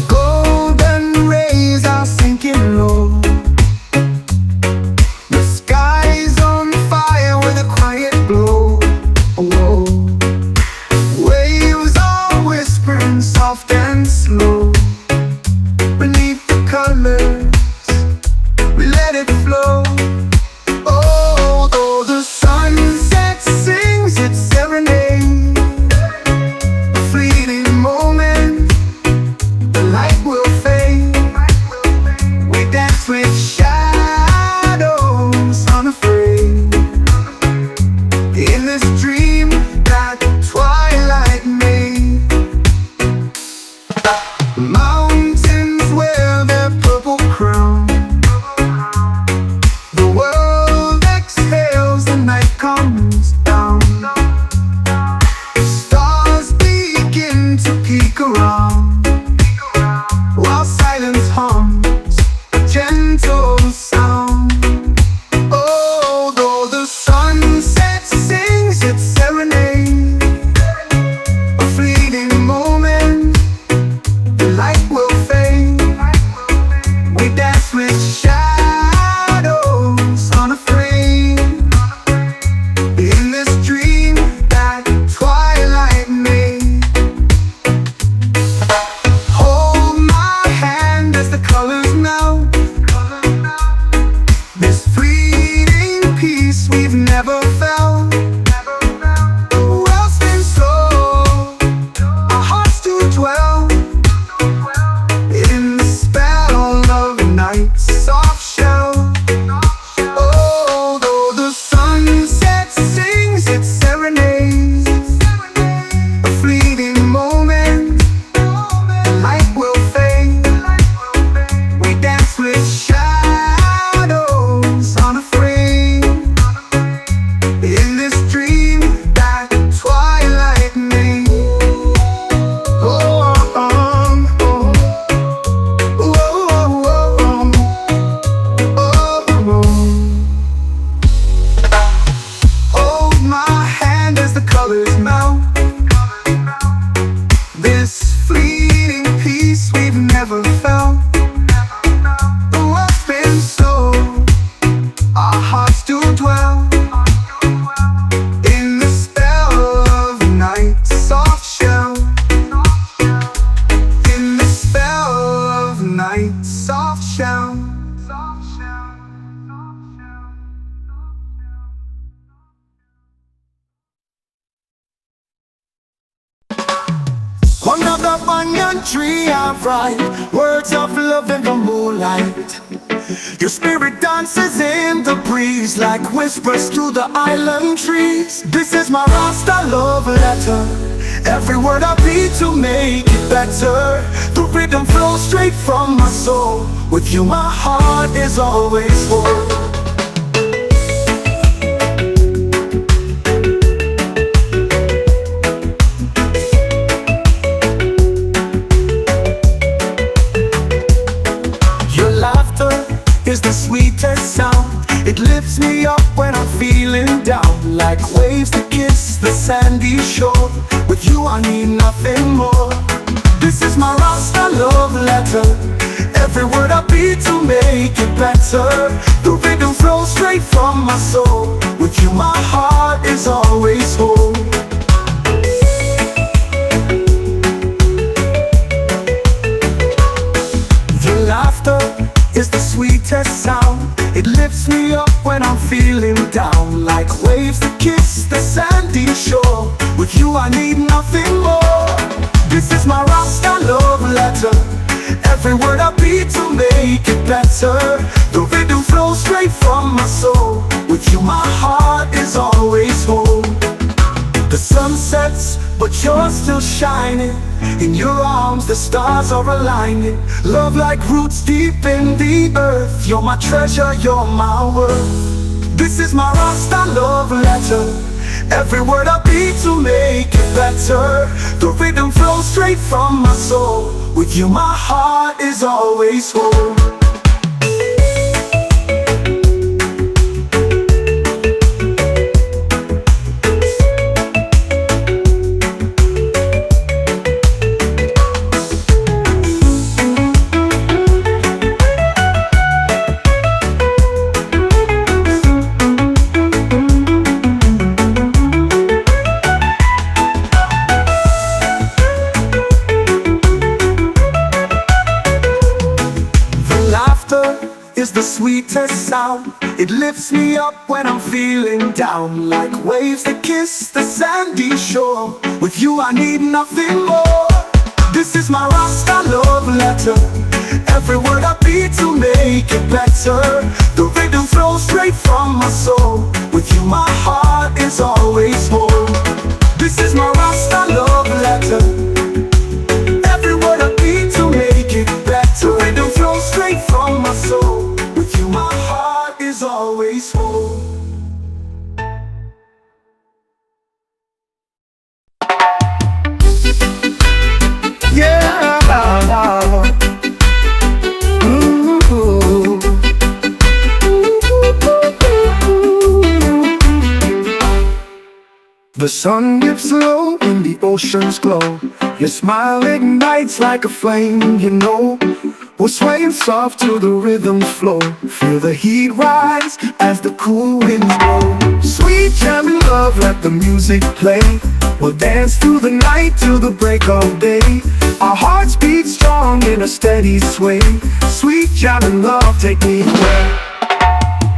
Golden rays are sinking low. The sky's on fire with a quiet glow. Whoa. Waves are whispering soft and slow. Beneath the colors, we let it flow. Oh, though the sunset sings its serenade, a fleeting moment, the light will fade. We dance with shadows, unafraid. In this dream that twilight made, mountains wear their purple crown. The world exhales, the night comes down. Stars begin to peek around, while silence hums a gentle sound. Oh, though the sunset sings its serenade, a fleeting moment, the light will fade. We dance with shadows, unafraid. In this dream that twilight made, hold my hand as the colors melt. This fleeting peace we've never felt. The world spins slow, our hearts do dwell in the spell of night's soft shell. Oh, though the sunset sings its serenade, a fleeting moment, the light will fade. We dance with shadows, unafraid. In this dream that twilight made. Oh, hold my hand as the colors melt. This fleeting peace we've never felt. The world spins slow, our hearts do dwell in the spell of night's soft shell. In the spell of night's soft shell. Another banyan tree I write words of love in the moonlight. Your spirit dances in the breeze like whispers through the island trees. This is my Rasta love letter, every word I beat to make it better. The rhythm flows straight from my soul. With you my heart is always whole. Is the sweetest sound. It lifts me up when I'm feeling down, like waves that kiss the sandy shore. With you I need nothing more. This is my Rasta love letter, every word I beat to make it better. The rhythm flows straight from my soul. With you my heart is always whole. Your laughter is the sweetest sound. It lifts me up when I'm feeling down, like waves that kiss the sandy shore. With you I need nothing more. This is my Rasta love letter, every word I beat to make it better. The rhythm flows straight from my soul. With you my heart is always whole. The sun sets, but you're still shining. In your arms the stars are aligning. Love like roots deep in the earth. You're my treasure, you're my worth. This is my Rasta love letter, every word I beat to make it better. The rhythm flows straight from my soul. With you my heart is always whole. laughter is the sweetest sound. It lifts me up when I'm feeling down, like waves that kiss the sandy shore. With you I need nothing more. This is my Rasta love letter. Every word I beat to make it better. The rhythm flows straight from my soul. With you my heart is always whole. This is my Rasta love letter. Every word I beat to make it better. The rhythm flows straight from my soul. With you my heart is always whole. The sun dips low when the oceans glow. Your smile ignites like a flame, you know. We're swaying soft to the rhythm's flow. Feel the heat rise as the cool winds blow. Sweet jamming love, let the music play. We'll dance through the night till the break of day. Our hearts beat strong in a steady sway. Sweet jamming love, take me away.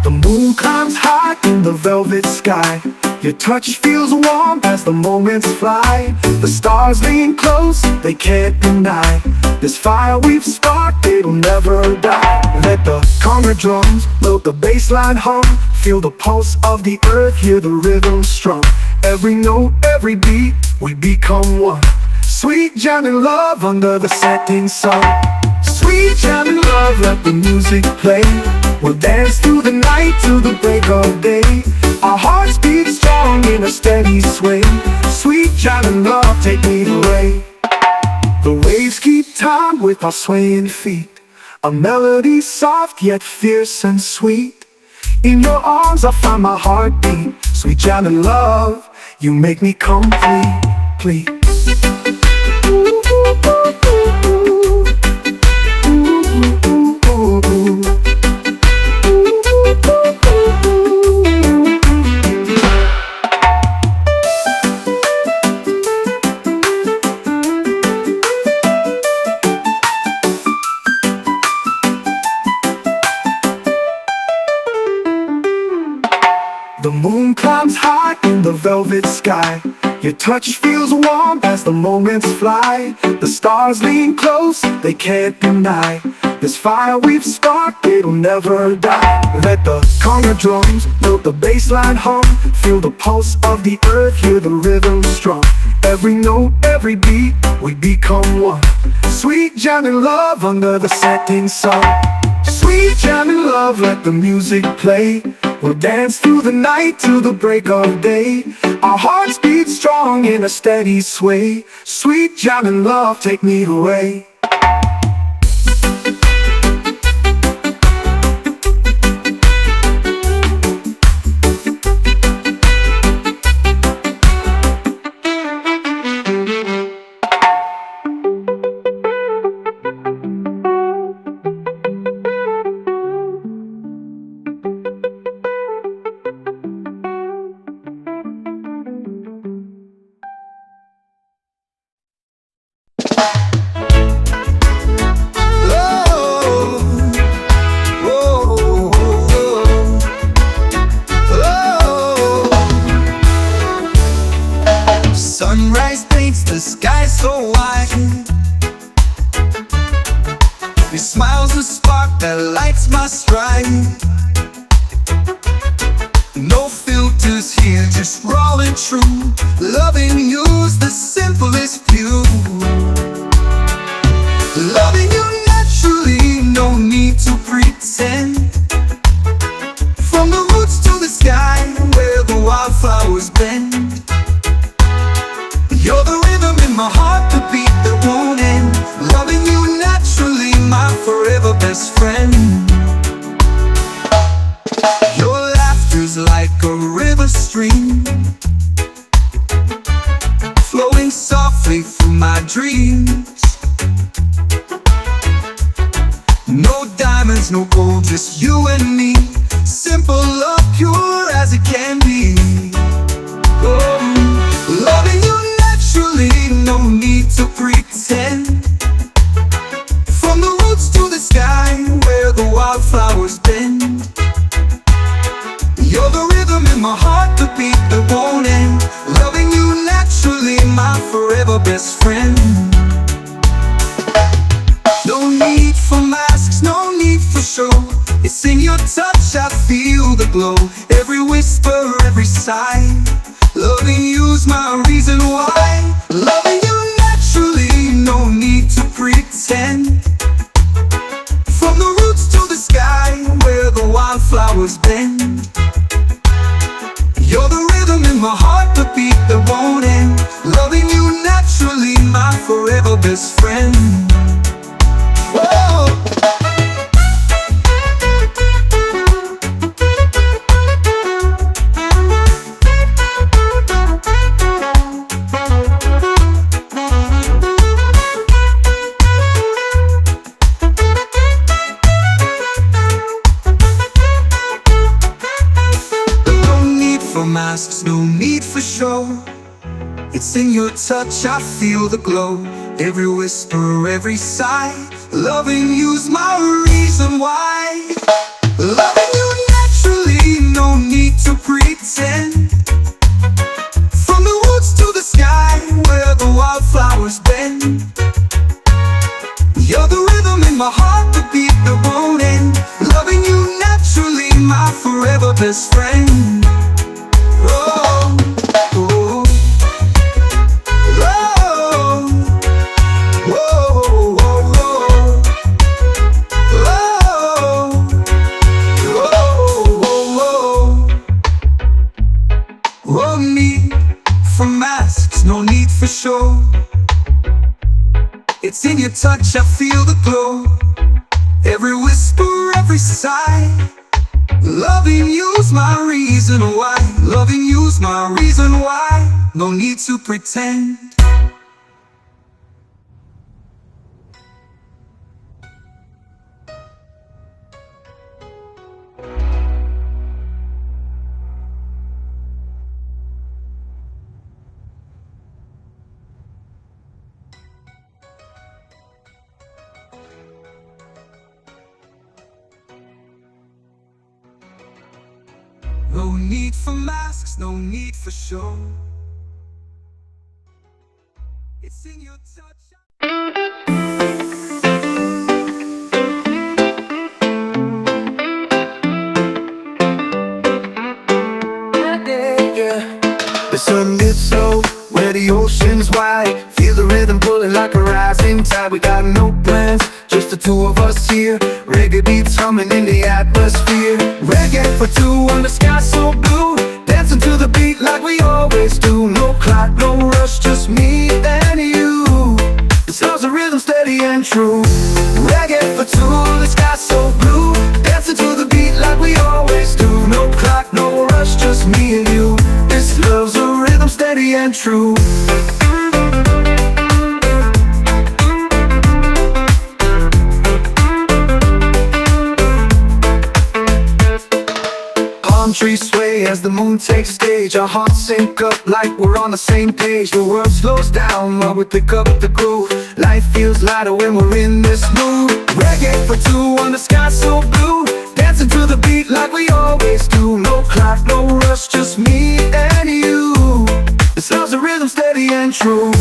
The moon climbs high in the velvet sky. Your touch feels warm as the moments fly. The stars lean close, they can't deny. This fire we've sparked, it'll never die. Let the conga drums load the bass line hum. Feel the pulse of the earth, hear the rhythm strum. Every note, every beat, we become one. Sweet jamming love under the setting sun. Sweet jamming love, let the music play. We'll dance through the night till the break of day. Our hearts beat strong in a steady sway. Sweet jamming love, take me away. The waves keep time with our swaying feet. A melody soft yet fierce and sweet. In your arms I find my heartbeat. Sweet jamming love, you make me complete. The moon climbs high in the velvet sky. Your touch feels warm as the moments fly. The stars lean close, they can't deny. This fire we've sparked, it'll never die. Let the conga drums build the bass line hum. Feel the pulse of the earth, hear the rhythm strum. Every note, every beat, we become one. Sweet jamming love under the setting sun. Sweet jamming love, let the music play. We'll dance through the night till the break of day. Our hearts beat strong in a steady sway. Sweet jamming love, take me away. Sunrise paints the sky so white. Your smile's a spark that lights my stride. No filters here, just raw and true. Loving you's the simplest view. Loving you naturally, no need to pretend. From the roots to the sky, where the wildflowers bend. You're the rhythm in my heart, the beat that won't end. Loving you naturally, my forever best friend. Your laughter's like a river stream, flowing softly through my dreams. No diamonds, no gold, just you and me. Simple love, pure as it can be. Oh, loving you naturally, no need to pretend. From the roots to the sky, where the wild wildflowers bend. You're the rhythm in my heart, the beat that won't end. Loving you naturally, my forever best friend. No need for masks, no need for show. It's in your touch, I feel the glow. Every whisper, every sigh. Loving you's my reason why. Loving you naturally, no need to pretend. From the roots to the sky, where the wildflowers bend. You're the rhythm in my heart, the beat that won't end. Loving you naturally, my forever best friend. Whoa. Masks, no need for show. It's in your touch, I feel the glow. Every whisper, every sigh. Loving you's my reason why. Loving you naturally, no need to pretend. From the woods to the sky, where the wildflowers bend. You're the rhythm in my heart, the beat that won't end. Loving you naturally, my forever best friend. Whoa, whoa, whoa, whoa, whoa, whoa. No need for masks, no need for show. It's in your touch, I feel the glow. Every whisper, every sigh. Loving you's my reason why. Loving you's my reason why. No need to pretend. No need for masks, no need for show. It's in your touch. The sun gets low where the ocean's wide. Feel the rhythm pulling like a rising tide. We got no plans, just the two of us here. Reggae beats humming in the atmosphere. Reggae for two on the sky so blue. Dancing to the beat like we always do. No clock, no rush, just me and you. The sounds of rhythm steady and true. Reggae for two, the sky so blue. Dancing to the beat like we always do. No clock, no rush, just me and you. This love's a rhythm steady and true. Palm trees sway as the moon takes stage. Our hearts sync up like we're on the same page. The world slows down while we pick up the groove. Life feels lighter when we're in this mood. Reggae for two on the sky so blue. Dancing to the beat like we always do. No clock, no rush, just me and you. The sounds of rhythm steady and true.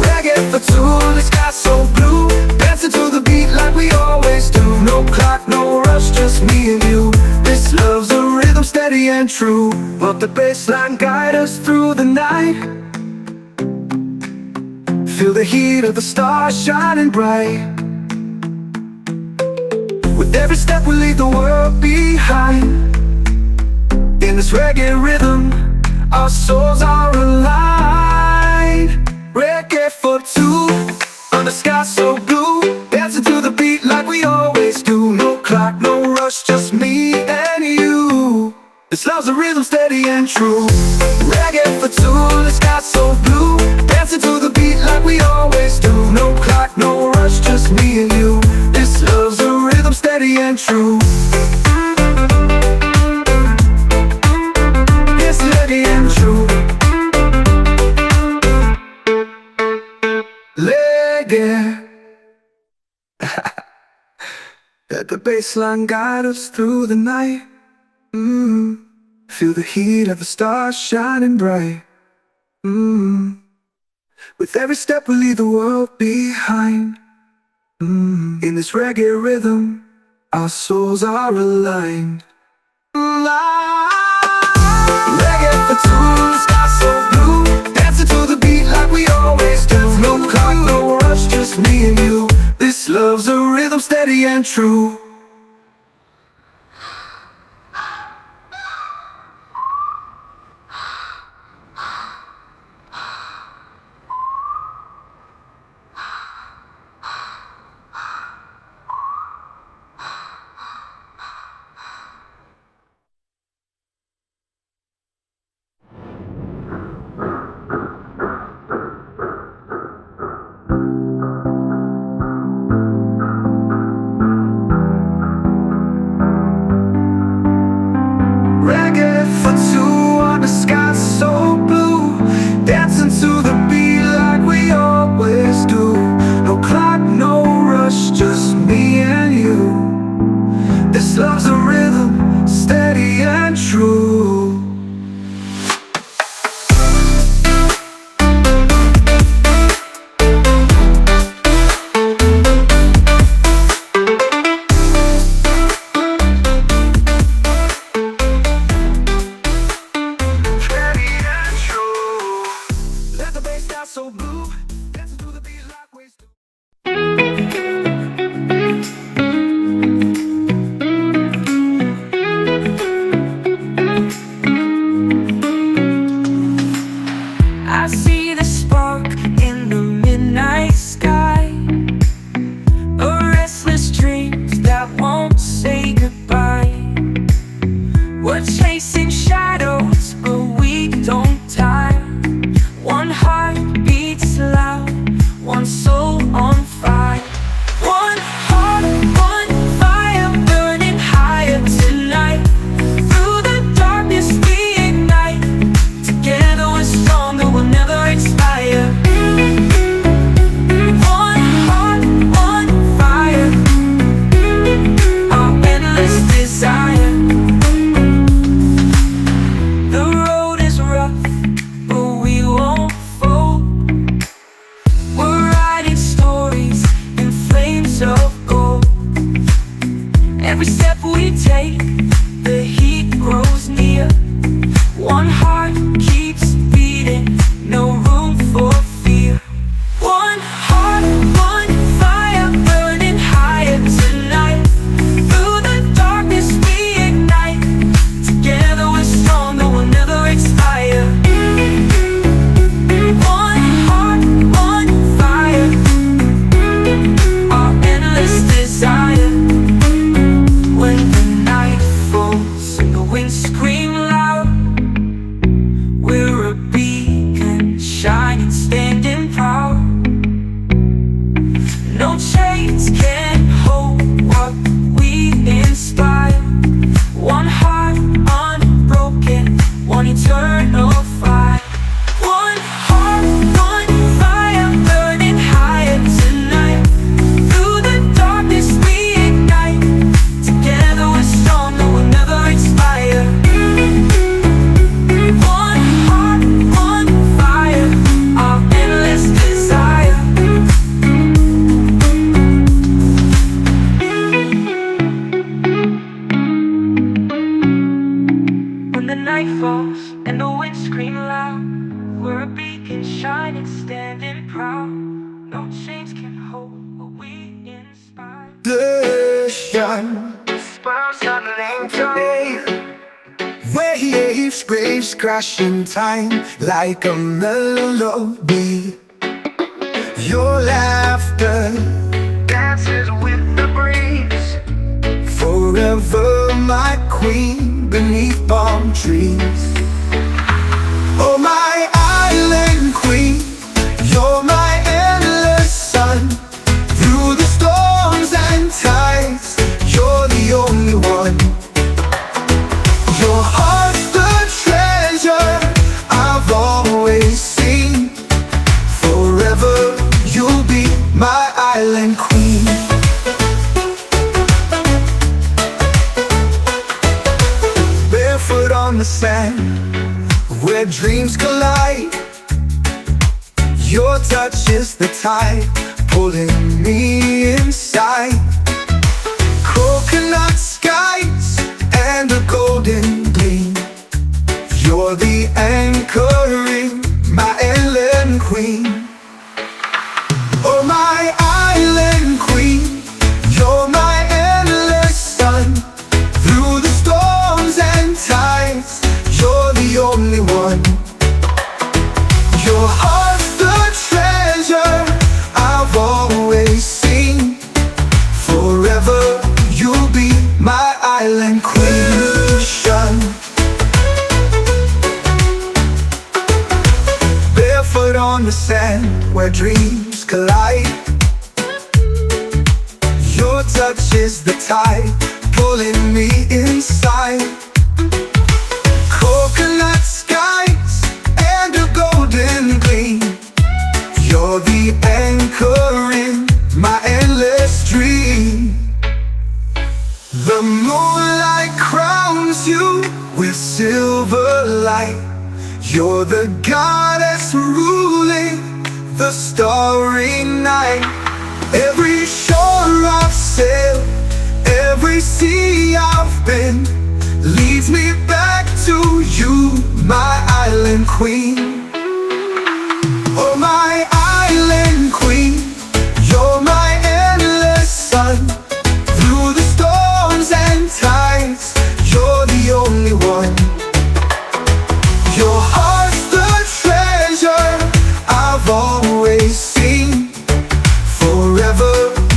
Reggae for two, the sky so blue. Dancing to the beat like we always do. No clock, no rush, just me and you. This love's a rhythm steady and true. Let the bassline guide us through the night. Feel the heat of the stars shining bright. With every step we leave the world behind. In this reggae rhythm, our souls are aligned. Reggae for two, on the sky so blue. Dancing to the beat like we always do. No clock, no rush, just me and you. This love's a rhythm steady and true. Reggae for two, the sky so blue. Dancing to the beat like we always do. No clock, no rush, just me and you. This love's a rhythm steady and true. Yes, steady and true. Reggae. Let the bass line guide us through the night. Feel the heat of the stars shining bright. With every step we leave the world behind. In this reggae rhythm, our souls are aligned. Reggae for two, sky so blue, dancing to the beat like we always do. No clock, no rush, just me and you. This love's a rhythm steady and true. Reggae for two on the sky so blue, dancing to the beat like we always do. No clock, no rush, just me and you. This love's a rhythm, steady and true. So blue, dancing to the beat like we do. I see the spark in the midnight sky, a restless dream that won't say goodbye. We're chasing shadows, but we don't tire. One heart beats loud, one soul on fire. One heart, one fire, burning higher tonight. Through the darkness we ignite. Together we're stronger, we'll never expire. One heart, one fire, our endless desire. The road is rough, but we won't fold. We're writing stories in flames of gold. Every step we take, the heat grows near. One heart keeps beating, no room for fear. One heart, one fire, burning higher tonight. Through the darkness we ignite. Together we're stronger, we'll never expire. One heart, one fire, our endless desire. When the night falls and the winds scream loud, we're a beacon, shining, standing proud. No chains can hold what we inspire. One heart unbroken, one eternal fire. One heart, one fire, burning higher tonight. Through the darkness we ignite. Together we're stronger, we'll never expire. One heart, one fire, our endless desire. When the night falls and the winds scream loud, we're a beacon shining, standing proud. No chains can hold what we inspire. Ocean, Spurs on today. waves, graves crashing time like a melody. Your laughter Dances with the breeze. forever, my queen, beneath palm trees. Oh, my island queen, you're my endless sun. Through the storms and tides, you're the only one. Your heart's the treasure I've always seen. Forever, you'll be my island queen. the sand where dreams collide. Your touch is the tide pulling me inside. Coconut skies and a golden gleam. You're the anchoring, my island queen. Oh, my island queen, you're my endless sun. Through the storms and tides, you're the only one. Your heart's the treasure I've always seen. Forever you'll be my island queen. Barefoot on the sand where dreams collide. Your touch is the tide pulling me inside. Coconut skies and a golden gleam. You're the anchor in my endless dream. The moonlight crowns you with silver light. You're the goddess ruling the starry night. Every shore I've sailed, every sea I've been, leads me back to you, my island queen. Oh, my island queen, you're my endless sun. Through the storms and tides, you're the only one. Your heart's the treasure I've always seen. Forever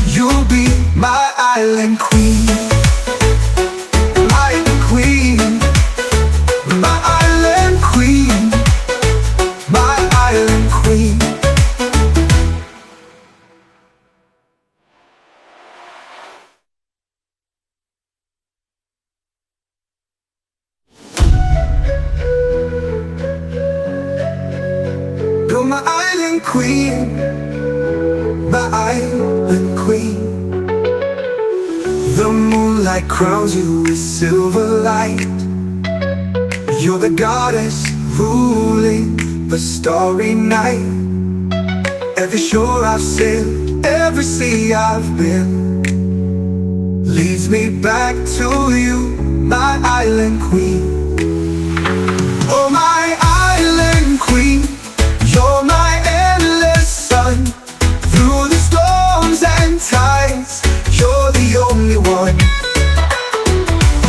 you'll be my island queen. Island queen, my island queen, my island queen. You're my island queen, my island queen. The moonlight crowns you with silver light. You're the goddess ruling the starry night. Every shore I've sailed, every sea I've been, leads me back to you, my island queen. Oh, my island queen, you're my endless sun. Through the storms and tides, you're the only one.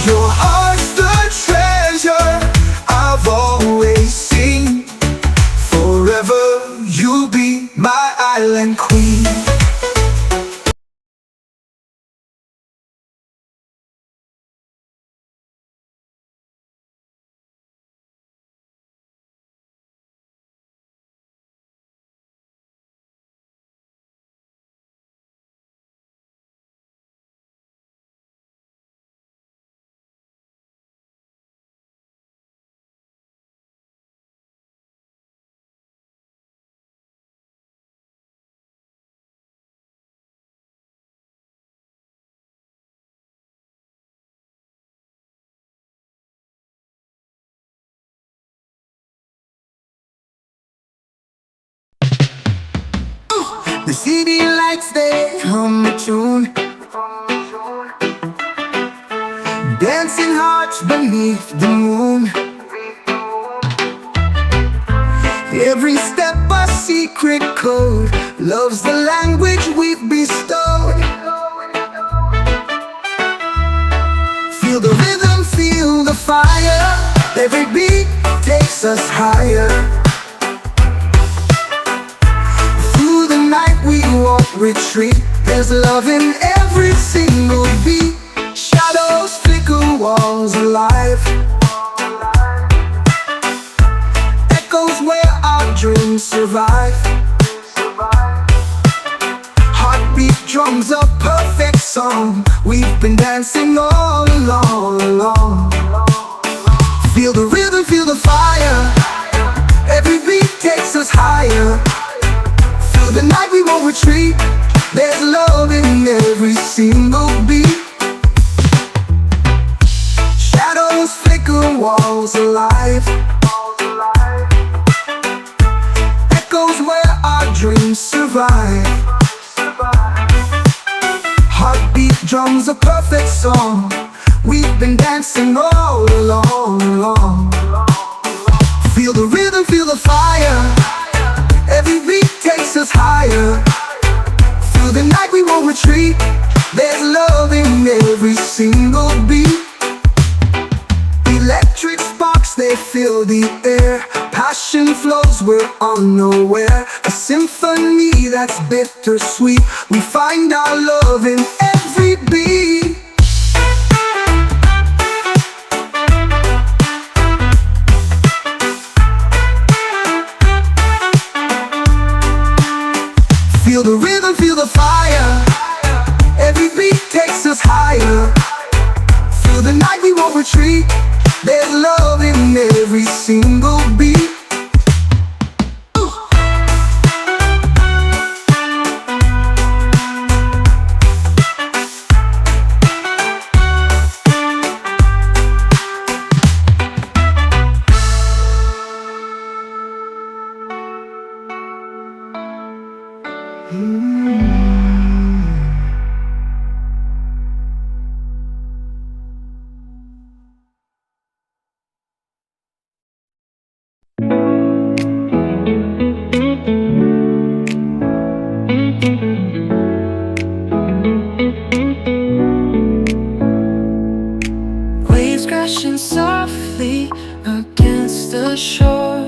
Your heart's the treasure I've always seen. Forever you'll be my island queen. The city lights, they hum a tune, dancing hearts beneath the moon. Every step a secret code, love's the language we've bestowed. Feel the rhythm, feel the fire. Every beat takes us higher. Through the night we won't retreat. There's love in every single beat. Shadows flicker, walls alive. Echoes where our dreams survive. Heartbeat drums a perfect song. We've been dancing all along. Feel the rhythm, feel the fire. Every beat takes us higher. Through the night we won't retreat. There's love in every single beat. Shadows flicker, speaker walls alive. Echoes where our dreams survive. Heartbeat drums a perfect song. We've been dancing all along. Feel the rhythm, feel the fire. Every beat takes us higher. Through the night we won't retreat. There's love in every single beat. Electric sparks, they fill the air. Passion flows, we're unaware. A symphony that's bittersweet. We find our love in every beat. Feel the rhythm, feel the fire. Every beat takes us higher. Through the night we won't retreat. There's love in every single beat. Waves crashing softly against the shore.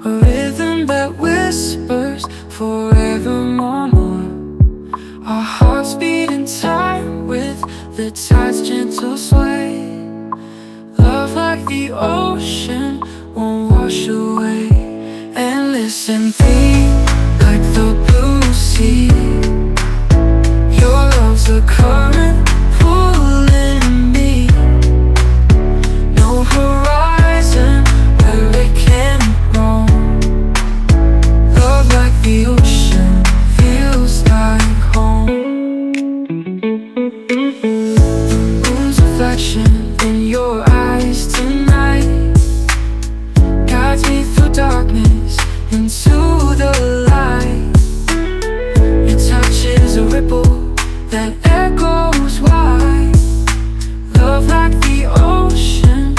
A rhythm that whispers forevermore. Our hearts beat in time with the tide's gentle sway. Love like the ocean won't wash away. And listen deep like the blue sea. Your love's a current pulling me. No horizon where it can't roam. Love like the ocean feels like home. Moon's reflection in your eyes tonight guides me through darkness into the light. Your touch is a ripple that echoes wide. Love like the ocean,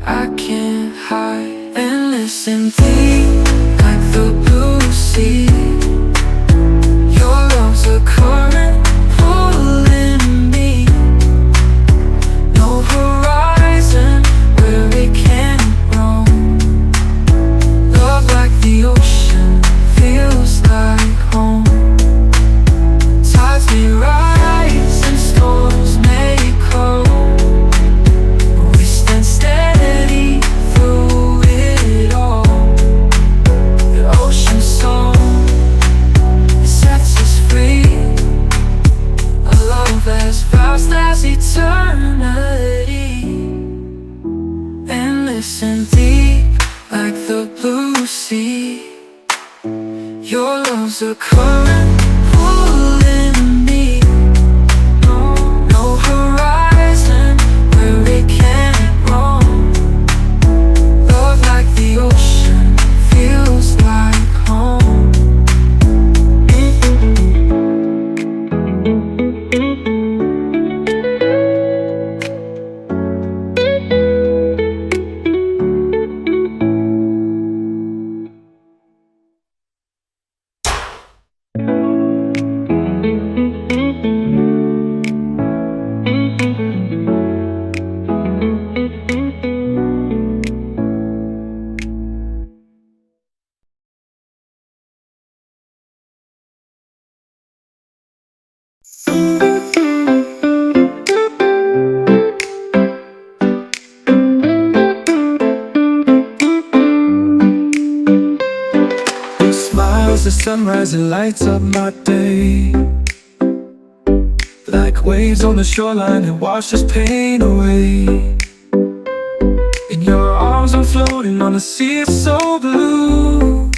I can't hide. And listen deep like the blue sea. Your love's a current pulling me. No horizon where it can't roam. Love like the ocean feels like home. Tides may rise and storms may come, but we stand steady through it all. The ocean's song, it sets us free. A love as vast as eternity. And listen deep like the blue sea. Your love's a current pulling me. No horizon where it can't roam. Love like the ocean feels like home. Your smile's the sunrise, it lights up my day. Like waves on the shoreline, it washes pain away. In your arms I'm floating on a sea so blue.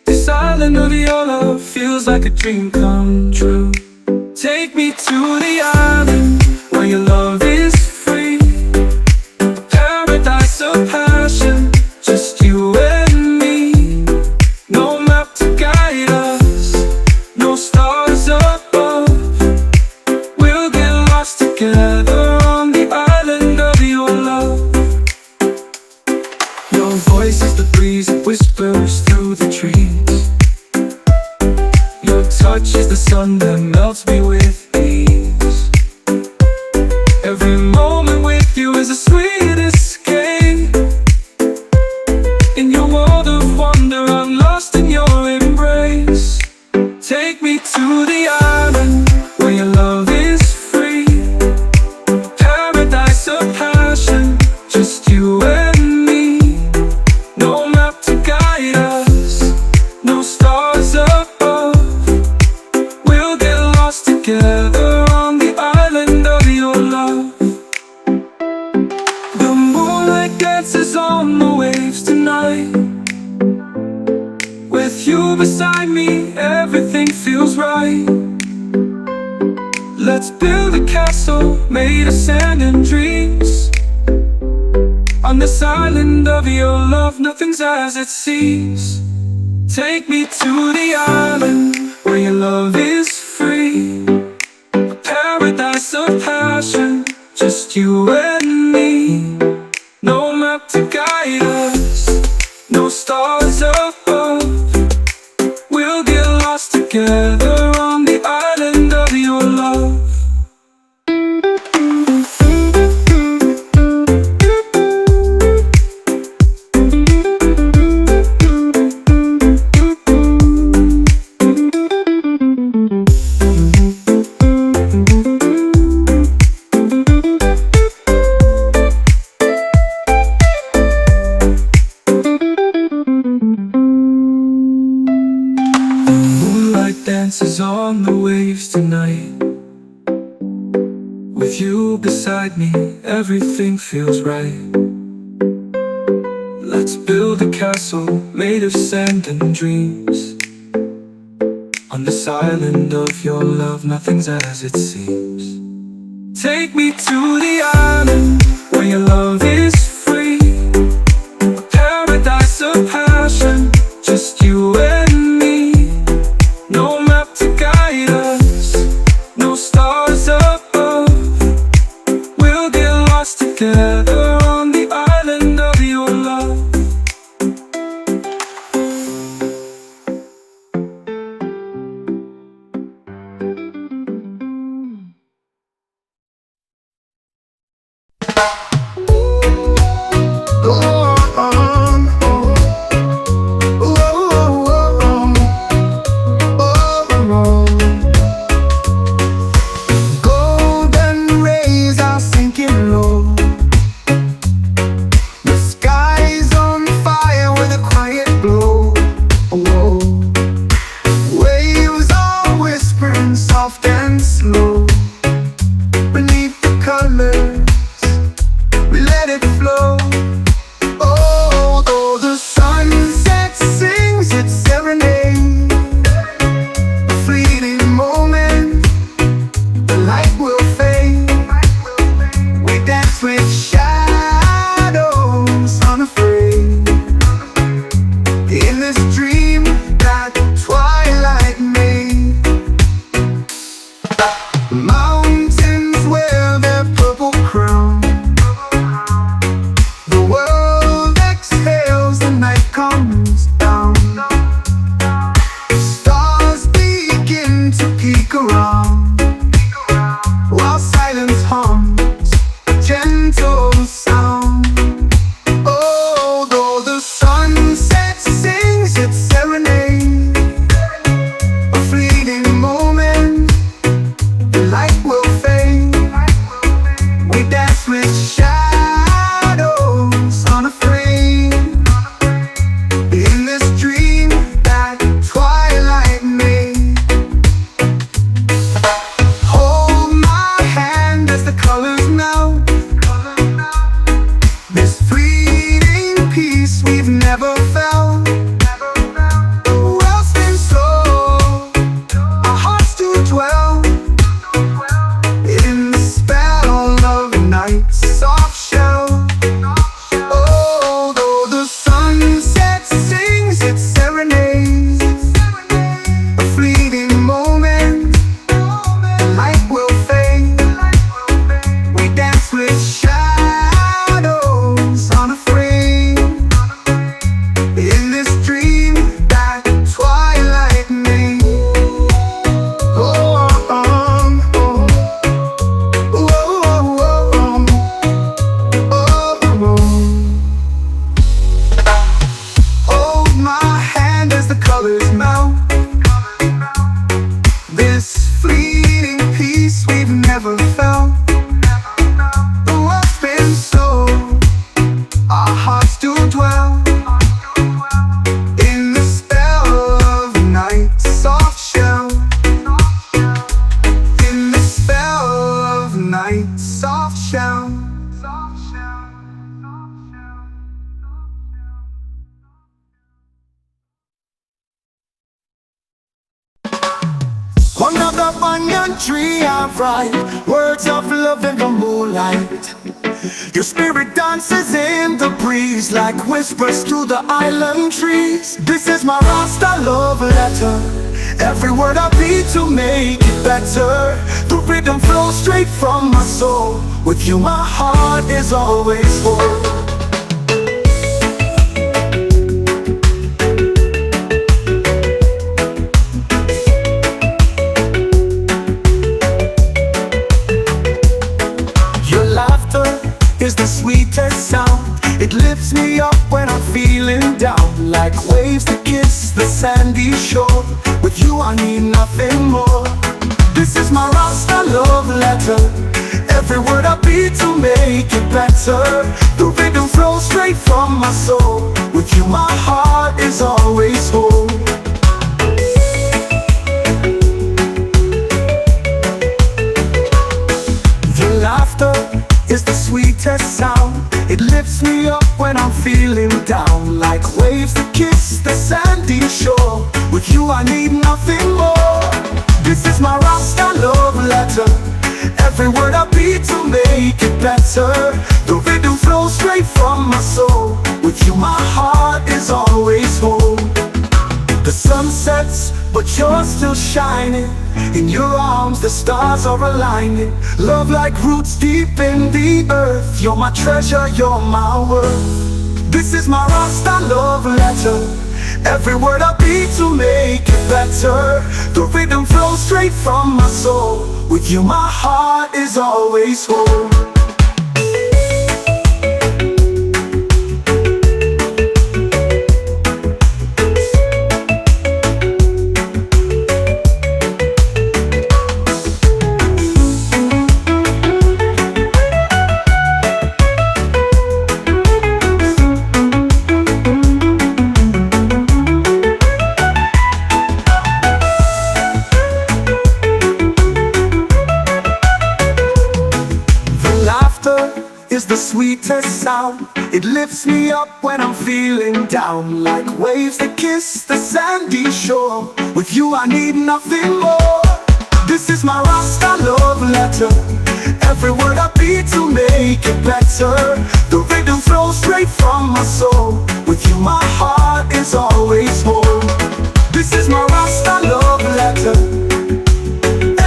This island of your love feels like a dream come true. Take me to the island where your love is free. you beside me, everything feels right. Let's build a castle made of sand and dreams. On this island of your love, nothing's as it seems. Take me to the island where your love is free. A paradise of passion, just you and me. No map to guide us, no stars above. We'll get lost together on the island of your love. Dances on the waves tonight. With you beside me, everything feels right. Let's build a castle made of sand and dreams. On this island of your love, nothing's as it seems. Take me to the island where your love is free. A paradise of passion, just you and me. No map to guide us, no stars above. We'll get lost together on the island of your love. Golden rays are sinking low. The sky's on fire with a quiet glow. Whoa. Waves are whispering soft and slow. Beneath the colors, we let it flow. Oh, though the sunset sings its serenade, a fleeting moment, the light will fade. We dance with shadows unafraid. In this dream that twilight made, mountains wear their purple crown. The world exhales, the night comes down. Stars begin to peek around, while silence hums a gentle sound. Oh, though the sunset sings its serenade, a fleeting moment, the light will fade. We dance with shadows unafraid. In this dream that twilight made, hold my hand as the colors melt. This fleeting peace we've never felt. The world spins slow, our hearts do dwell in the spell of night's soft shell. Oh, though the sunset sings its serenade, a fleeting moment, the light will fade. We dance with banyan tree I write words of love in the moonlight. Your spirit dances in the breeze like whispers through the island trees. This is my Rasta love letter, every word I beat to make it better. The rhythm flows straight from my soul. With you my heart is always full. Is the sweetest sound. It lifts me up when I'm feeling down, like waves that kiss the sandy shore. With you I need nothing more. This is my Rasta love letter, every word I beat to make it better. The rhythm flows straight from my soul. With you my heart is always whole. The laughter is the sweetest sound. It lifts me up when I'm feeling down, like waves that kiss the sandy shore. With you I need nothing more. This is my Rasta love letter, every word I beat to make it better. The rhythm flows straight from my soul. With you my heart is always whole. The sun sets, but you're still shining. In your arms the stars are aligning. Love like roots deep in the earth. You're my treasure, you're my worth. This is my Rasta love letter, every word I beat to make it better. The rhythm flows straight from my soul. With you my heart is always whole. Is the sweetest sound. It lifts me up when I'm feeling down, like waves that kiss the sandy shore. With you I need nothing more. This is my Rasta love letter, every word I beat to make it better. The rhythm flows straight from my soul. With you my heart is always whole. This is my Rasta love letter,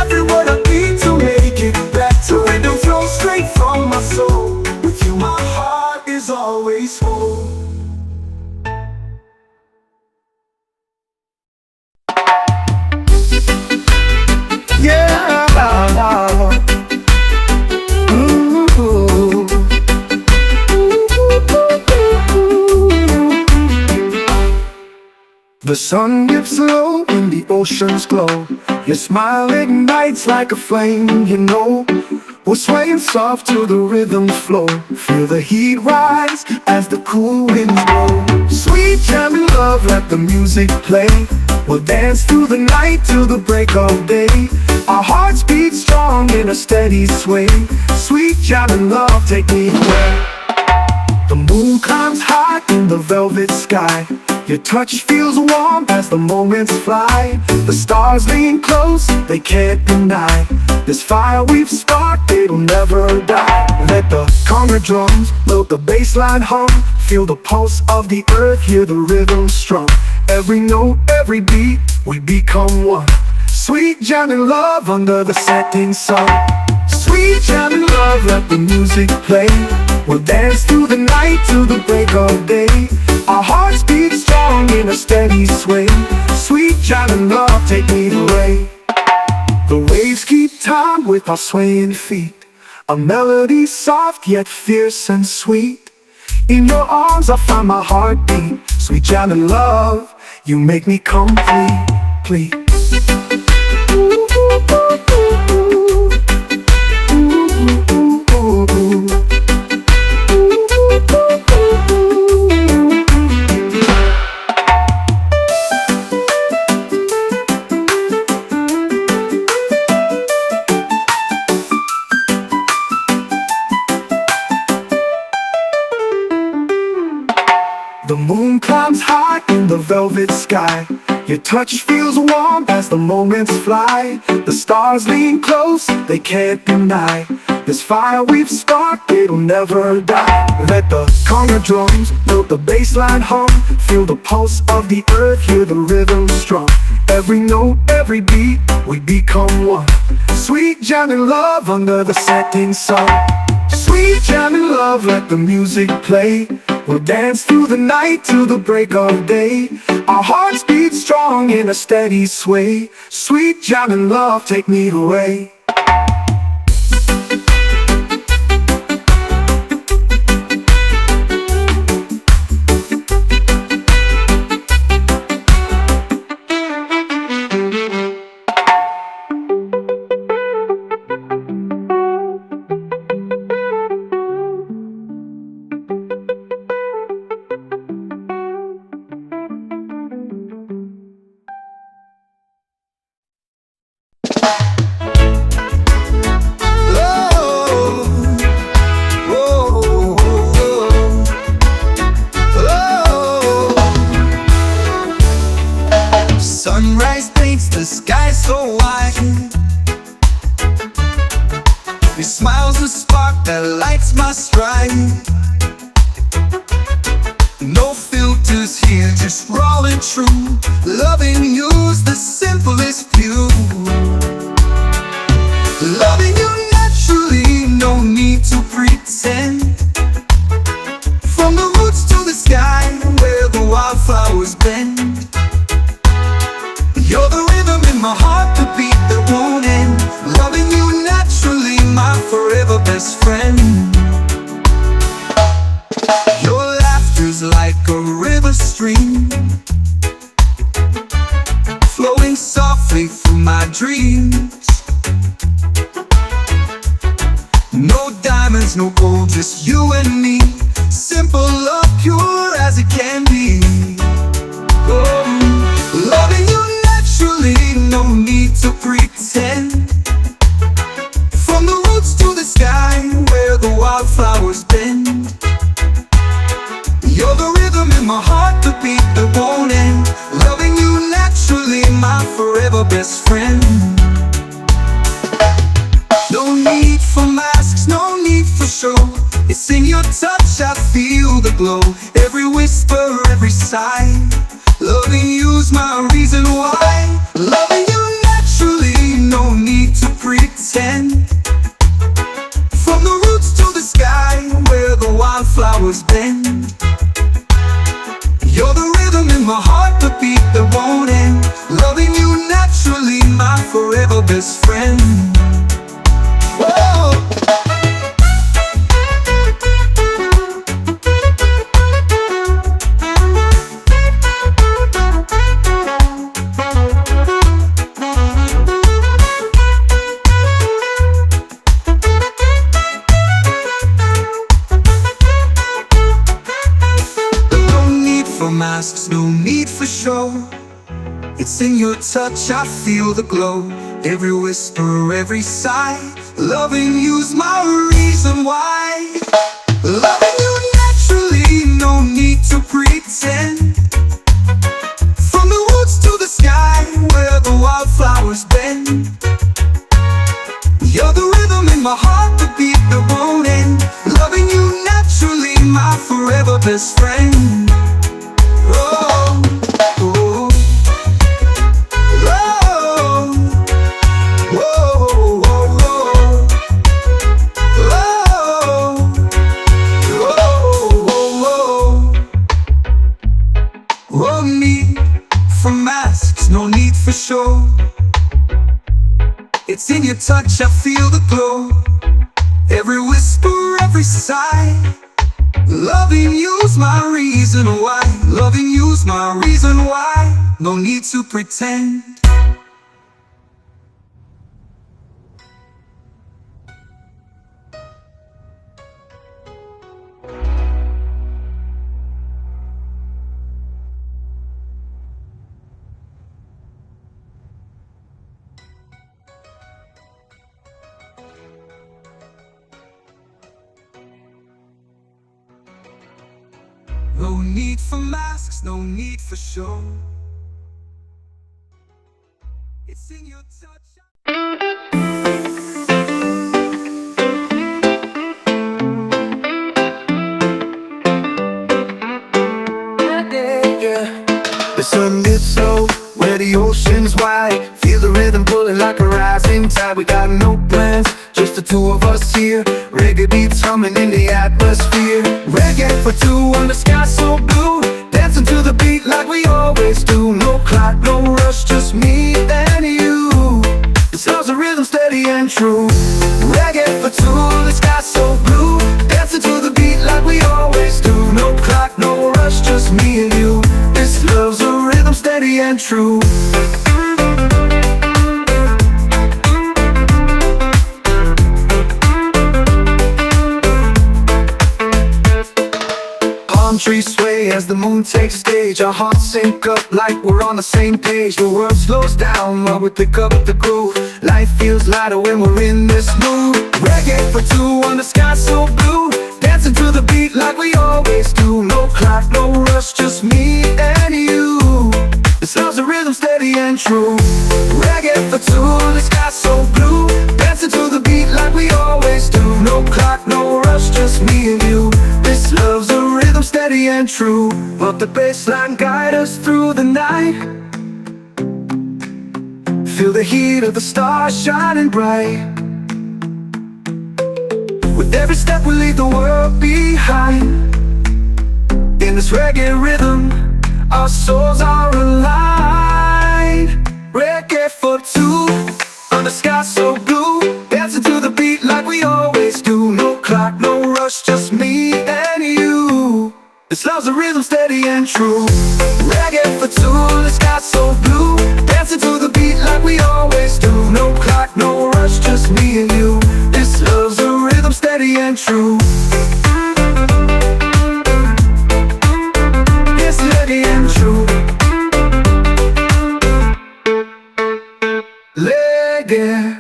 every word I beat to make it better. The rhythm flows straight from my soul. With you my heart is always whole. Yeah. Ooh. The sun dips low when the oceans glow. Your smile ignites like a flame, you know. We're swaying soft to the rhythm's flow. Feel the heat rise as the cool winds blow. Sweet jamming love, let the music play. We'll dance through the night till the break of day. Our hearts beat strong in a steady sway. Sweet jamming love, take me away. The moon climbs high in the velvet sky. Your touch feels warm as the moments fly. The stars lean close, they can't deny. This fire we've sparked, it'll never die. Let the conga drums load the bass line hum. Feel the pulse of the earth, hear the rhythm strum. Every note, every beat, we become one. Sweet jamming love under the setting sun. Sweet jamming love, let the music play. We'll dance through the night till the break of day. Our hearts beat strong in a steady sway. Sweet jamming love, take me away. The waves keep time with our swaying feet. A melody soft yet fierce and sweet. In your arms I find my heartbeat. Sweet jamming love, you make me complete. The moon climbs high in the velvet sky. Your touch feels warm as the moments fly. The stars lean close, they can't deny. This fire we've sparked, it'll never die. Let the conga drums build the bassline hum. Feel the pulse of the earth, hear the rhythm strong. Every note, every beat, we become one. Sweet jamming love under the setting sun. Sweet jamming love, let the music play. We'll dance through the night till the break of day. Our hearts beat strong in a steady sway. Sweet jamming love, take me away. Sunrise paints the sky so white. Your smile's a spark that lights my stride. No filters here, just raw and true. Loving you's the simplest view. Loving you naturally, no need to pretend. From the roots to the sky, where the wildflowers bend. You're the rhythm in my heart, the beat that won't end. Loving you naturally, my forever best friend. Your laughter's like a river stream, flowing softly through my dreams. No diamonds, no gold, just you and me. Simple love, pure as it can be. Oh, loving you naturally, no need to pretend. From the roots to the sky, where the wildflowers bend. You're the rhythm in my heart, the beat that won't end. Loving you naturally, my forever best friend. No need for masks, no need for show. It's in your touch, I feel the glow. Every whisper, every sigh. Loving you's my reason why. Loving you naturally, no need to pretend. From the roots to the sky, where the wildflowers bend. You're the rhythm in my heart, the beat that won't end. Loving you naturally, my forever best friend. Whoa. Masks, no need for show. It's in your touch, I feel the glow. Every whisper, every sigh. Loving you's my reason why. Loving you naturally, no need to pretend. From the roots to the sky, where the wildflowers bend. You're the rhythm in my heart, the beat that won't end. Loving you naturally, my forever best friend. No need for show. It's in your touch, I feel the glow. Every whisper, every sigh. Loving you's my reason why. Loving you's my reason why. No need to pretend. No need for masks, no need for show. The sun is low where the ocean's wide. Feel the rhythm pulling like a rising tide. We got no plans, just the two of us here. Reggae beats humming in the atmosphere. Reggae for two on the sky so blue. Dancing to the beat like we always do. No clock, no rush, just me and you. This love's a rhythm steady and true. Reggae for two, the sky so blue. Dancing to the beat like we always do. No clock, no rush, just me and you. This love's a rhythm steady and true. Palm trees sway as the moon takes stage. Our hearts sync up like we're on the same page. The world slows down while we pick up the groove. Life feels lighter when we're in this mood. Reggae for two on the sky so blue. Dancing to the beat like we always do. No clock, no rush, just me and you. This love's a rhythm steady and true. Reggae for two, the sky so blue. Dancing to the beat like we always do. No clock, no rush, just me and you. This love's a rhythm steady and true. Let the bassline guide us through the night. Feel the heat of the stars shining bright. With every step we leave the world behind. In this reggae rhythm, our souls are aligned. Reggae for two, on the sky so blue. Dancing to the beat like we always do. No clock, no rush, just me and you. This love's a rhythm steady and true. Reggae for two, the sky so blue. Dancing to the beat like we always do. No clock, no rush, just me and you. This love's a rhythm steady and true. It's steady and true. Reggae.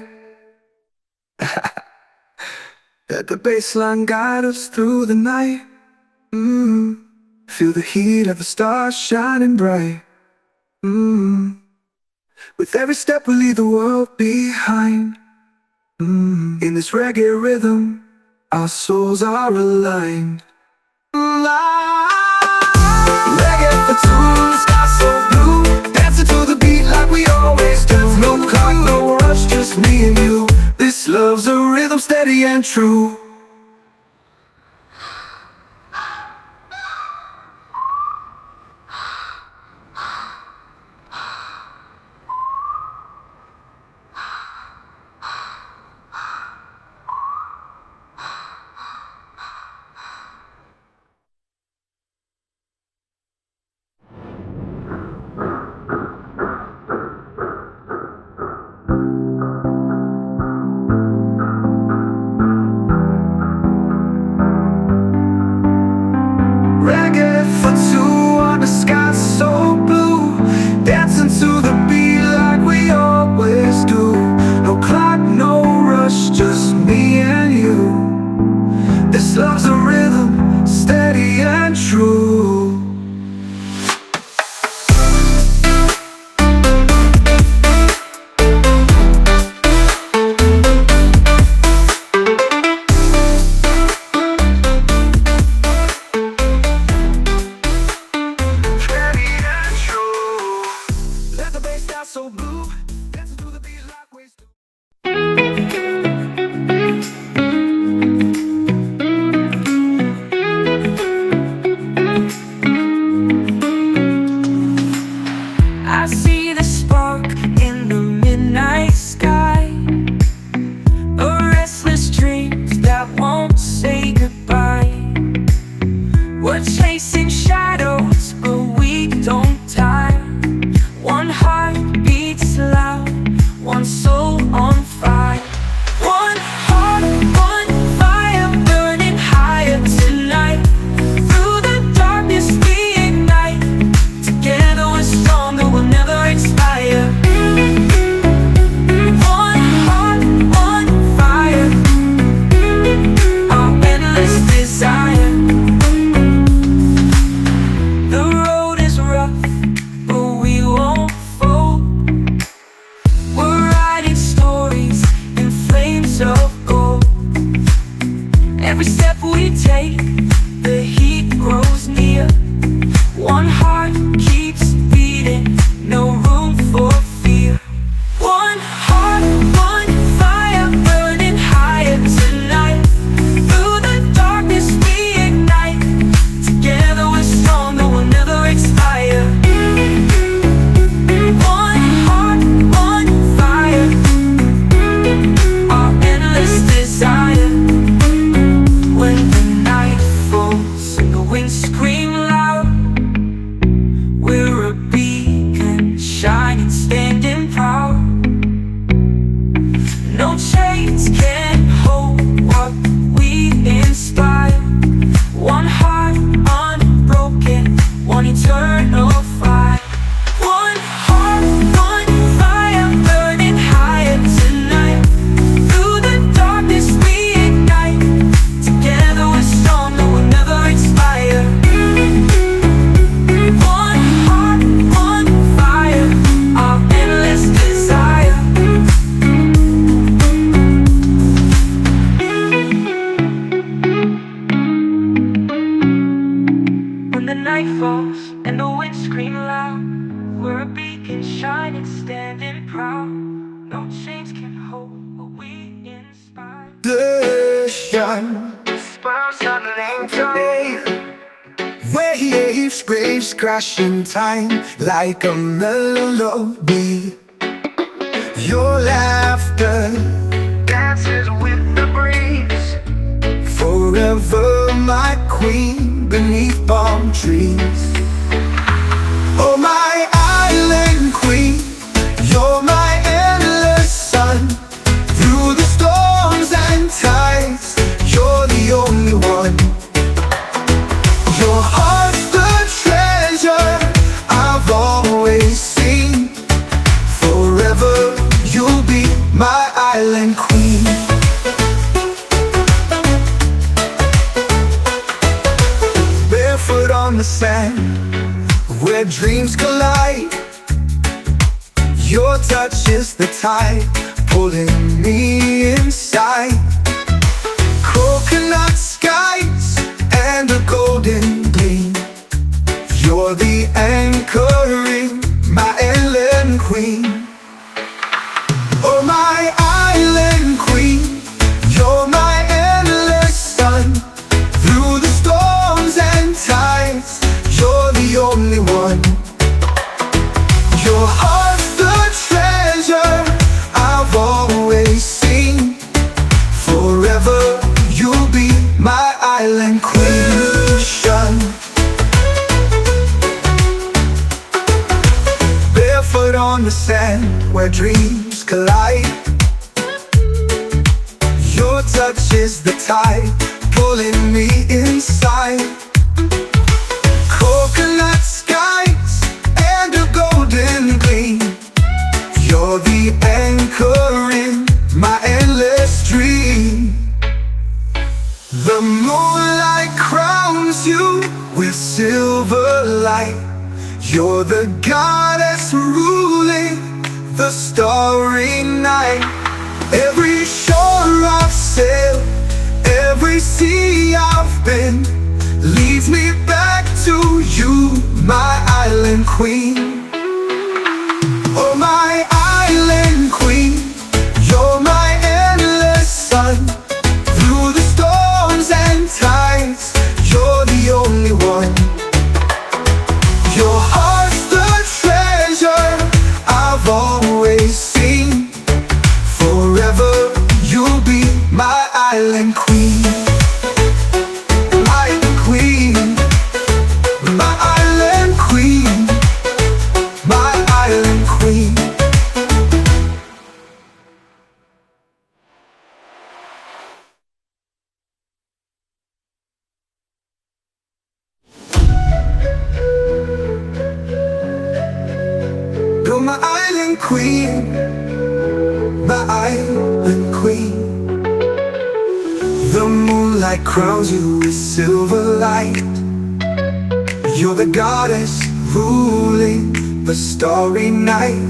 Let the bassline guide us through the night. Feel the heat of the stars shining bright. With every step we leave the world behind. In this reggae rhythm, our souls are aligned. Reggae for two, the sky so blue. Dancing to the beat like we always do. No clock, no rush, just me and you. This love's a rhythm steady and true. Love's a rhythm, steady and true. Steady and true. Let the bass down so blue. Dancing to the beat like we do. I see the spark in the midnight sky, a restless dream that won't say goodbye. We're chasing shadows, but we don't tire. One heart beats loud, one soul on fire. One heart, one fire, burning higher tonight. Through the darkness we ignite. Together we're stronger, we'll never expire. One heart, one fire, our endless desire. The road is rough, but we won't fold. We're writing stories in flames of gold. Every step we take, the heat grows near. One heart keeps beating. night falls and the wind scream loud, we're a beacon shining, standing proud. No chains can hold what we inspire. The sun Spurs on today. waves crashing time like a melody. Your laughter Dances with the breeze. forever my queen beneath palm trees. Oh my island queen, you're my endless sun. Through the storms and tides, you're the only one. Your heart's the treasure I've always seen. Forever you'll be my island queen. Barefoot on the sand, where dreams collide. Your touch is the tide pulling me inside. Coconut skies and a golden gleam. You're the anchoring, my island queen. Oh my island queen, you're my endless sun. Through the storms and tides, you're the only one. Your heart's the treasure I've always seen. Forever you'll be my island queen. Barefoot on the sand where dreams collide. Your touch is the tide pulling me inside. Coconut skies and a golden gleam. You're the anchor in my endless dream. The moonlight crowns you with silver light. You're the goddess ruling the starry night. Every shore I've sailed, every sea I've been, leads me back to you, my island queen. Oh my island queen, you're my endless sun. Through the storms and tides, you're the only one. Your heart's the treasure I've always seen. Forever you'll be my island queen. My island queen. My island queen. My island queen. You're my island queen, my island queen. The moonlight crowns you with silver light. You're the goddess ruling the starry night.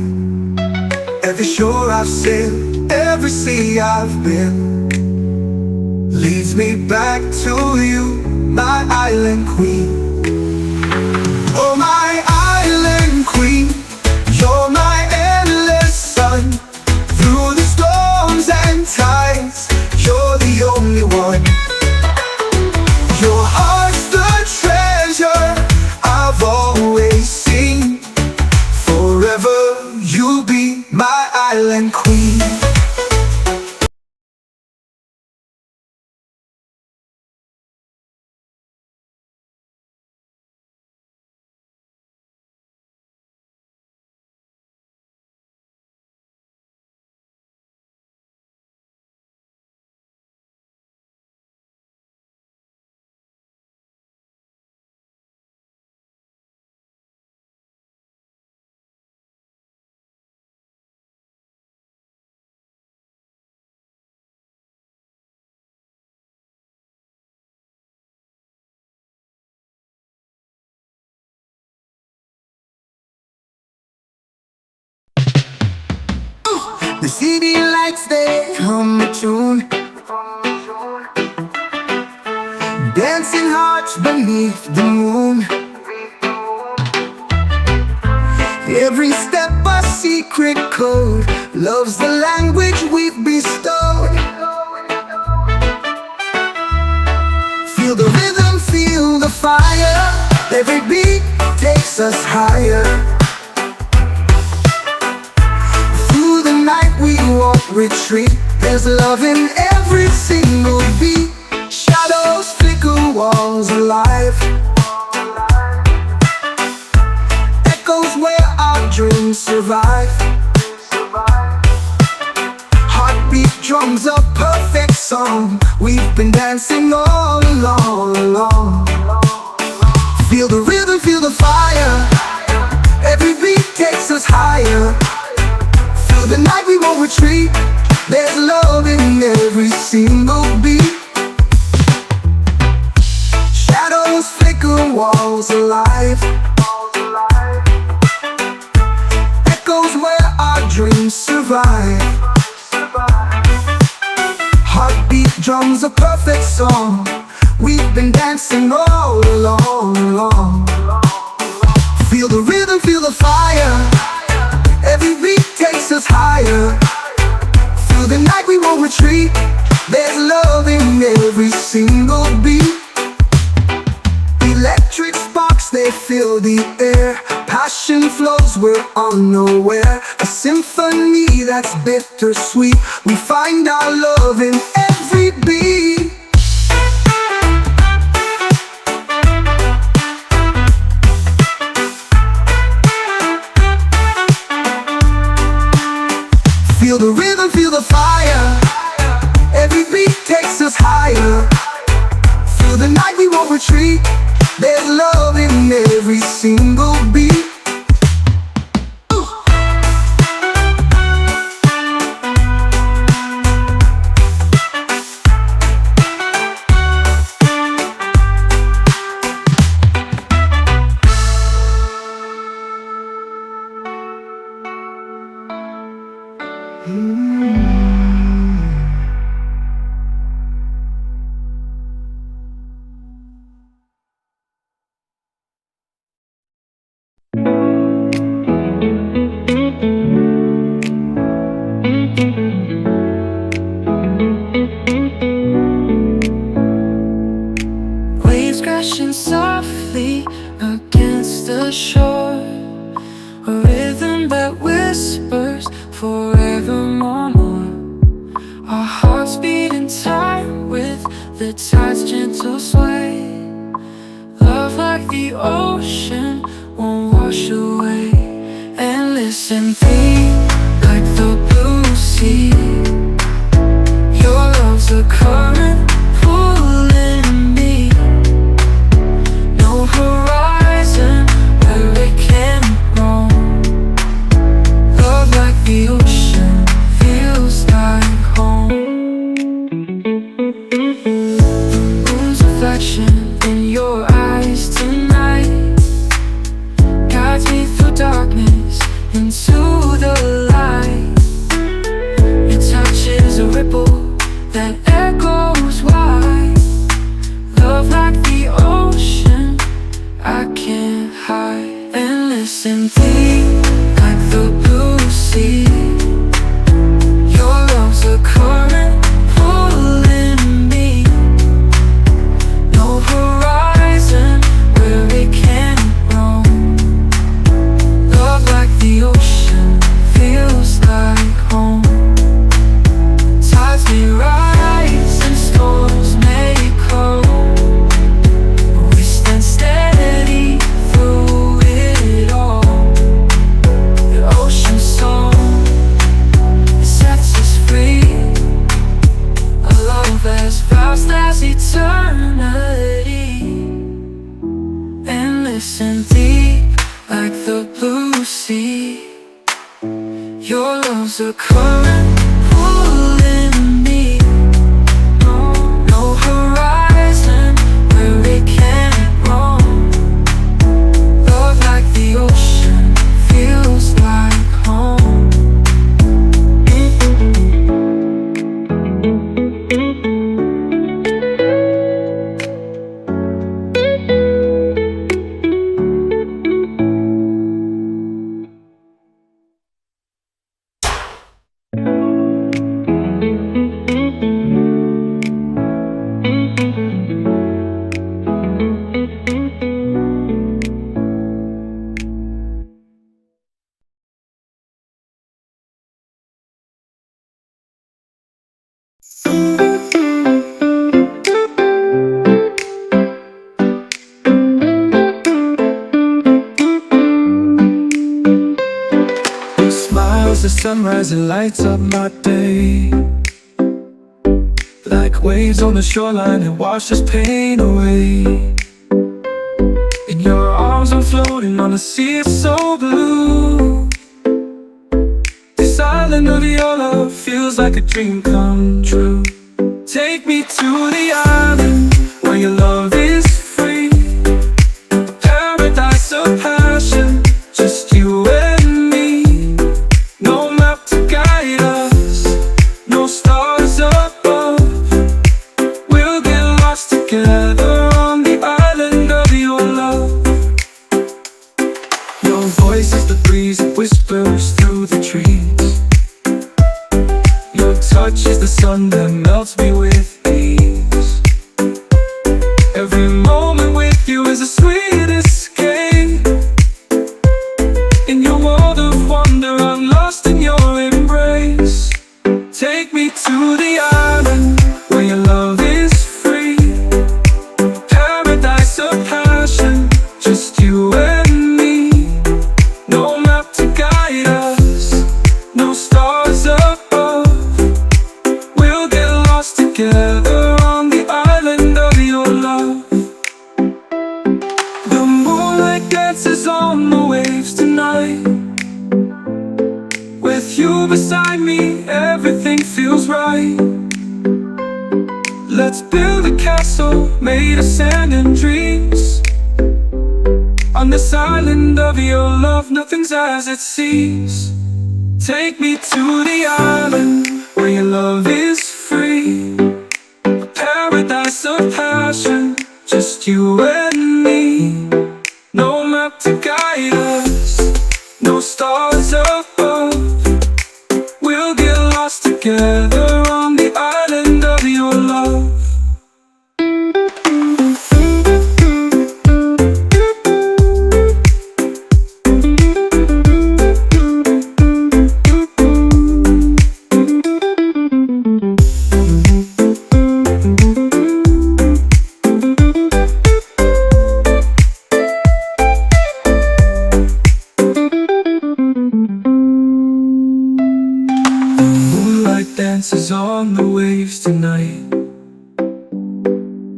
Every shore I've sailed, every sea I've been, leads me back to you, my island queen. Oh my island queen, you're my endless sun. Through the storms and tides, you're the only one. Your heart's the treasure I've always seen. Forever you'll be my island queen. The city lights, they hum a tune, dancing hearts beneath the moon. Every step a secret code. Love's the language we've bestowed. Feel the rhythm, feel the fire. Every beat takes us higher. Through the night we won't retreat. There's love in every single beat. Shadows flicker, walls alive. Echoes where our dreams survive. Heartbeat drums a perfect song. We've been dancing all along. Feel the rhythm, feel the fire. Every beat takes us higher. Through the night we won't retreat. There's love in every single beat. Shadows flicker, walls alive. Echoes where our dreams survive. Heartbeat drums a perfect song. We've been dancing all along. Feel the rhythm, feel the fire. Every beat takes us higher. Through the night we won't retreat. There's love in every single beat. Electric sparks, they fill the air. Passion flows, we're unaware. A symphony that's bittersweet. We find our love in every beat. Feel the rhythm, feel the fire. Every beat takes us higher. Through the night we won't retreat. There's love in every single beat. Waves crashing softly against the shore. A rhythm that whispers forevermore. Our hearts beat in time with the tide's gentle sway. Love like the ocean won't wash away. And listen deep like the blue sea. Your love's a current pulling me. No horizon where it can't roam. Love like the ocean feels like home. Moon's reflection in your eyes tonight guides me through darkness into the light. Your touch is a ripple that echoes wide. Love like the ocean, I can't hide. And listen deep like the blue sea. Your love's a current pulling me. No horizon where it can't roam. Love like the ocean feels like home. Tides may rise and storms may come, but we stand steady through it all. The ocean song, it sets us free. A love as vast as eternity. And listen deep like the blue sea. Your love's a current pulling me. No horizon where it can't roam. Love like the ocean feels like home. the sunrise, it lights up my day. Like waves on the shoreline, it washes pain away. In your arms I'm floating on a sea so blue. This island of your love feels like a dream come true. Take me to the island where your love is free. A paradise of passion, just you and me. No map to guide us, no stars above. We'll get lost together on the island of your love. Your voice is the breeze that whispers through the trees. Your touch is the sun that melts me with ease. Every moment with you is a sweet escape. In your world of wonder, I'm lost in your embrace. Take me to the island where your love is free. Paradise of passion, just you and me. No map to guide us, no stars above. We'll get lost together on the island of your love. The moonlight dances on the waves tonight. With you beside me, everything feels right. Let's build a castle made of sand and dreams. On this island of your love, nothing's as it seems. Take me to the island where your love is free. A paradise of passion, just you and me. No map to guide us, no stars above. We'll get lost together on the island of your love. Dances on the waves tonight.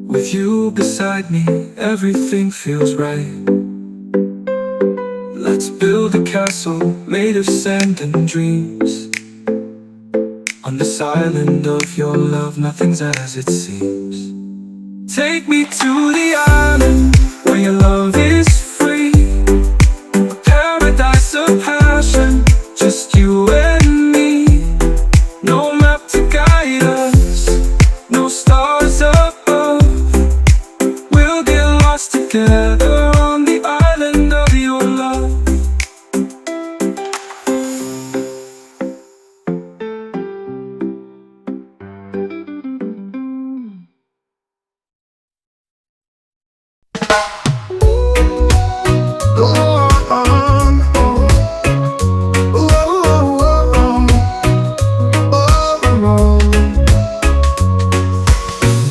With you beside me, everything feels right. Let's build a castle made of sand and dreams. On this island of your love, nothing's as it seems. Take me to the island where your love is free. A paradise of passion, just you and me. No map to guide us, no stars above. We'll get lost together on the island of your love.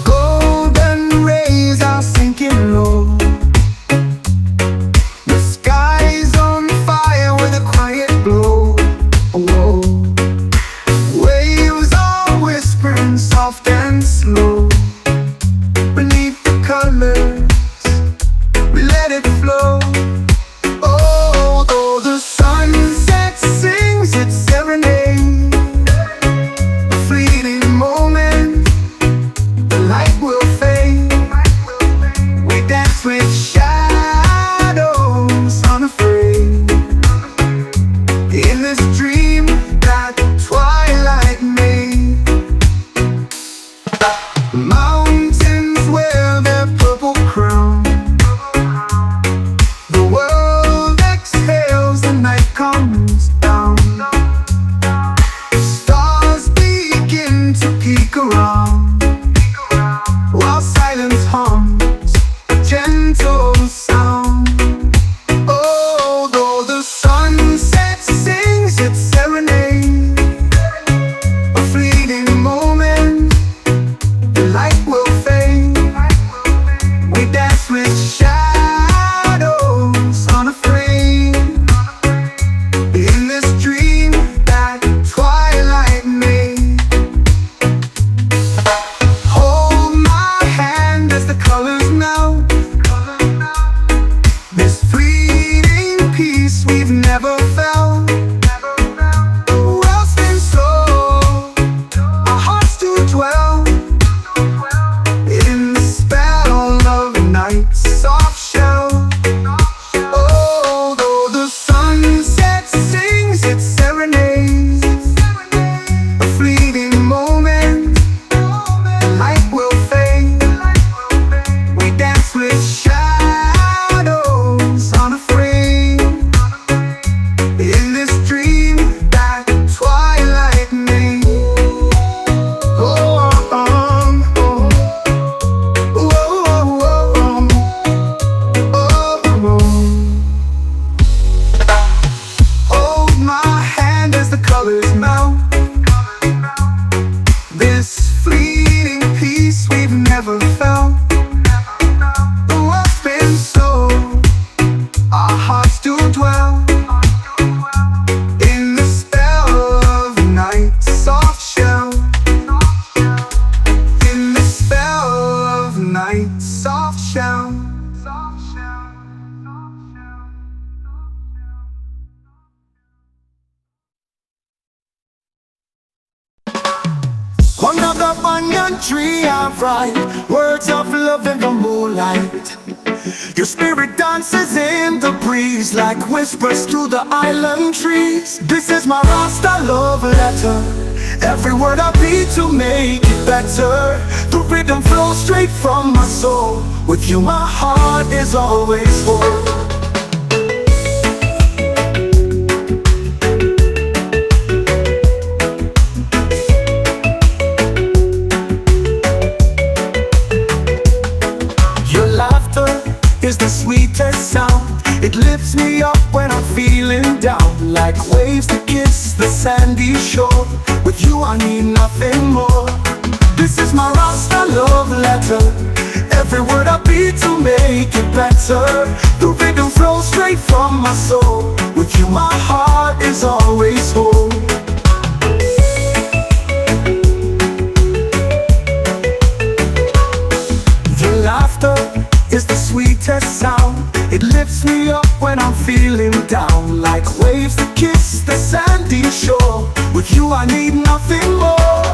Golden rays are sinking low. The sky's on fire with a quiet glow. Whoa. Waves are whispering soft and slow. Beneath the colors, we let it flow. Oh, though the sunset sings its serenade, a fleeting moment, the light will fade. We dance with shadows, unafraid. In this dream that twilight made, mountains wear their purple crown. The world exhales, the night comes down. Stars begin to peek around, while silence hums a gentle sound. Oh, though the sunset sings its serenade, a fleeting moment, the light will fade. We dance with shadows, unafraid. In this dream that nights with shadows on a frame. In this dream that twilight made. Oh, oh, oh, oh, oh, oh, oh. Hold my hand as the colors melt. This fleeting peace we've never felt. The world's been so, our hearts do dwell in the spell of night, soft shell. In the spell of night, soft shell. Another banyan tree I write words of love in the moonlight. Your spirit dances in the breeze like whispers through the island trees. This is my Rasta love letter. Every word I beat to make it better. The rhythm flows straight from my soul. With you my heart is always full. Is the sweetest sound. It lifts me up when I'm feeling down. Like waves that kiss the sandy shore. With you I need nothing more. This is my Rasta love letter. Every word I beat to make it better. The rhythm flows straight from my soul. With you my heart is always whole. Your laughter is the sweetest sound. It lifts me up when I'm feeling down. Like waves that kiss the sandy shore. With you I need nothing more.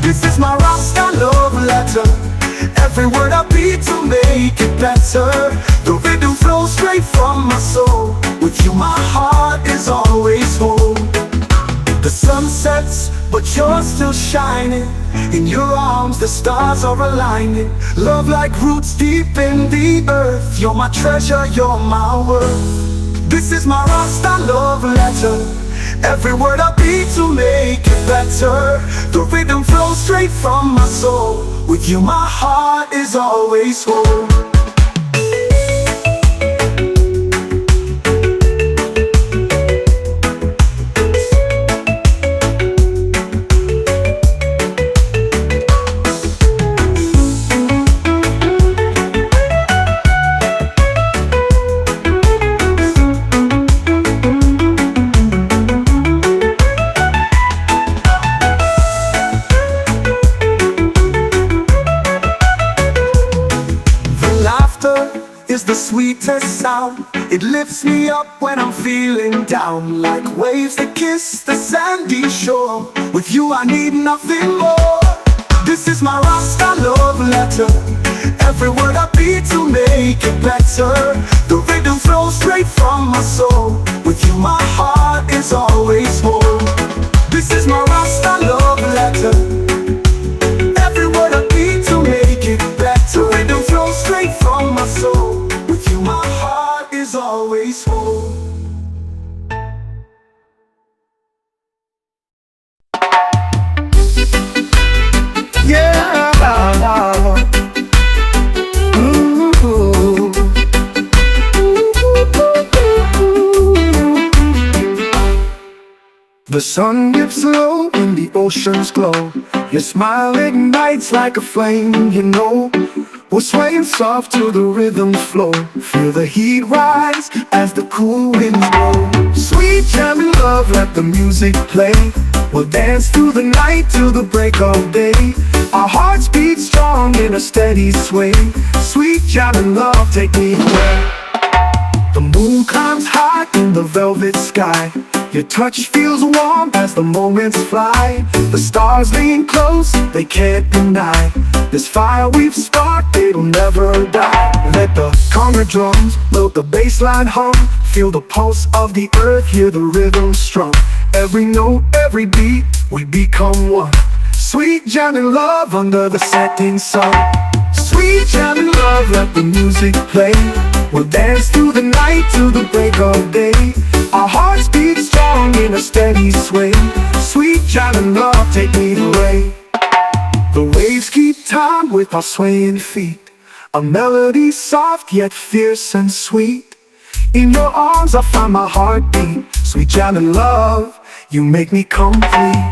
This is my Rasta love letter. Every word I beat to make it better. The rhythm flows straight from my soul. With you my heart is always whole. The sun sets, but you're still shining. In your arms the stars are aligning. Love like roots deep in the earth. You're my treasure, you're my worth. This is my Rasta love letter. Every word I beat to make it better. The rhythm flows straight from my soul. With you my heart is always whole. Is the sweetest sound. It lifts me up when I'm feeling down. Like waves that kiss the sandy shore. With you I need nothing more. This is my Rasta love letter. Every word I beat to make it better. The rhythm flows straight from my soul. With you my heart is always whole. This is my Rasta love letter. Every word I beat to make it better. The rhythm flows straight from my soul. My heart is always whole. Yeah. Ooh. The sun dips low when the oceans glow. Your smile ignites like a flame, you know. We're swaying soft to the rhythm's flow. Feel the heat rise as the cool winds blow. Sweet jamming love, let the music play. We'll dance through the night till the break of day. Our hearts beat strong in a steady sway. Sweet jamming love, take me away. The moon climbs high in the velvet sky. Your touch feels warm as the moments fly. The stars lean close, they can't deny. This fire we've sparked, it'll never die. Let the conga drums load the bass line hum. Feel the pulse of the earth, hear the rhythm strum. Every note, every beat, we become one. Sweet jamming love under the setting sun. Sweet jamming love, let the music music play, we'll dance through the night till the break of day. Our hearts beat strong in a steady sway. Sweet jam and love take me away. The waves keep time with our swaying feet. A melody soft yet fierce and sweet. In your arms I find my heartbeat. Sweet jam and love, you make me complete.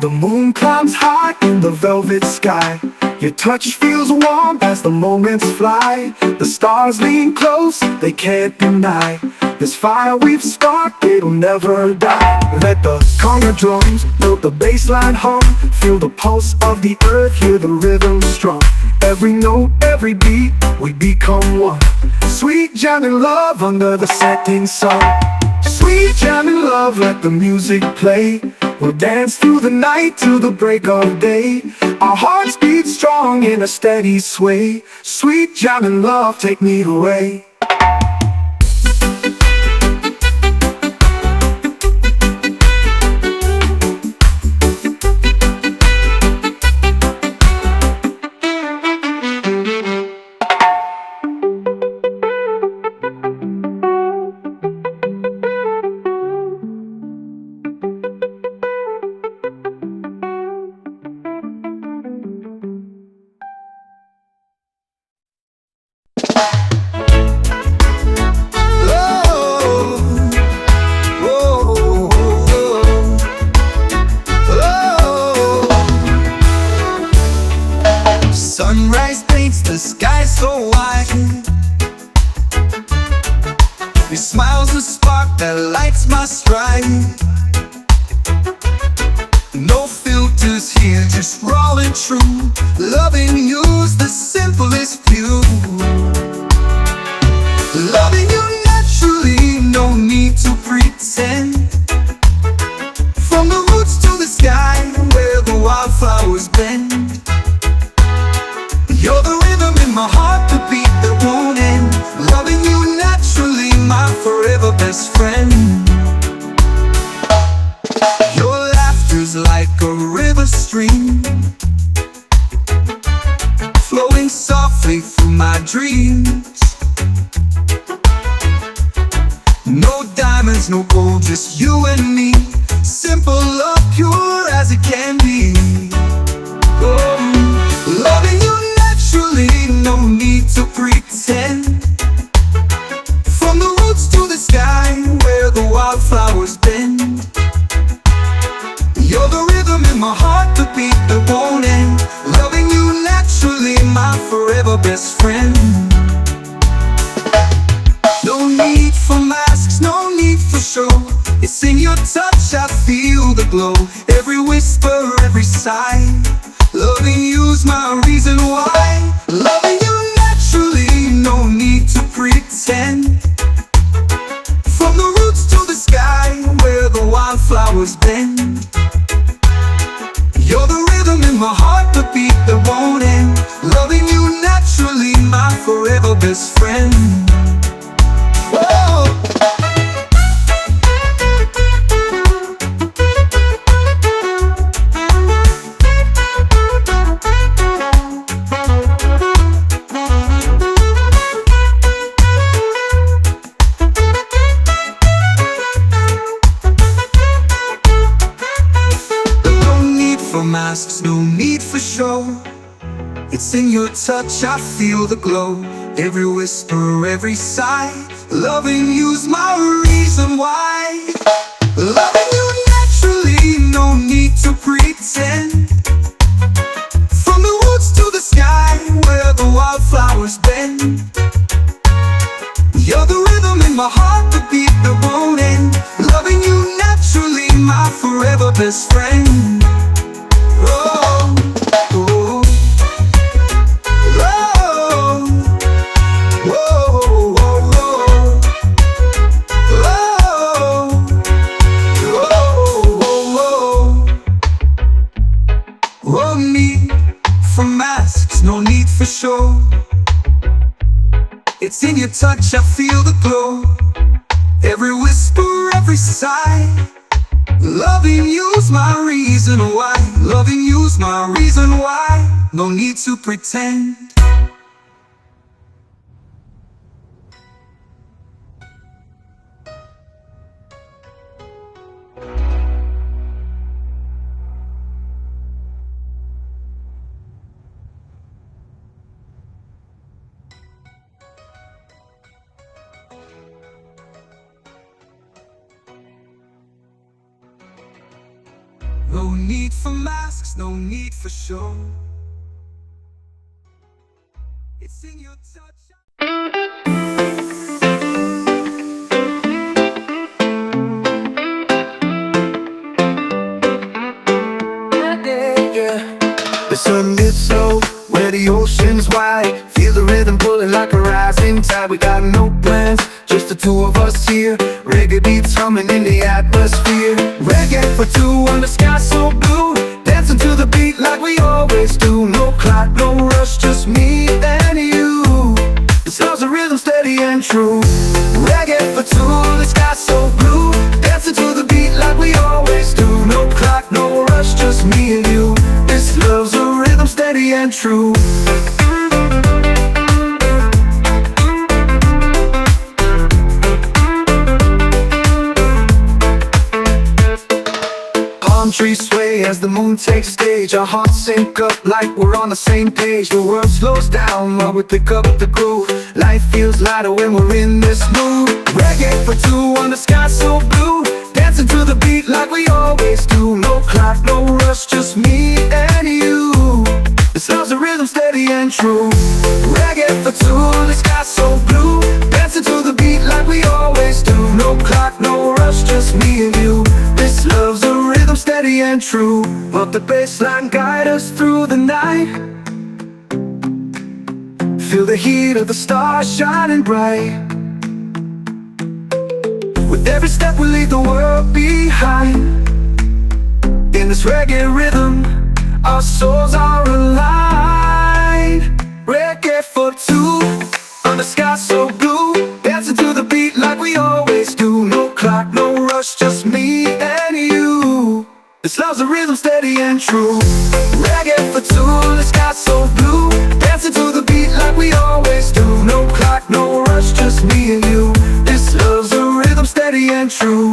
The moon climbs high in the velvet sky. Your touch feels warm as the moments fly. The stars lean close, they can't deny. This fire we've sparked, it'll never die. Let the conga drums build the bassline hum. Feel the pulse of the earth, hear the rhythm strum. Every note, every beat, we become one. Sweet jam and love under the setting sun. Sweet jam and love, let the music play. We'll dance through the night till the break of day. Our hearts beat strong in a steady sway. Sweet jam and love, take me away. Sunrise paints the sky so white. Your smile's a spark that lights my stride. No filters here, just raw and true. Loving you's the simplest view. Loving you naturally, no need to pretend. From the roots to the sky, where the wildflowers bend. You're the rhythm in my heart, the beat that won't end. Loving you naturally, my forever best friend. Your laughter's like a river stream, flowing softly through my dreams. No diamonds, no gold, just you and me. Simple love, pure as it can be. Oh, loving you naturally, no need to pretend. From the roots to the sky, where the wildflowers bend. You're the rhythm in my heart, the beat that won't end. Loving you naturally, my forever best friend. No need for masks, no need for show. It's in your touch, I feel the glow. Every whisper, every sigh. Loving you's my reason why. Loving you naturally, no need to pretend. From the roots to the sky, where the wildflowers bend. You're the rhythm in my heart, the beat that won't end. Loving you naturally, my forever best friend. Whoa. Masks, no need for show. It's in your touch, I feel the glow. Every whisper, every sigh. Loving you's my reason why. Loving you naturally, no need to pretend. From the woods to the sky, where the wildflowers bend. You're the rhythm in my heart, the beat that won't end. Loving you naturally, my forever best friend. Oh, oh, oh, oh, oh, oh, oh. It's in your touch, I feel the glow. Every whisper, every sigh. Loving you's my reason why. Loving you's my reason why. No need to pretend. No need for masks, no need for show. It's in your touch. The sun gets low where the ocean's wide. Feel the rhythm pulling like a rising tide. We got no plans, just the two of us here. Reggae beats humming in the atmosphere. Reggae for two on the sky so blue. Dancing to the beat like we always do. No clock, no rush, just me and you. This love's a rhythm steady and true. Reggae for two, the sky so blue. Dancing to the beat like we always do. No clock, no rush, just me and you. This love's a rhythm steady and true. Palm trees sway as the moon takes stage. Our hearts sync up like we're on the same page. The world slows down while we pick up the groove. Life feels lighter when we're in this mood. Reggae for two on the sky so blue. Dancing to the beat like we always do. No clock, no rush, just me and you. This love's a rhythm steady and true. Reggae for two, the sky so blue. Dancing to the beat like we always do. No clock, no rush, just me and you. This love's a rhythm steady and true. Let the bassline guide us through the night. Feel the heat of the stars shining bright. With every step we leave the world behind. In this reggae rhythm, our souls are aligned. Reggae for two, on the sky so blue. Dancing to the beat like we always do. No clock, no rush, just me and you. This love's a rhythm steady and true. Reggae for two, the sky so blue. Dancing to the beat like we always do. No clock, no rush, just me and you. This love's a rhythm steady and true.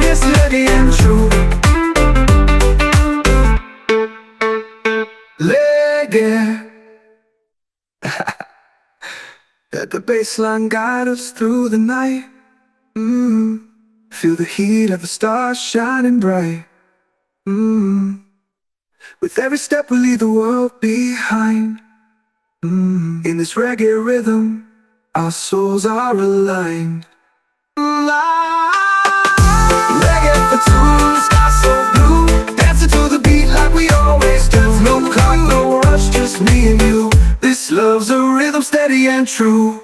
Yes, steady and true. Reggae. Let the bassline guide us through the night. Feel the heat of the stars shining bright. With every step we leave the world behind. In this reggae rhythm, our souls are aligned. Reggae for two, the sky so blue. Dancing to the beat like we always do. No clock, no rush, just me and you. This love's a rhythm steady and true.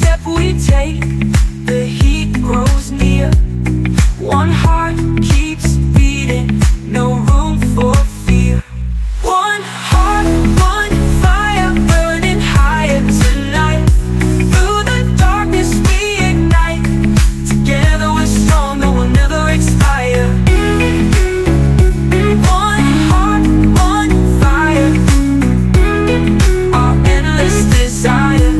step we take, the heat grows near. One heart keeps beating, no room for fear. One heart, one fire, burning higher tonight. Through the darkness we ignite. Together we're strong, that will never expire. One heart, one fire, our endless desire.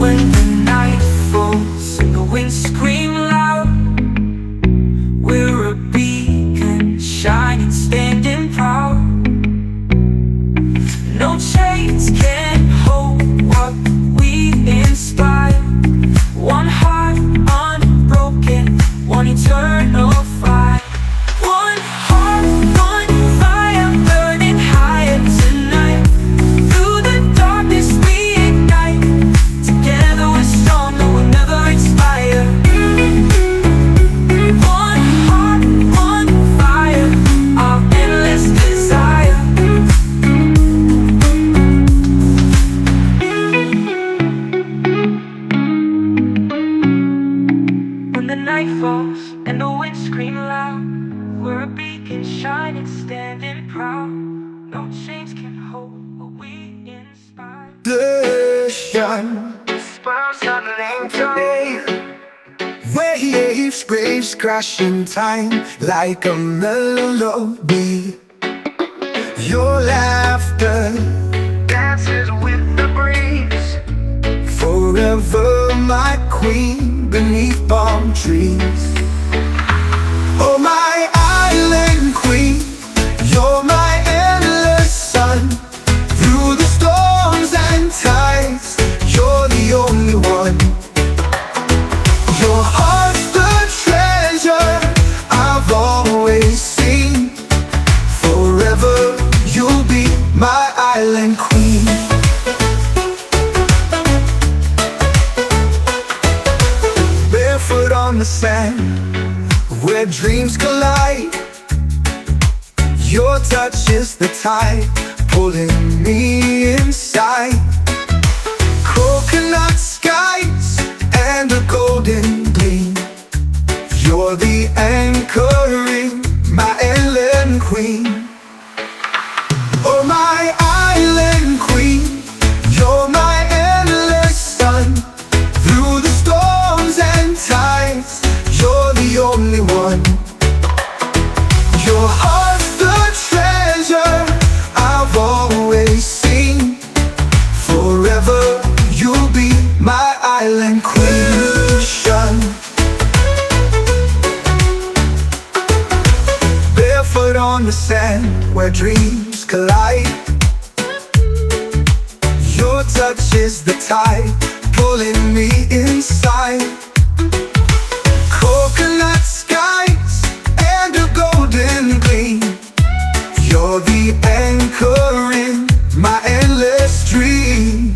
When the night falls and the winds scream loud, we're a beacon, shining, standing proud. No chains can hold what we inspire. One heart unbroken, one eternal fire. One heart, one fire, burning higher tonight. Through the darkness we ignite. Together we're strong, that will never expire. One heart, one fire, our endless desire. When the night falls and the winds scream loud, we're a beacon, shining, standing proud. No chains can hold what we inspire. The sun spells something to me. Waves crash in time like a melody. Your laughter dances with the breeze. Forever my queen beneath palm trees. Oh my island queen, you're my endless sun. Through the storms and tides, you're the only one. Your heart's the treasure I've always seen. Forever you'll be my island queen. Barefoot on the sand, where dreams collide. Your touch is the tide, pulling me inside. Coconut skies and a golden gleam. You're the anchoring, my island queen. Oh my island queen, you're my endless sun. Through the storms and tides, you're the only one. Your heart's the treasure I've always seen. Forever you'll be my island queen. Barefoot on the sand, where dreams collide. Your touch is the tide, pulling me inside. Coconut skies and a golden gleam. You're the anchor in my endless dream.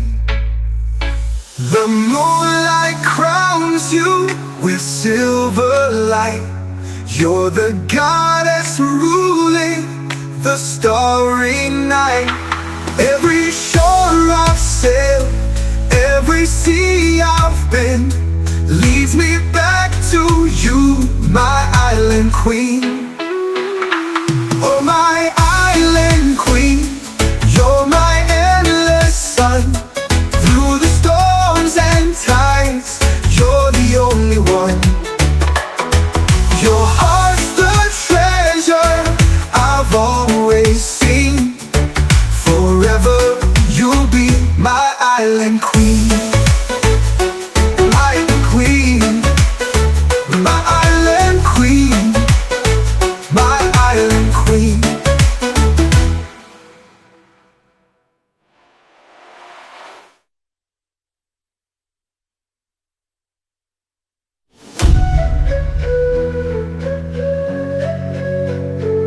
The moonlight crowns you with silver light. You're the goddess ruling the starry night. Every shore I've sailed, every sea I've been, leads me back to you, my island queen. Oh my island queen, you're my endless sun. Through the storms and tides, you're the only one. Your heart's the treasure I've always seen. Forever you'll be my island queen. Island queen, my island queen, my island queen.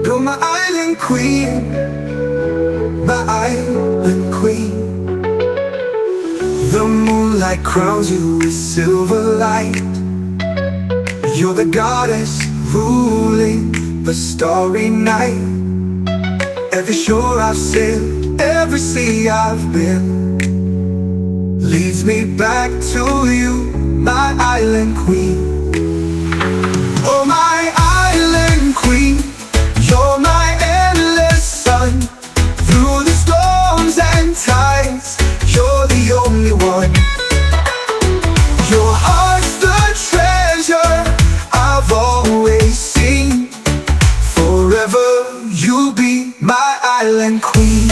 You're my island queen, my island queen. The moonlight crowns you with silver light. You're the goddess ruling the starry night. Every shore I've sailed, every sea I've been, leads me back to you, my island queen. Oh, my island queen, you're my endless sun. Through the storms and tides, you're the only one. Your heart's the treasure I've always seen. Forever you'll be my island queen.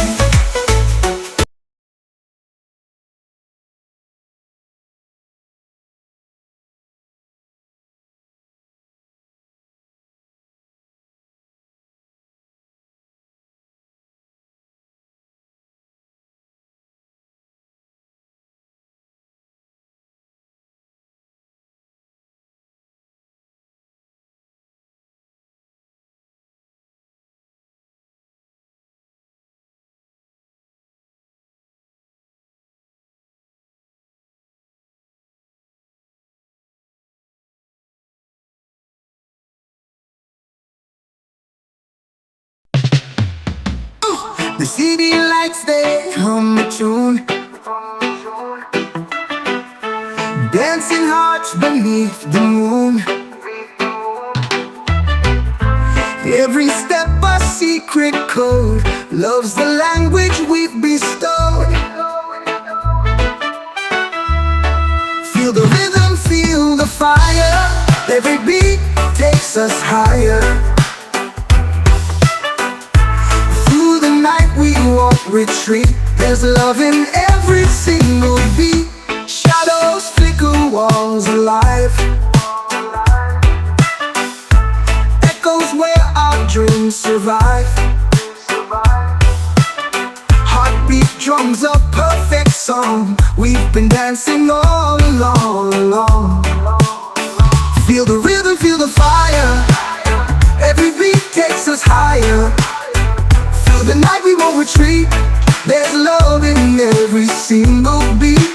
The city lights, they hum a tune, dancing hearts beneath the moon. Every step a secret code, love's the language we've bestowed. Feel the rhythm, feel the fire. Every beat takes us higher. Through the night we won't retreat. There's love in every single beat. Shadows flicker, walls alive. Echoes where our dreams survive. Heartbeat drums a perfect song. We've been dancing all along. Feel the rhythm, feel the fire. Every beat takes us higher. Through the night we won't retreat. There's love in every single beat.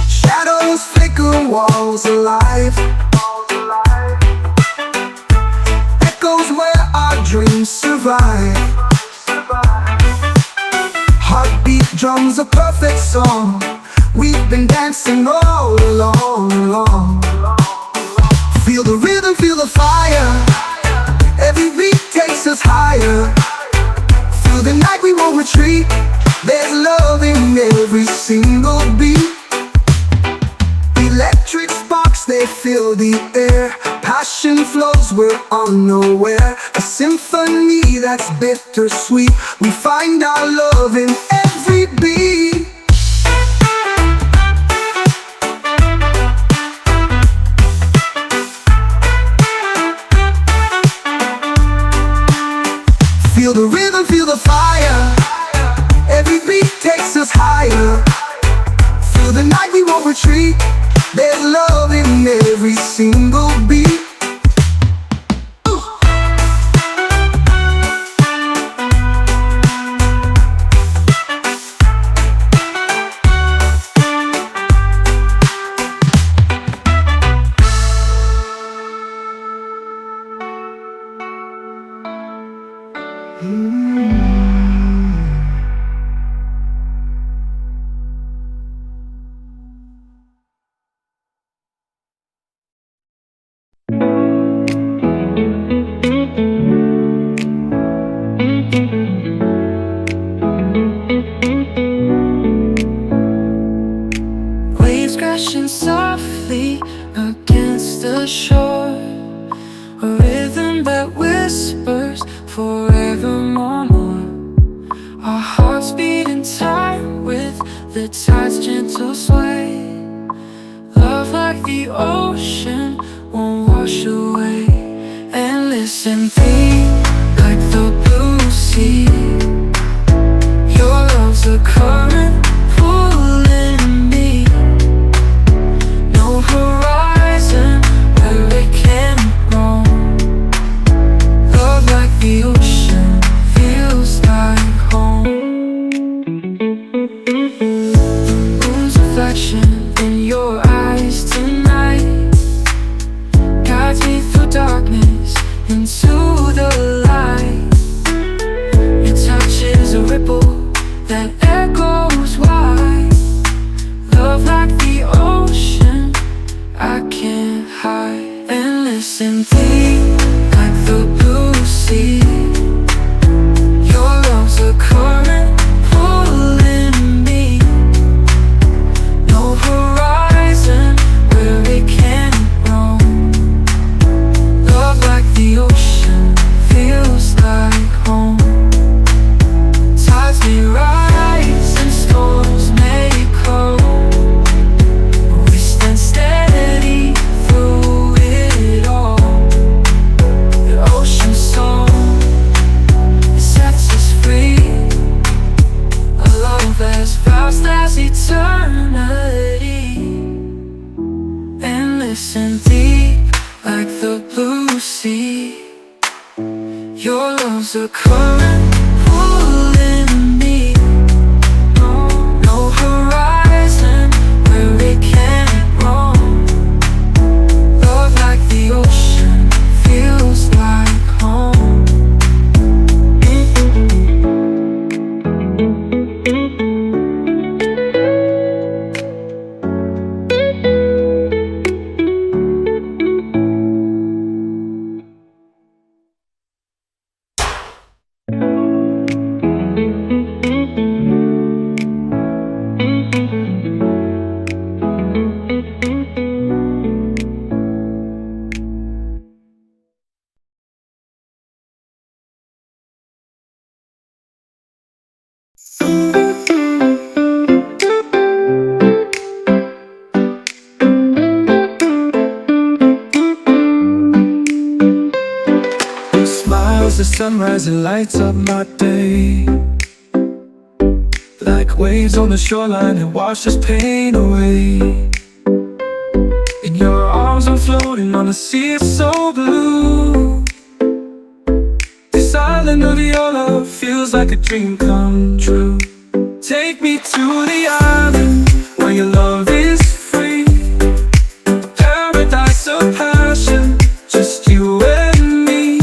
Shadows flicker, walls alive. Echoes where our dreams survive. Heartbeat drums a perfect song. We've been dancing all along. Feel the rhythm, feel the fire. Every beat takes us higher. Through the night we won't retreat. There's love in every single beat. Electric sparks, they fill the air. Passion flows, we're unaware. A symphony that's bittersweet. We find our love in every beat. Feel the rhythm, feel the fire. Every beat takes us higher. Through the night we won't retreat. There's love in every single beat. Waves crashing softly against the shore. A rhythm that whispers forevermore. Our hearts beat in time with the tide's gentle sway. Love like the ocean won't wash away. Endless and deep like the blue sea. Your love's a current pulling me. No horizon where it can roam. Love like the ocean feels like home. Moon's reflection in your eyes tonight guides me through darkness into nice and deep, like the blue sea. Your love's a current pulling me. No horizon where it can't roam. Love like the ocean feels like home. Your smile's the sunrise, it lights up my day. Like waves on the shoreline, it washes pain away. In your arms I'm floating on a sea so blue. This island of your love feels like a dream come true. Take me to the island where your love is free. A paradise of passion, just you and me.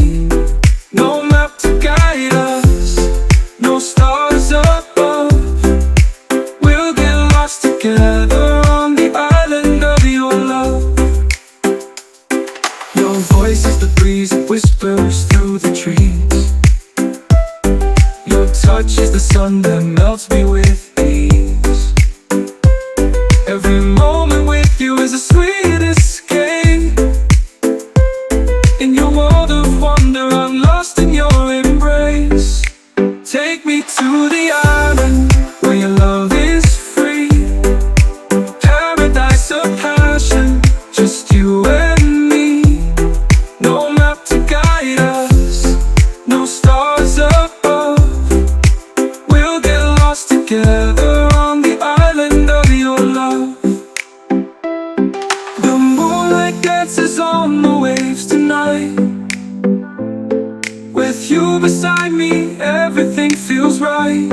No map to guide us, no stars above. We'll get lost together on the island of your love. Your voice is the breeze that whispers through the trees. Your touch is the sun that melts me with ease. Every moment with you is a sweet escape. In your world of wonder, I'm lost in your embrace. Take me to the island where your love is free. Paradise of passion, just you and me. No map to guide us, no stars above. We'll get lost together on the island of your love. The moonlight dances on the waves tonight. With you beside me, everything feels right.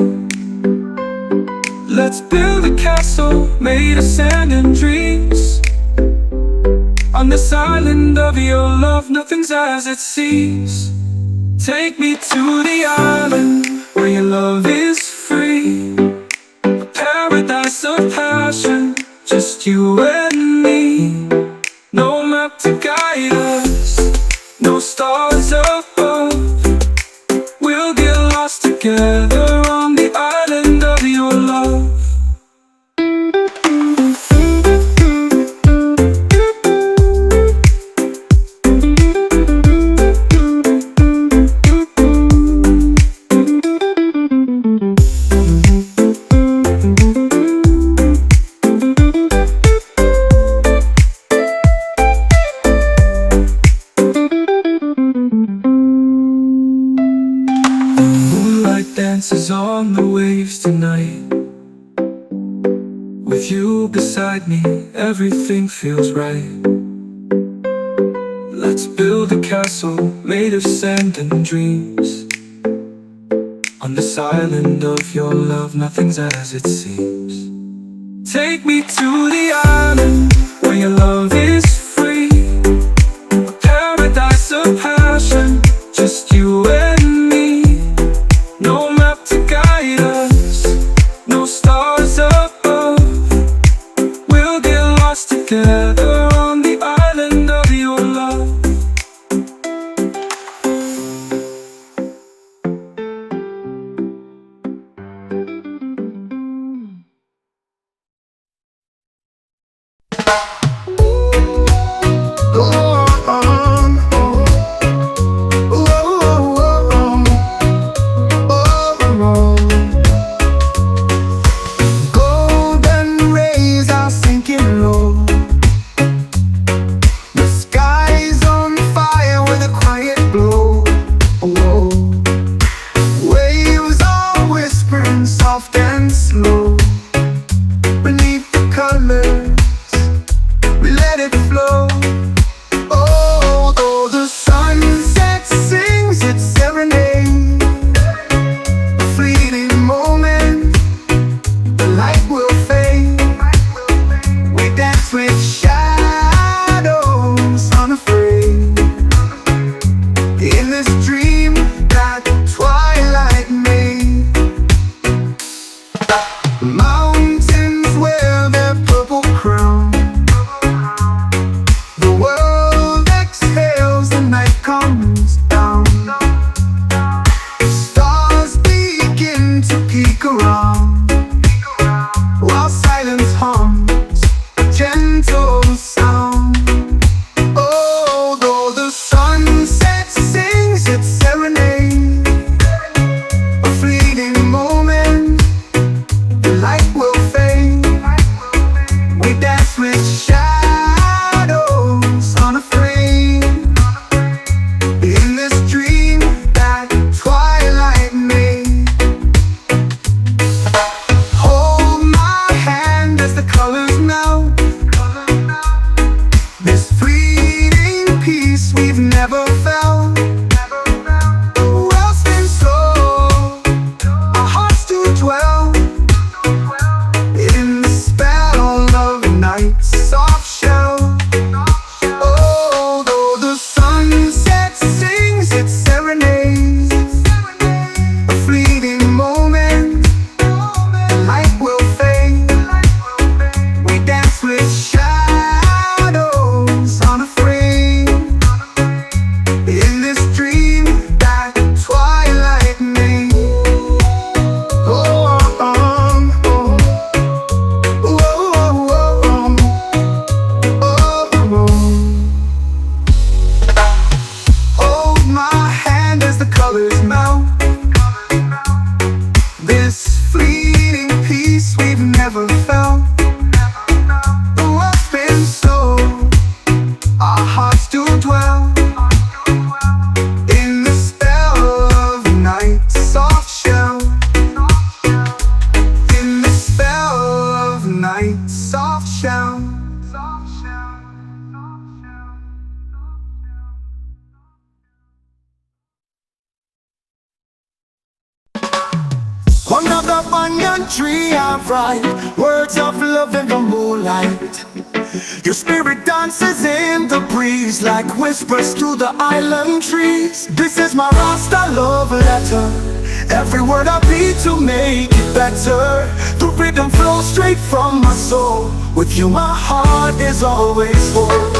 Let's build a castle made of sand and dreams. On this island of your love, nothing's as it seems. Take me to the island where your love is free. A paradise of passion, just you and me. No map to guide us, no stars above. We'll get lost together on the island of your love. Dances on the waves tonight. With you beside me, everything feels right. Let's build a castle made of sand and dreams. On this island of your love, nothing's as it seems. Take me to the island where your love is free. A paradise of passion, just you and me. No map to guide us, no stars above. We'll get lost together on the island of your love. Golden rays are sinking low. with shadows on a frame. In this dream that twilight made. Oh, oh, oh, oh, oh, oh, oh. Hold my hand as the colors melt. This fleeting peace we've never felt. The world's been slow, our hearts do dwell. In the spell of night, soft shell. In the spell of night, soft shell. Another banyan tree I write words of love in the moonlight. Your spirit dances in the breeze like whispers to the island trees. This is my Rasta love letter. Every word I beat to make it better. The rhythm flows straight from my soul. With you my heart is always full.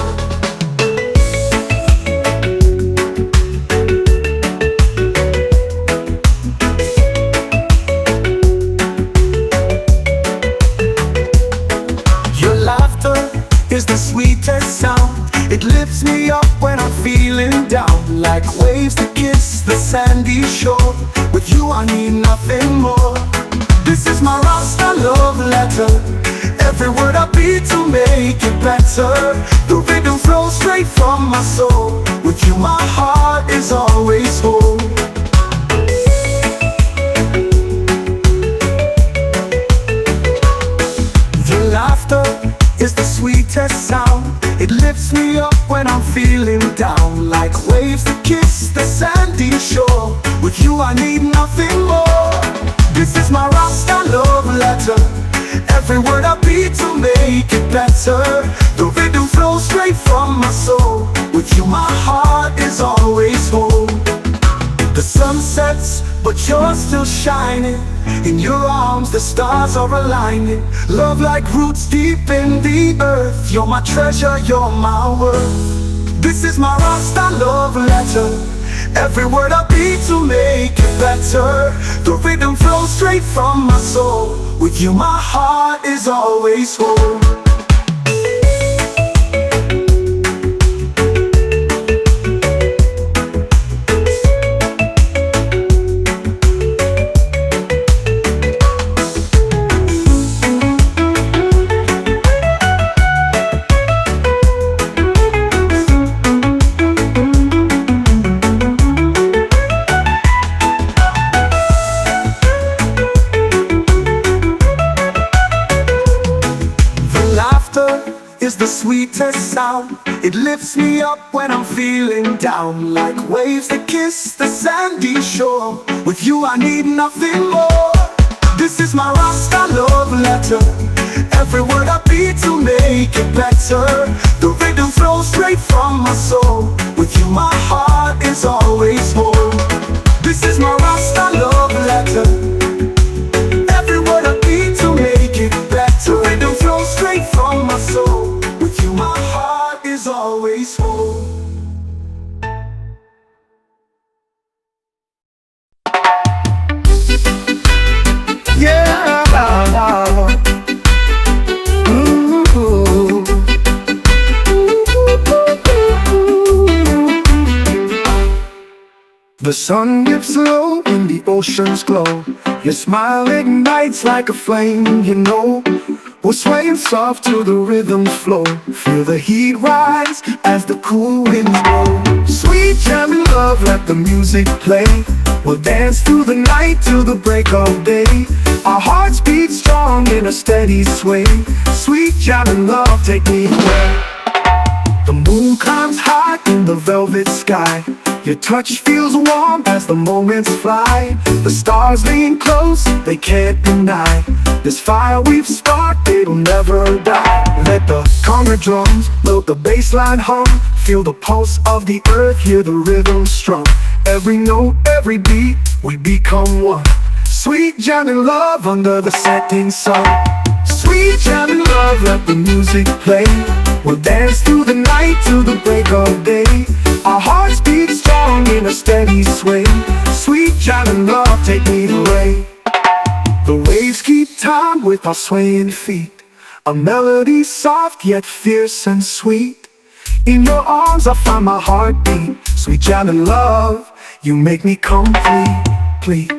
Is the sweetest sound. It lifts me up when I'm feeling down. Like waves that kiss the sandy shore. With you I need nothing more. This is my Rasta love letter. Every word I beat to make it better. The rhythm flows straight from my soul. With you my heart is always whole. The laughter is the sweetest sound. It lifts me up when I'm feeling down. Like waves that kiss the sandy shore. With you I need nothing more. This is my Rasta love letter. Every word I beat to make it better. The rhythm flows straight from my soul. With you my heart is always whole. The sun sets, but you're still shining. In your arms the stars are aligning. Love like roots deep in the earth. You're my treasure, you're my worth. This is my Rasta love letter. Every word I beat to make it better. The rhythm flows straight from my soul. With you my heart is always whole. Is the sweetest sound. It lifts me up when I'm feeling down. Like waves that kiss the sandy shore. With you I need nothing more. This is my Rasta love letter. Every word I beat to make it better. The rhythm flows straight from my soul. With you my heart is always whole. This is my Rasta love letter. Every word I beat to make it better. The rhythm flows straight from my soul. With you my heart is always whole. Yeah. Ooh. The sun dips low and the oceans glow. Your smile ignites like a flame, you know. We're swaying soft to the rhythm's flow. Feel the heat rise as the cool winds blow. Sweet jamming love, let the music play. We'll dance through the night till the break of day. Our hearts beat strong in a steady sway. Sweet jamming love, take me away. The moon climbs high in the velvet sky. Your touch feels warm as the moments fly. The stars lean close, they can't deny. This fire we've sparked, it'll never die. Let the conga drums load the bass line hum. Feel the pulse of the earth, hear the rhythm strum. Every note, every beat, we become one. Sweet jamming love under the setting sun. Sweet jam and love, let the music play. We'll dance through the night till the break of day. Our hearts beat strong in a steady sway. Sweet jam and love, take me away. The waves keep time with our swaying feet. A melody soft yet fierce and sweet. In your arms I find my heartbeat. Sweet jam and love, you make me complete. Please.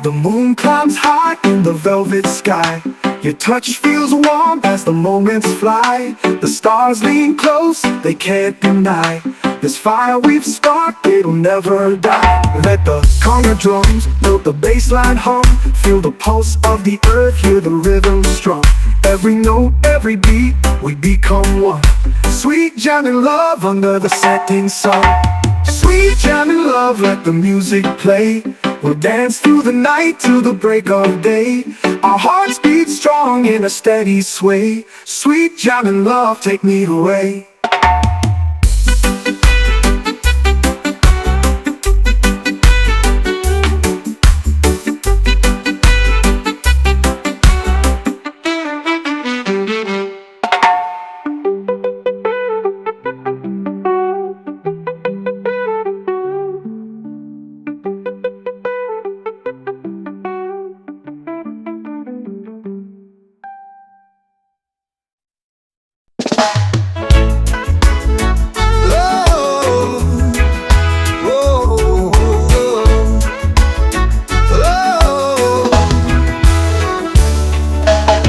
The moon climbs high in the velvet sky. Your touch feels warm as the moments fly. The stars lean close, they can't deny. This fire we've sparked, it'll never die. Let the conga drums note the bass line hum. Feel the pulse of the earth, hear the rhythm strum. Every note, every beat, we become one. Sweet jam and love under the setting sun. Sweet jam and love, let the music play. We'll dance through the night till the break of day. Our hearts beat strong in a steady sway. Sweet jam and love, take me away.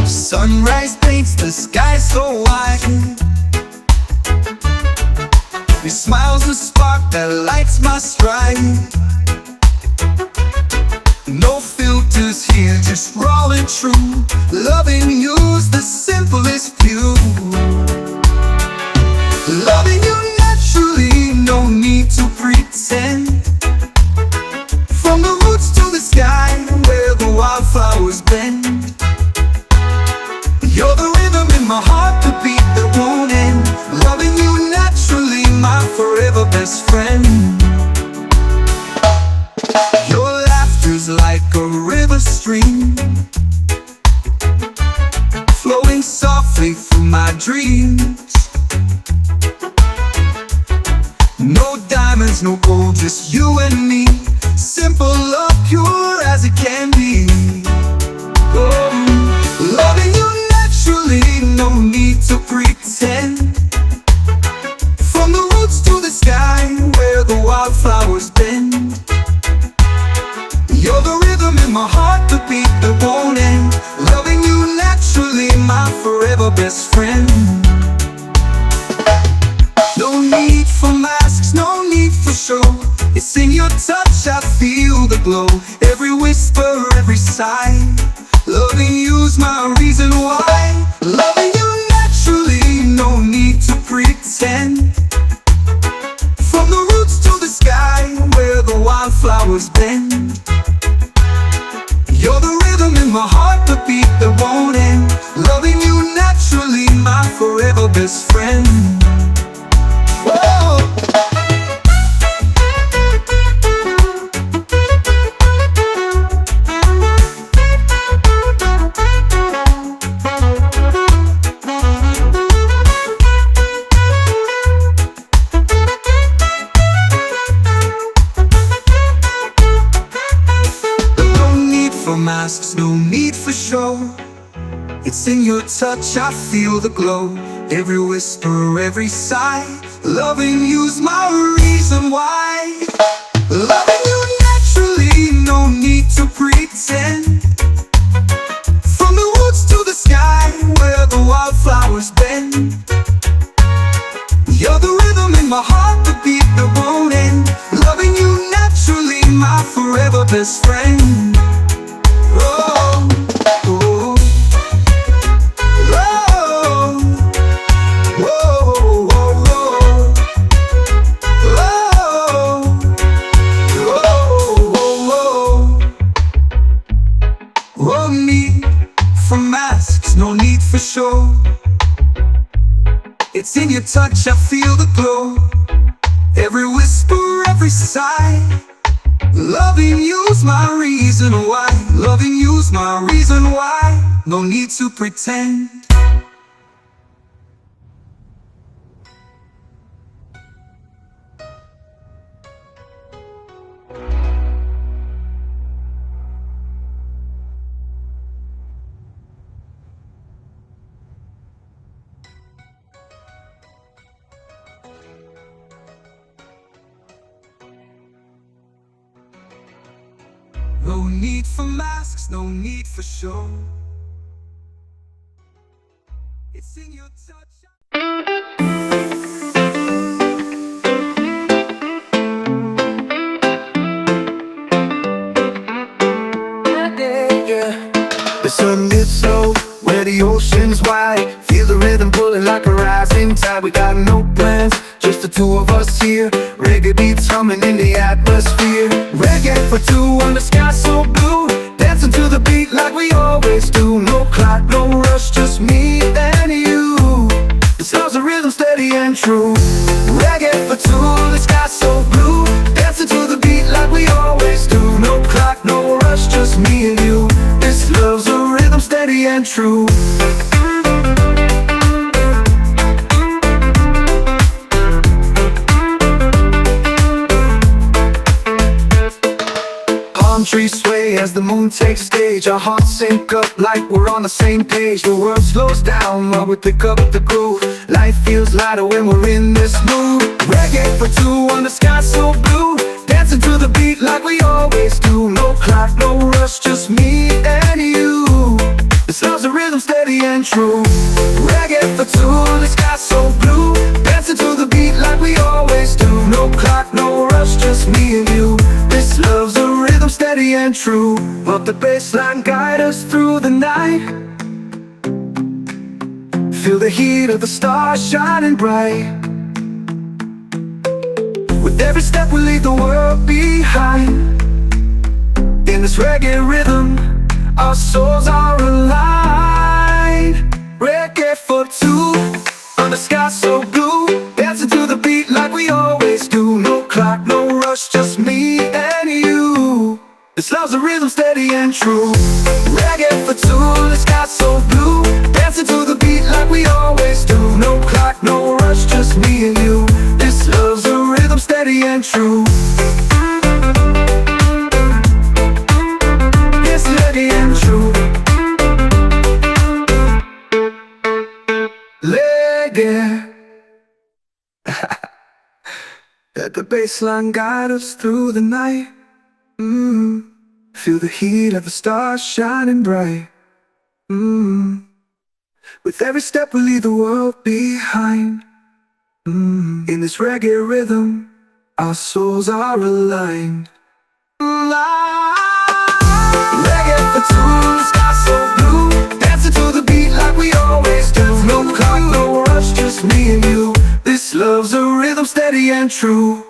Sunrise paints the sky so white. Your smile's a spark that lights my stride. No filters here, just raw and true. Loving you's the simplest view. Loving you naturally, no need to pretend. From the roots to the sky, where the wildflowers bend. You're the rhythm in my heart, the beat that won't end. Loving you naturally, my forever best friend. Your laughter's like a river stream, flowing softly through my dreams. No diamonds, no gold, just you and me. Simple love, pure as it can be. Oh, loving you naturally, no need to pretend. From the roots to the sky, where the wildflowers bend. You're the rhythm in my heart, the beat that won't end. Loving you naturally, my forever best friend. No need for masks, no need for show. It's in your touch, I feel the glow. Every whisper, every sigh. Loving you's my reason why. Loving you naturally, no need to pretend. From the roots to the sky, where the wildflowers bend. You're the rhythm in my heart, the beat that won't end. Loving you naturally, my forever best friend. Whoa. Masks, no need for show. It's in your touch, I feel the glow. Every whisper, every sigh. Loving you's my reason why. Loving you naturally, no need to pretend. From the woods to the sky, where the wildflowers bend. You're the rhythm in my heart, the beat that won't end. Loving you naturally, my forever best friend. Oh, oh, oh, oh, oh, oh. show. It's in your touch, I feel the glow. Every whisper, every sigh. Loving you's my reason why. Loving you's my reason why. No need to pretend. No need for masks, no need for show. It's in your touch. The sun gets low where the ocean's wide. Feel the rhythm pulling like a rising tide. We got no plans, just the two of us here. Reggae beats humming in the atmosphere. Reggae for two on the sky so blue. Dancing to the beat like we always do. No clock, no rush, just me and you. This love's a rhythm steady and true. Reggae for two, the sky so blue. Dancing to the beat like we always do. No clock, no rush, just me and you. This love's a rhythm steady and true. Palm trees sway as the moon takes stage. Our hearts sync up like we're on the same page. The world slows down while we pick up the groove. Life feels lighter when we're in this mood. Reggae for two on the sky so blue. Dancing to the beat like we always do. No clock, no rush, just me and you. This love's a rhythm steady and true. Reggae for two, the sky so blue. Dancing to the beat like we always do. No clock, no rush, just me and you. This love's a rhythm steady and true. Let the bassline guide us through the night. Feel the heat of the stars shining bright. With every step we leave the world behind. In this reggae rhythm, our souls are aligned. Reggae for two, on the sky so blue. Dancing to the beat like we always do. No clock, no rush, just me and you. This love's a rhythm steady and true. Reggae for two, the sky so blue. Dancing to the beat like we always do. No clock, no rush, just me and you. This love's a rhythm steady and true. Yes, steady and true. Reggae. Let the bassline guide us through the night. Feel the heat of the stars shining bright. With every step we leave the world behind. In this reggae rhythm, our souls are aligned. Reggae for two, the sky so blue. Dancing to the beat like we always do. No clock, no rush, just me and you. This love's a rhythm steady and true.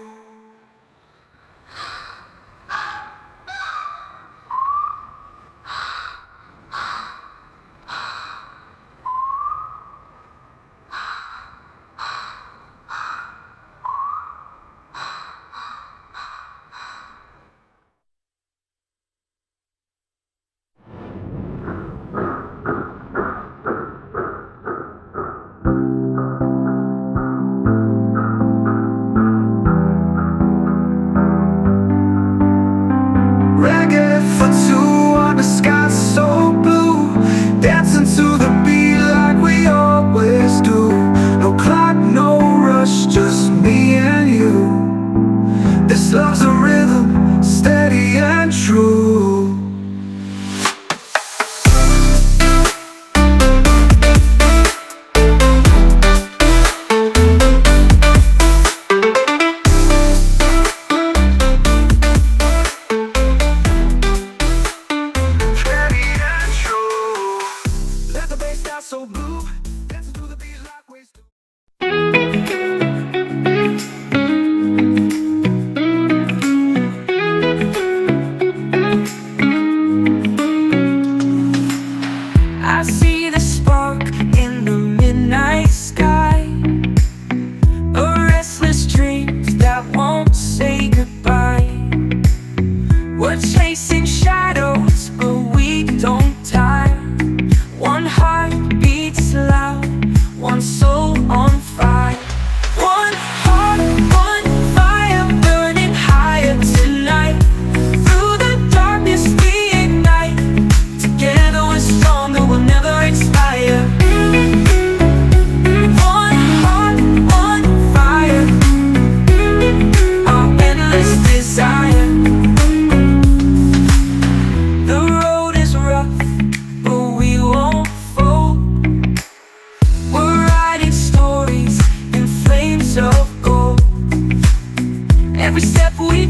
Reggae for two on the sky so blue. Dancing to the beat like we always do. No clock, no rush, just me and you. This love's a rhythm, steady and true. So blue, dancing to the beat like we do.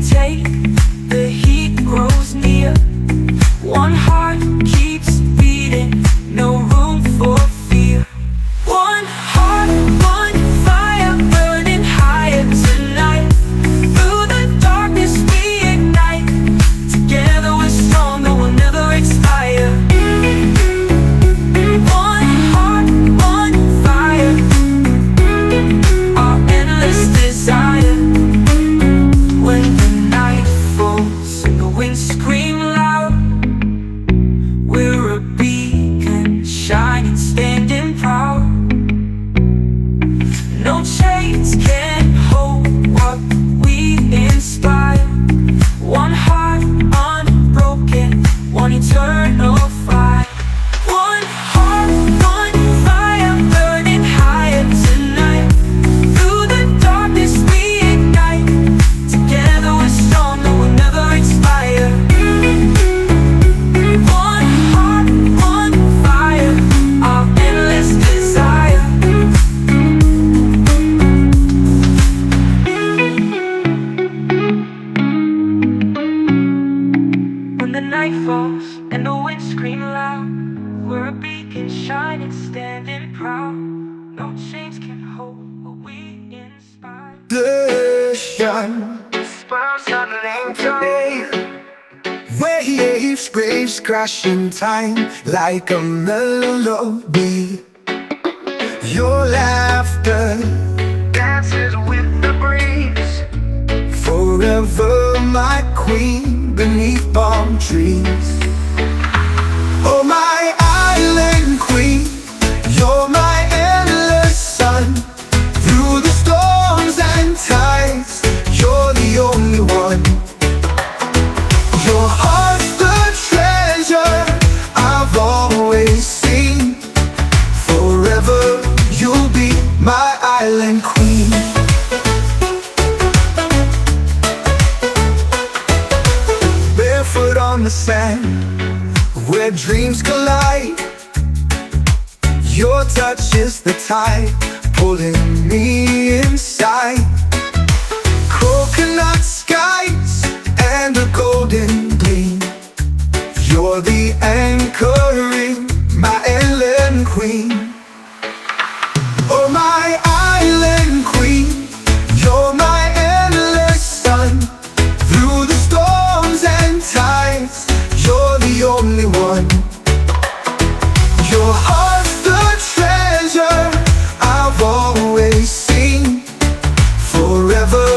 take, the heat grows near. One heart keeps beating, no room for fear. One heart, one fire, burning higher tonight. Through the darkness we ignite. Together we're strong, that will never expire. One heart, one fire, our endless desire. When the night falls and the winds scream loud, we're a beacon, shining, standing proud. No chains can hold what we inspire. One heart unbroken, one eternal fire. One heart, one fire, burning higher tonight. Through the darkness we ignite. Together we're strong, that will never expire. One heart, one fire, our endless desire. When the night falls and the winds scream loud, we're a beacon, shining, standing proud. No chains can hold what we inspire. Ocean waves crash in time like a melody. Your laughter dances with the breeze. Forever my queen beneath palm trees. Oh my island queen, you're my endless sun. Through the storms and tides, you're the only one. Your heart's the treasure I've always seen. Forever you'll be my island queen. Barefoot on the sand, where dreams collide. Your touch is the tide, pulling me inside. Coconut skies and a golden gleam. You're the anchoring, my island queen. Oh my island queen, you're my endless sun. Through the storms and tides, you're the only one. Your heart's the treasure I've always seen. Forever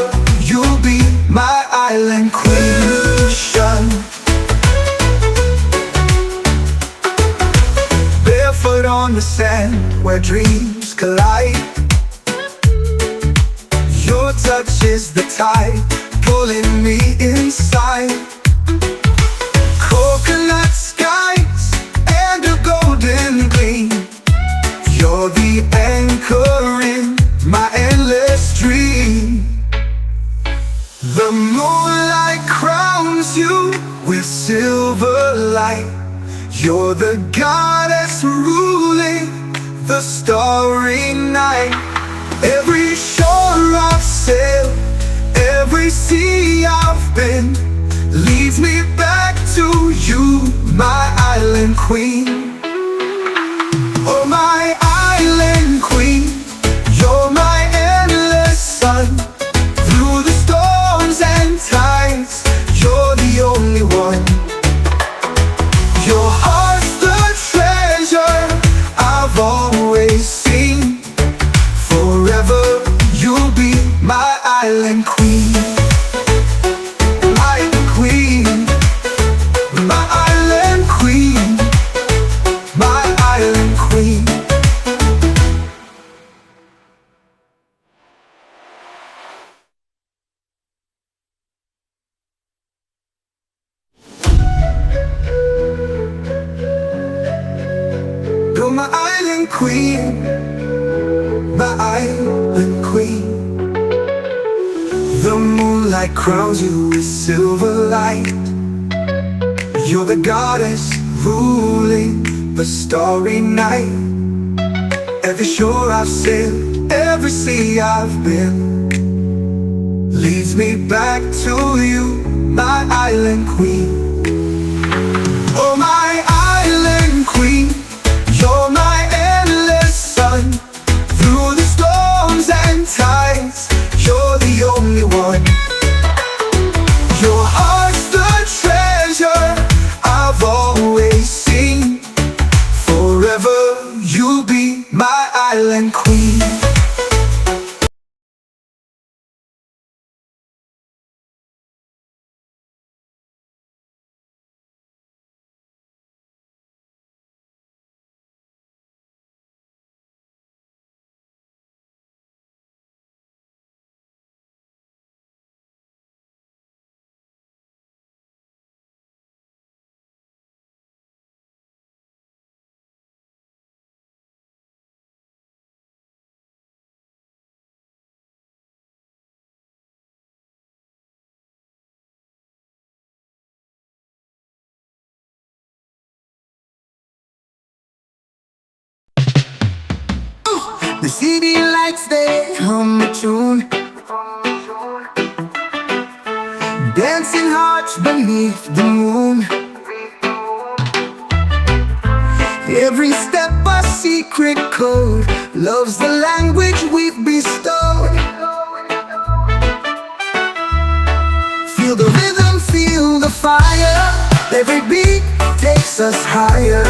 you'll be my island queen. Barefoot on the sand, where dreams collide. Your touch is the tide, pulling me inside. Coconut skies and a golden gleam. You're the anchor in my endless dream. The moonlight crowns you with silver light. You're the goddess ruling the starry night. Every shore I've sailed, every sea I've been, leads me back to you, my island queen. Oh my island queen, you're my endless sun. Through the storms and tides, you're the only one. Your heart's the treasure I've always seen. Forever you'll be my island queen. My queen, my island queen, my island queen. You're my island queen, my island queen. The moonlight crowns you with silver light. You're the goddess ruling the starry night. Every shore I've sailed, every sea I've been, leads me back to you, my island queen. Oh, my island queen, you're my endless sun. Through the storms and tides, you're the only one. Your heart's the treasure I've always seen. Forever you'll be my island queen. The city lights, they hum a tune, dancing hearts beneath the moon. Every step a secret code, love's the language we've bestowed. Feel the rhythm, feel the fire, every beat takes us higher.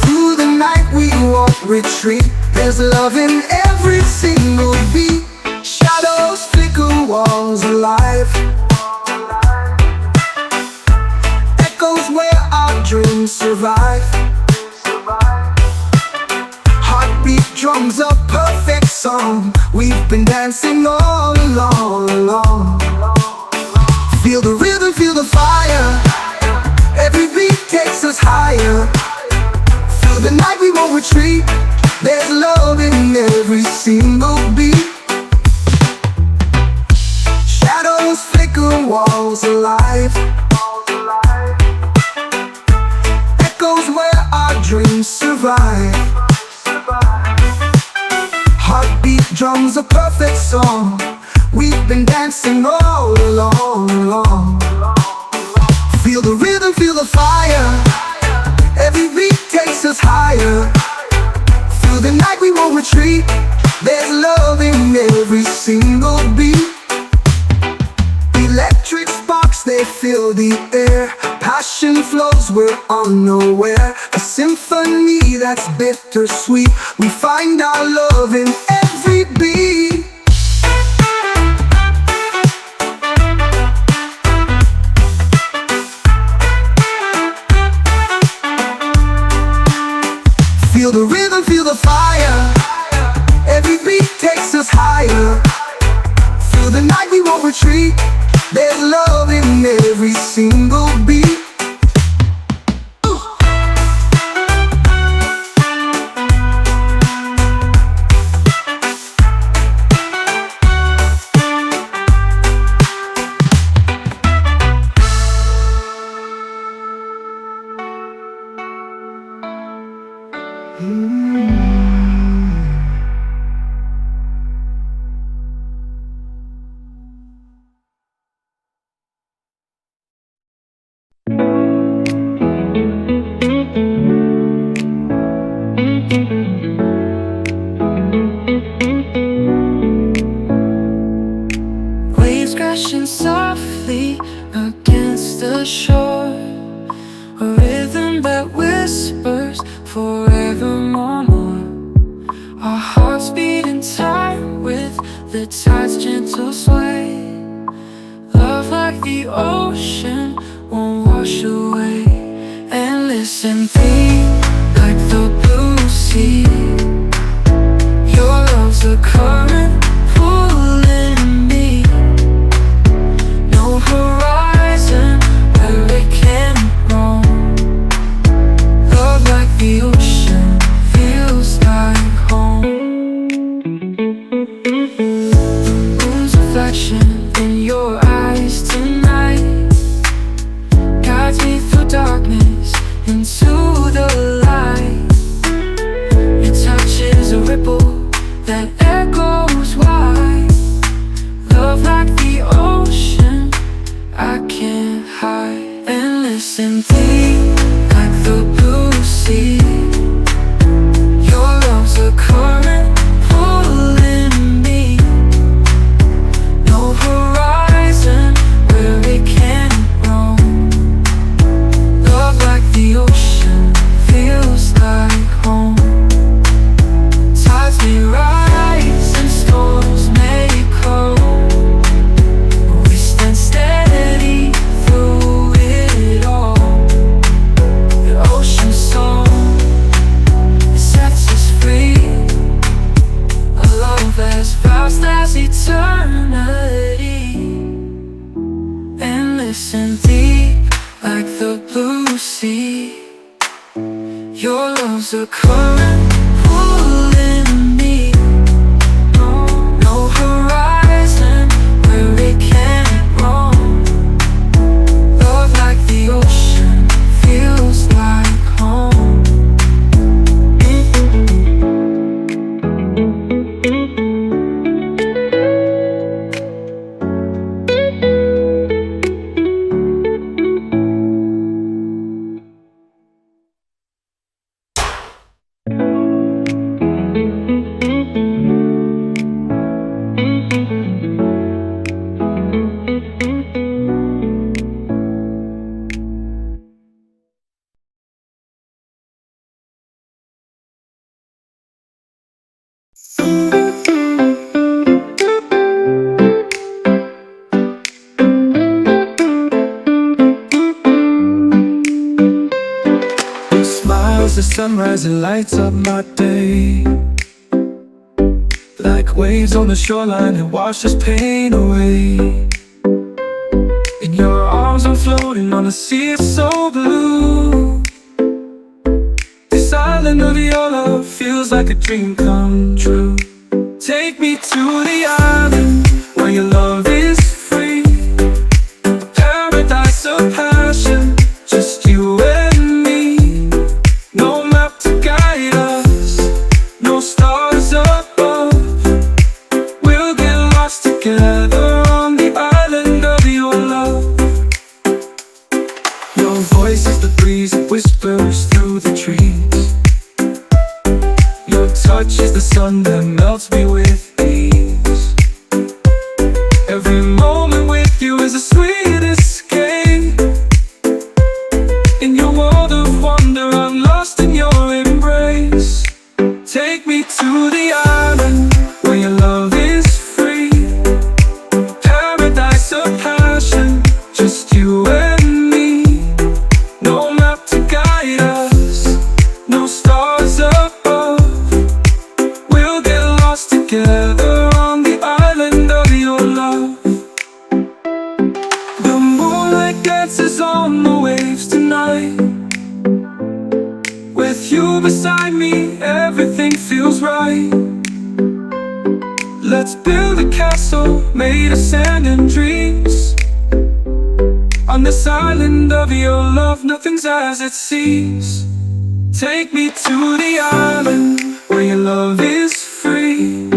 Through the night we won't retreat, there's love in every single beat. Shadows flicker, walls alive, echoes where our dreams survive. Heartbeat drums a perfect song, we've been dancing all along. Feel the rhythm, feel the fire, every beat takes us higher. Through the night we won't retreat, there's love in every single beat. Shadows flicker, walls alive, echoes where our dreams survive. Heartbeat drums a perfect song, we've been dancing all along. Feel the rhythm, feel the fire, every beat takes us higher. Through the night we won't retreat, there's love in every single beat. Electric sparks, they fill the air, passion flows, we're unaware. A symphony that's bittersweet, we find our love in every beat. Feel the rhythm, feel the fire, every beat takes us higher. Through the night we won't retreat, there's love in every single beat. Waves crashing softly against the shore, a rhythm that whispers forevermore. Our hearts beat in time with the tide's gentle sway. Love like the ocean won't wash away. Endless and deep like the blue sea. Your love's a current pulling me. No horizon where it can roam. Love like the ocean feels like home. The moon's reflection in your eyes tonight guides me through darkness into listen deep like the blue sea. Your love's a current pulling me. No horizon where it can't roam. Love like the ocean feels like home. Tides may rise and storms may come. We stand steady through it all. The ocean song sets us free. A love as vast as eternity. And listen deep like the blue sea. Your love's a current pulling me. No horizon where it can't roam. Love like the ocean feels like home. Your smile's the sunrise, it lights up my day. Like waves on the shoreline, it washes pain away. In your arms I'm floating on a sea so blue. This island of your love feels like a dream come true. Take me to the island where your love is free. A paradise of passion, just you and me. No map to guide us, no stars above. We'll get lost together on the island of your love. Your voice is the breeze that whispers through the trees. Your touch is the sun that melts me with ease. Every moment with you is a sweet escape. In your world of wonder, I'm lost in your embrace. Take me to the island where your love is free. Paradise of passion, just you and me. No map to guide us, no stars above. We'll get lost together on the island of your love. The moonlight dances on the waves tonight. With you beside me, everything feels right. Let's build a castle made of sand and dreams. On this island of your love, nothing's as it seems. Take me to the island where your love is free.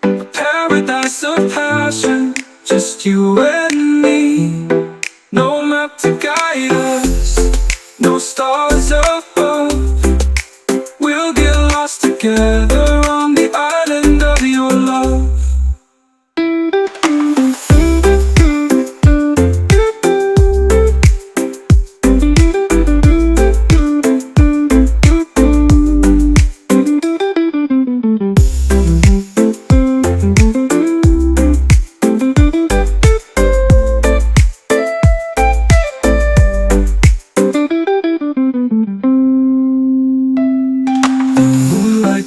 A paradise of passion, just you and me. No map to guide us, no stars above. We'll get lost together on the island of your love.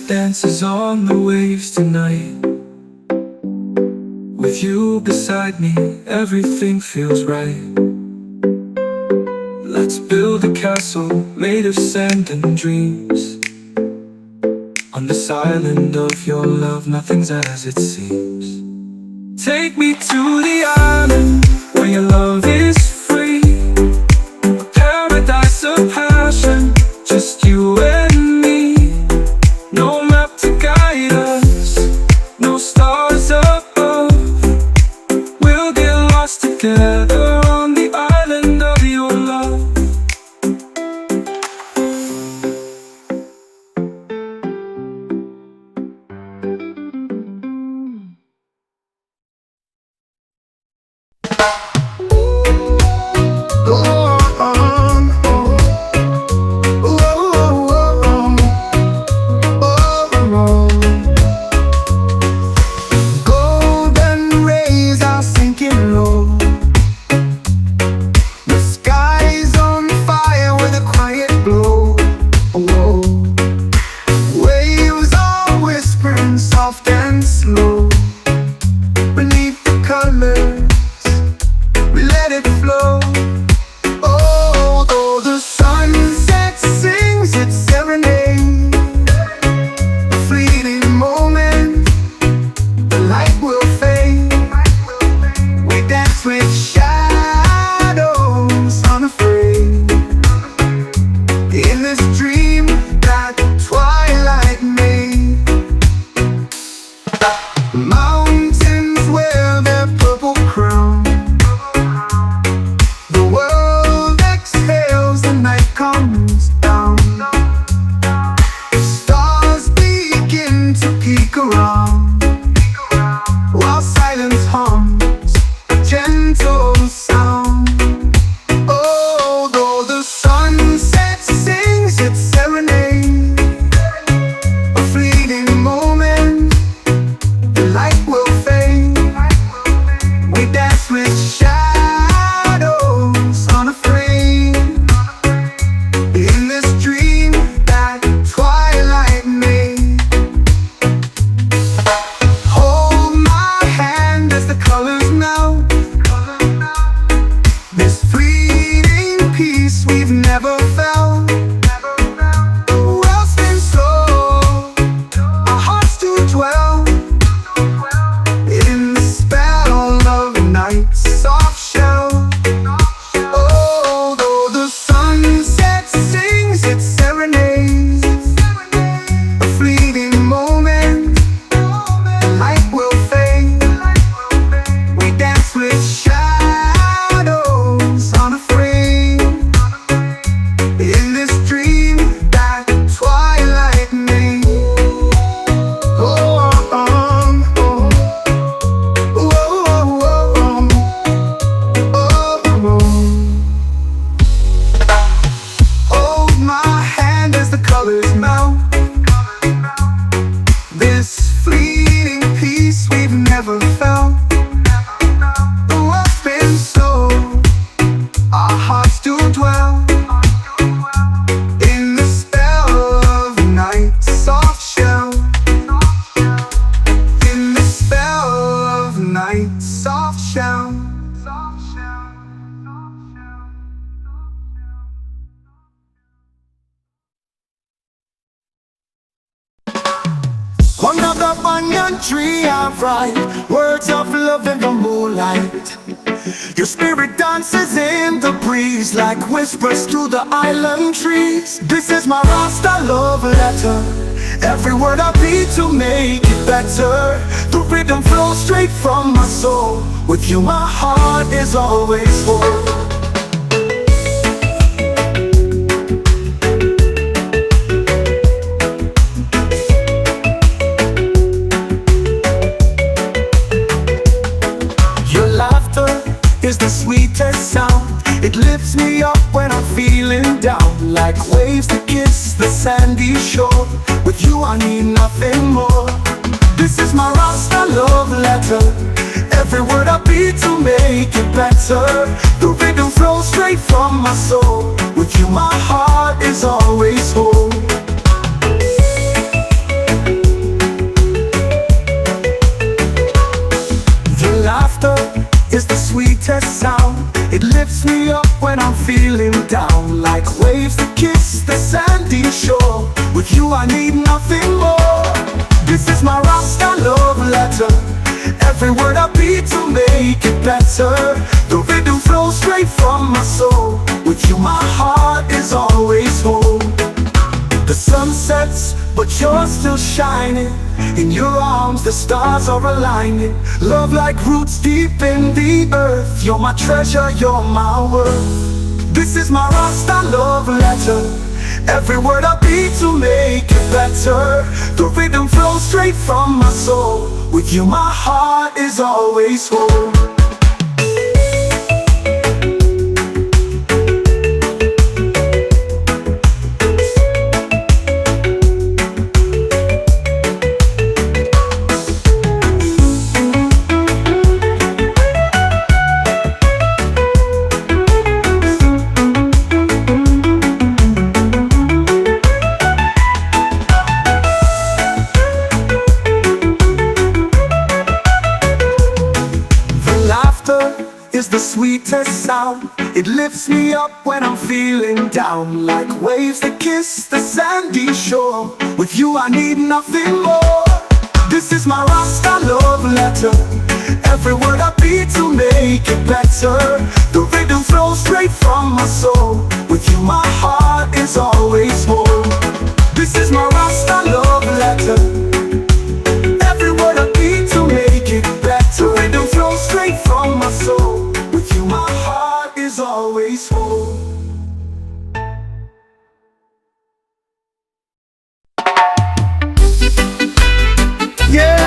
Dances on the waves tonight. With you beside me, everything feels right. Let's build a castle made of sand and dreams. On this island of your love, nothing's as it seems. Take me to the island where your love is free. A paradise of passion, just you and me. No map to guide us, no stars above. We'll get lost together on the island of your love. with shadows on a frame. In this dream that twilight made. Oh, oh, oh, oh, oh, oh. Hold my hand as the colors melt. This fleeting peace we've never felt. The world's been so, our hearts do dwell in the spell of night, soft shell. In the spell of night, soft shell. Another banyan tree I write words of love in the moonlight. Your spirit dances in the breeze like whispers to the island trees. This is my Rasta love letter. Every word I beat to make it better. The rhythm flows straight from my soul. With you my heart is always whole. Is the sweetest sound. It lifts me up when I'm feeling down, like waves that kiss the sandy shore. With you I need nothing more. This is my Rasta love letter. Every word I beat to make it better. The rhythm flows straight from my soul. With you my heart is always whole. The laughter is the sweetest sound. It lifts me up when I'm feeling down, like waves that kiss the sandy shore. With you I need nothing more. This is my Rasta love letter. Every word I beat to make it better. The rhythm flows straight from my soul. With you my heart is always whole. The sun sets, but you're still shining. In your arms the stars are aligning. Love like roots deep in the earth. You're my treasure, you're my worth. This is my Rasta love letter. Every word I beat to make it better. The rhythm flows straight from my soul. With you my heart is always whole. Is the sweetest sound. It lifts me up when I'm feeling down, like waves that kiss the sandy shore. With you I need nothing more. This is my Rasta love letter. Every word I beat to make it better. The rhythm flows straight from my soul. With you my heart is always whole. This is my Rasta love letter. Every word I beat to make it better. The rhythm flows straight from my soul. With you my heart is always whole. Yeah.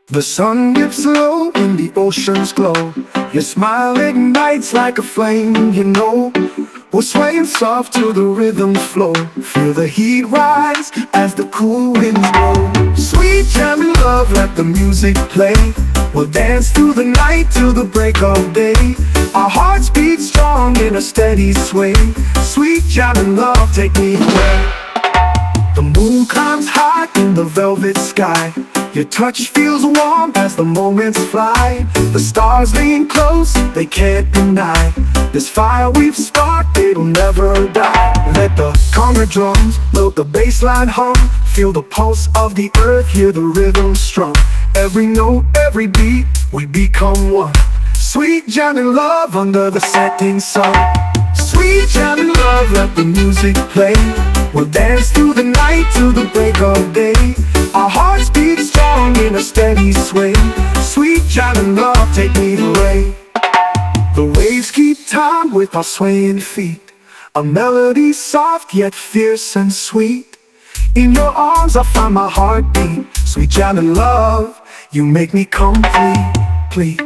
The sun dips low and the oceans glow. Your smile ignites like a flame, you know. We're swaying soft to the rhythm's flow. Feel the heat rise as the cool winds blow. Sweet jamming love, let the music play. We'll dance through the night till the break of day. Our hearts beat strong in a steady sway. Sweet jamming love, take me away. The moon climbs high in the velvet sky. Your touch feels warm as the moments fly. The stars lean close, they can't deny. This fire we've sparked, it'll never die. Let the conga drums load the bassline hum. Feel the pulse of the earth, hear the rhythm strum. Every note, every beat, we become one. Sweet jamming love under the setting sun. Sweet jamming love, let the music music play, we'll dance through the night till the break of day. Our hearts beat strong in a steady sway. Sweet jam and love take me away. The waves keep time with our swaying feet. A melody soft yet fierce and sweet. In your arms I find my heartbeat. Sweet jam and love, you make me complete, please.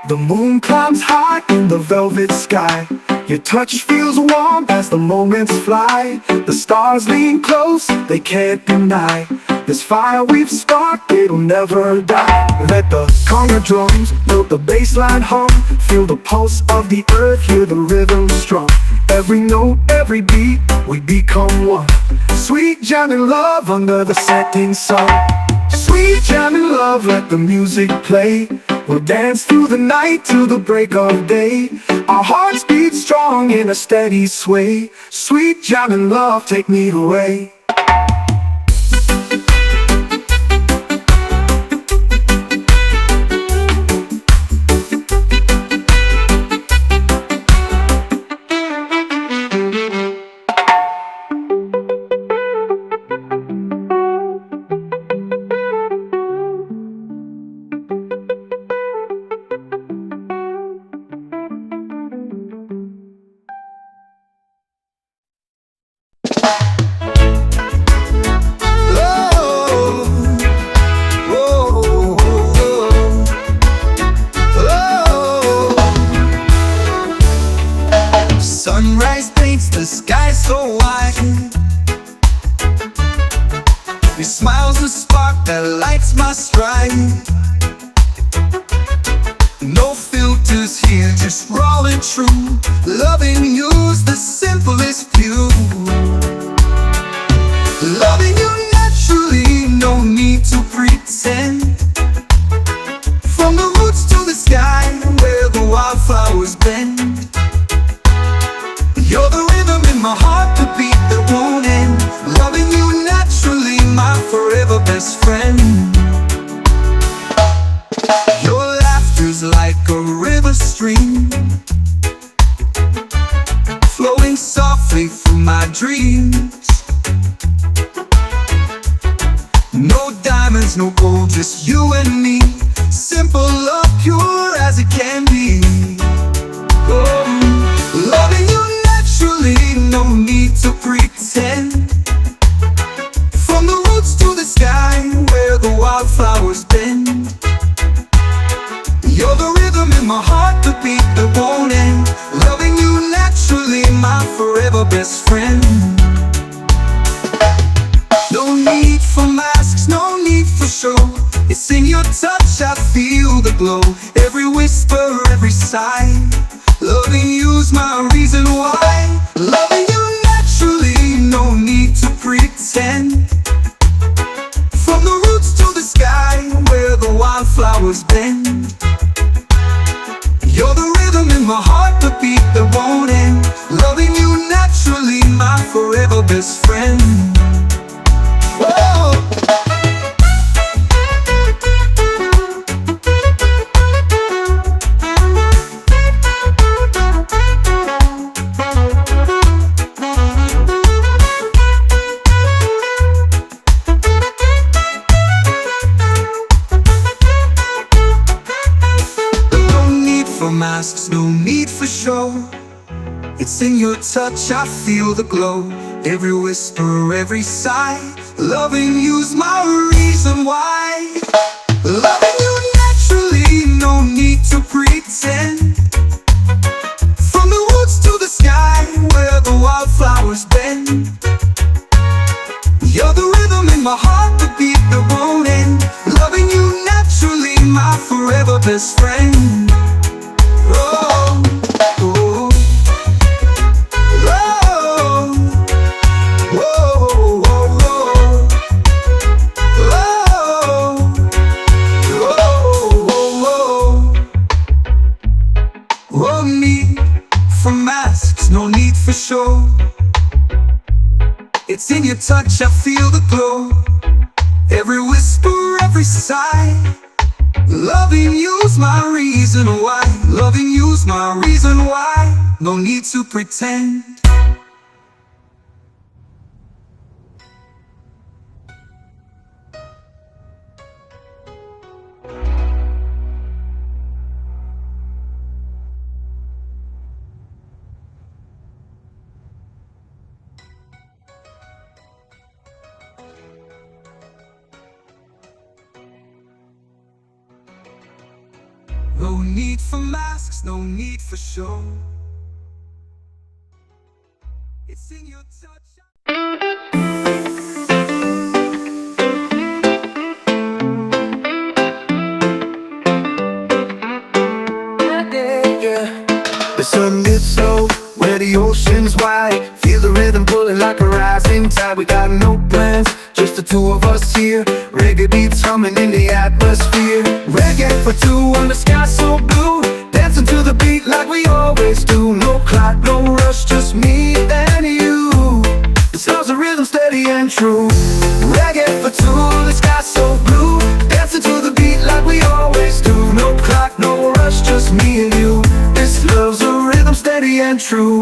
The moon climbs high in the velvet sky. Your touch feels warm as the moments fly. The stars lean close, they can't deny. This fire we've sparked, it'll never die. Let the conga drums build the bassline hum. Feel the pulse of the earth, hear the rhythm strum. Every note, every beat, we become one. Sweet jam and love under the setting sun. Sweet jam and love, let the music play. We'll dance through the night till the break of day. Our hearts beat strong in a steady sway. Sweet jam and love, take me away. Sunrise paints the sky so white. Your smile's a spark that lights my stride. No filters here, just raw and true. Loving you's the simplest view. Loving you naturally, no need to pretend. From the roots to the sky, where the wildflowers bend. You're the rhythm in my heart, the beat that won't end. Loving you naturally, my forever best friend. Your laughter's like a river stream, flowing softly through my dreams. No diamonds, no gold, just you and me. Simple love, pure as it can be. Oh, loving you naturally, no need to pretend. From the roots to the sky, where the wildflowers bend. You're the rhythm in my heart, the beat that won't end. Loving you naturally, my forever best friend. No need for masks, no need for show. It's in your touch, I feel the glow. Every whisper, every sigh. Loving you's my reason why. Loving you naturally, no need to pretend. From the roots to the sky, where the wildflowers bend. You're the rhythm in my heart, the beat that won't end. Loving you naturally, my forever best friend. Whoa. Masks, no need for show. It's in your touch, I feel the glow. Every whisper, every sigh. Loving you's my reason why. Loving you naturally, no need to pretend. From the woods to the sky, where the wildflowers bend. You're the rhythm in my heart, the beat that won't end. Loving you naturally, my forever best friend. Oh, oh, oh, oh, oh, oh, oh. show. It's in your touch, I feel the glow. Every whisper, every sigh. Loving you's my reason why. Loving you's my reason why. No need to pretend. No need for masks, no need for show. It's in your touch. The sun gets low where the ocean's wide. Feel the rhythm pulling like a rising tide. We got no plans, just the two of us here. Reggae beats humming in the atmosphere. Reggae for two on the sky so blue. Dancing to the beat like we always do. No clock, no rush, just me and you. The sounds of rhythm steady and true. Reggae for two, the sky so blue. Dancing to the beat like we always do. No clock, no rush, just me and you. This love's a rhythm steady and true.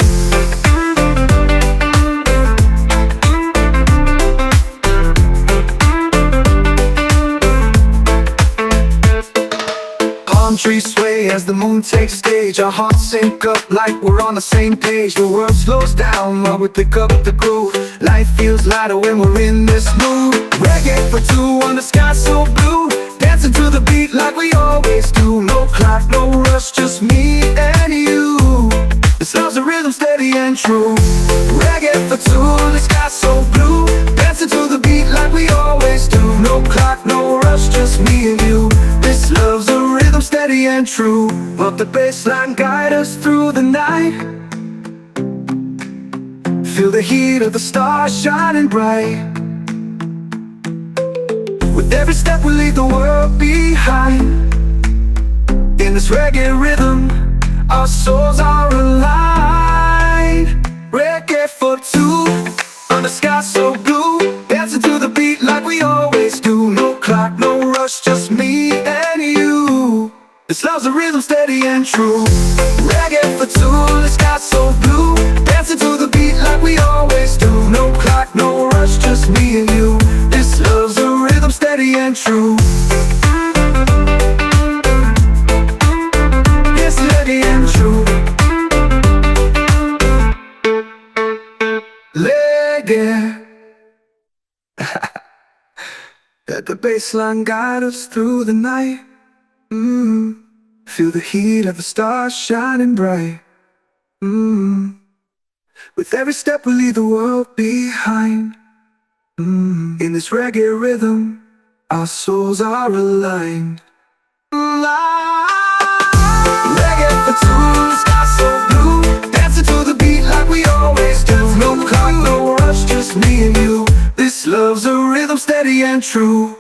Palm trees sway as the moon takes stage. Our hearts sync up like we're on the same page. The world slows down while we pick up the groove. Life feels lighter when we're in this mood. Reggae for two on the sky so blue. Dancing to the beat like we always do. No clock, no rush, just me and you. This love's a rhythm steady and true. Reggae for two, the sky so blue. Dancing to the beat like we always do. No clock, no rush, just me and you. This love's a rhythm steady and true. Let the bassline guide us through the night. Feel the heat of the stars shining bright. With every step we leave the world behind. In this reggae rhythm, our souls are aligned. Reggae for two, on the sky so blue. Dancing to the beat like we always do. No clock, no rush, just me and you. This love's a rhythm steady and true. Reggae for two, the sky so blue. Dancing to the beat like we always do. No clock, no rush, just me and you. This love's a rhythm steady and true. Yes, steady and true. Reggae. Let the bassline guide us through the night. Feel the heat of the stars shining bright. With every step we leave the world behind. In this reggae rhythm, our souls are aligned. Reggae for two, the sky so blue. Dancing to the beat like we always do. No clock, no rush, just me and you. This love's a rhythm steady and true.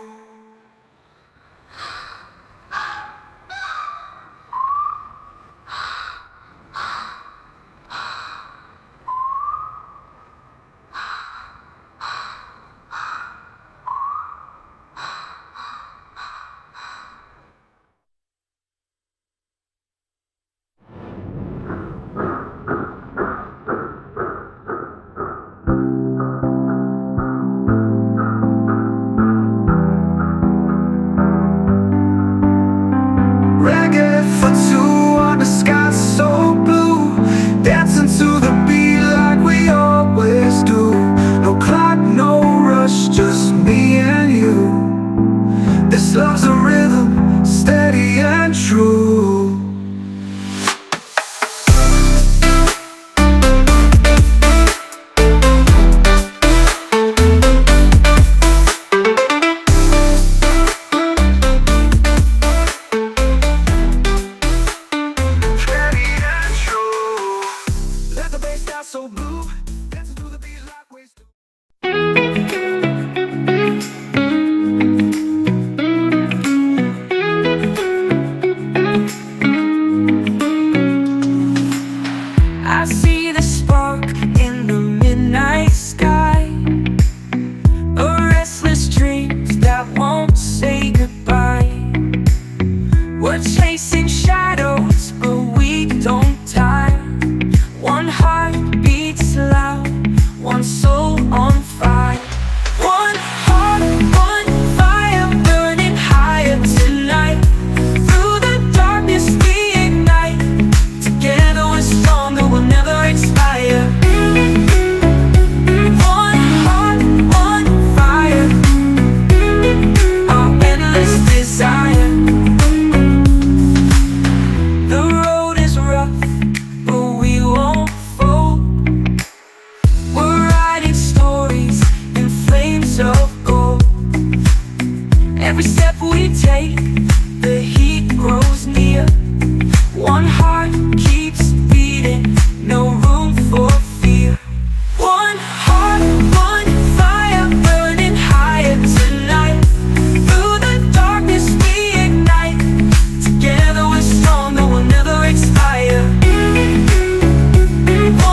step we take, the heat grows near. One heart keeps beating, no room for fear. One heart, one fire, burning higher tonight. Through the darkness we ignite. Together we're stronger, we'll never expire.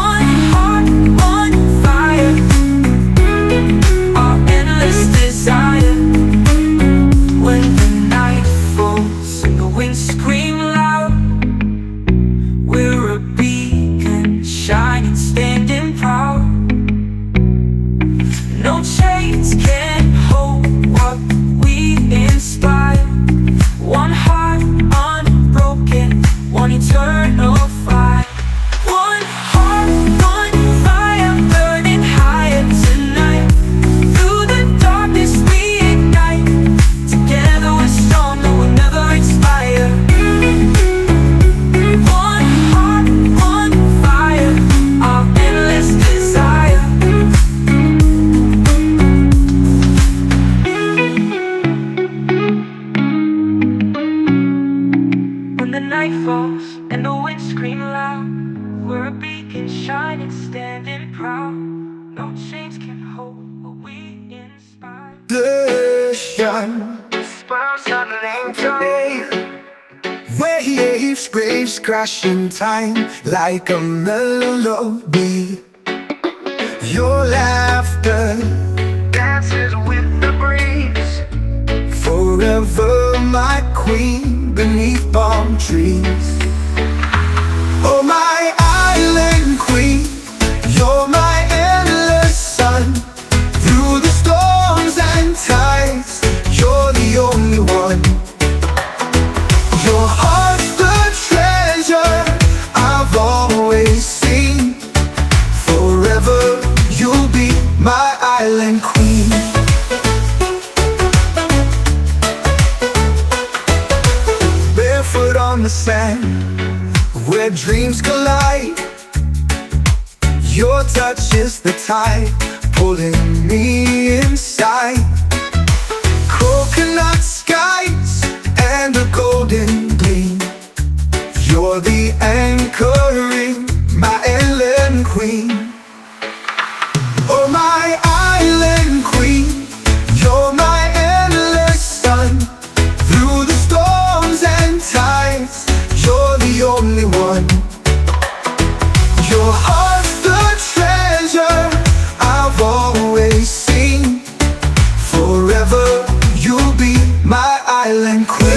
One heart, one fire, our endless desire. When the night falls and the winds scream loud, we're a beacon, shining, standing proud. No chains can hold what we inspire. One heart unbroken, one eternal fire. One heart, one fire, burning higher tonight. Through the darkness we ignite. Together we're stronger, we'll never expire. One heart, one fire, our endless desire. When the night falls and the winds scream loud, we're a beacon shining, standing proud. No chains can hold what we inspire. Ocean waves crashing time like a melody. Your laughter dances with the breeze. Forever my queen beneath palm trees. Oh my island queen, you're my endless sun. Through the storms and tides, you're the only one. Your heart's the treasure I've always seen. Forever you'll be my island queen. Barefoot on the sand, where dreams collide. Your touch is the tide pulling me inside. Coconut skies and a golden gleam. You're the anchoring, my island queen. Oh my island queen, you're my endless sun. Through the storms and tides, you're the only one. Your heart's the treasure I've always seen. Forever you'll be my island queen.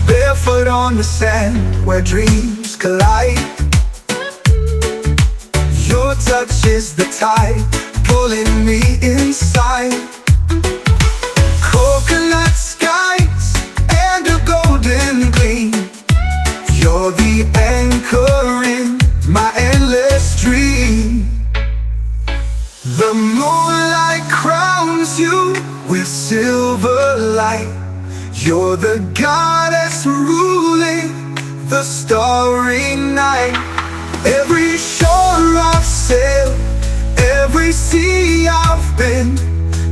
Barefoot on the sand where dreams collide. Your touch is the tide pulling me inside. Coconut skies and a golden gleam. You're the anchor in my endless dream. The moonlight crowns you with silver light. You're the goddess ruling the starry night. Every shore I've sailed, every sea I've been,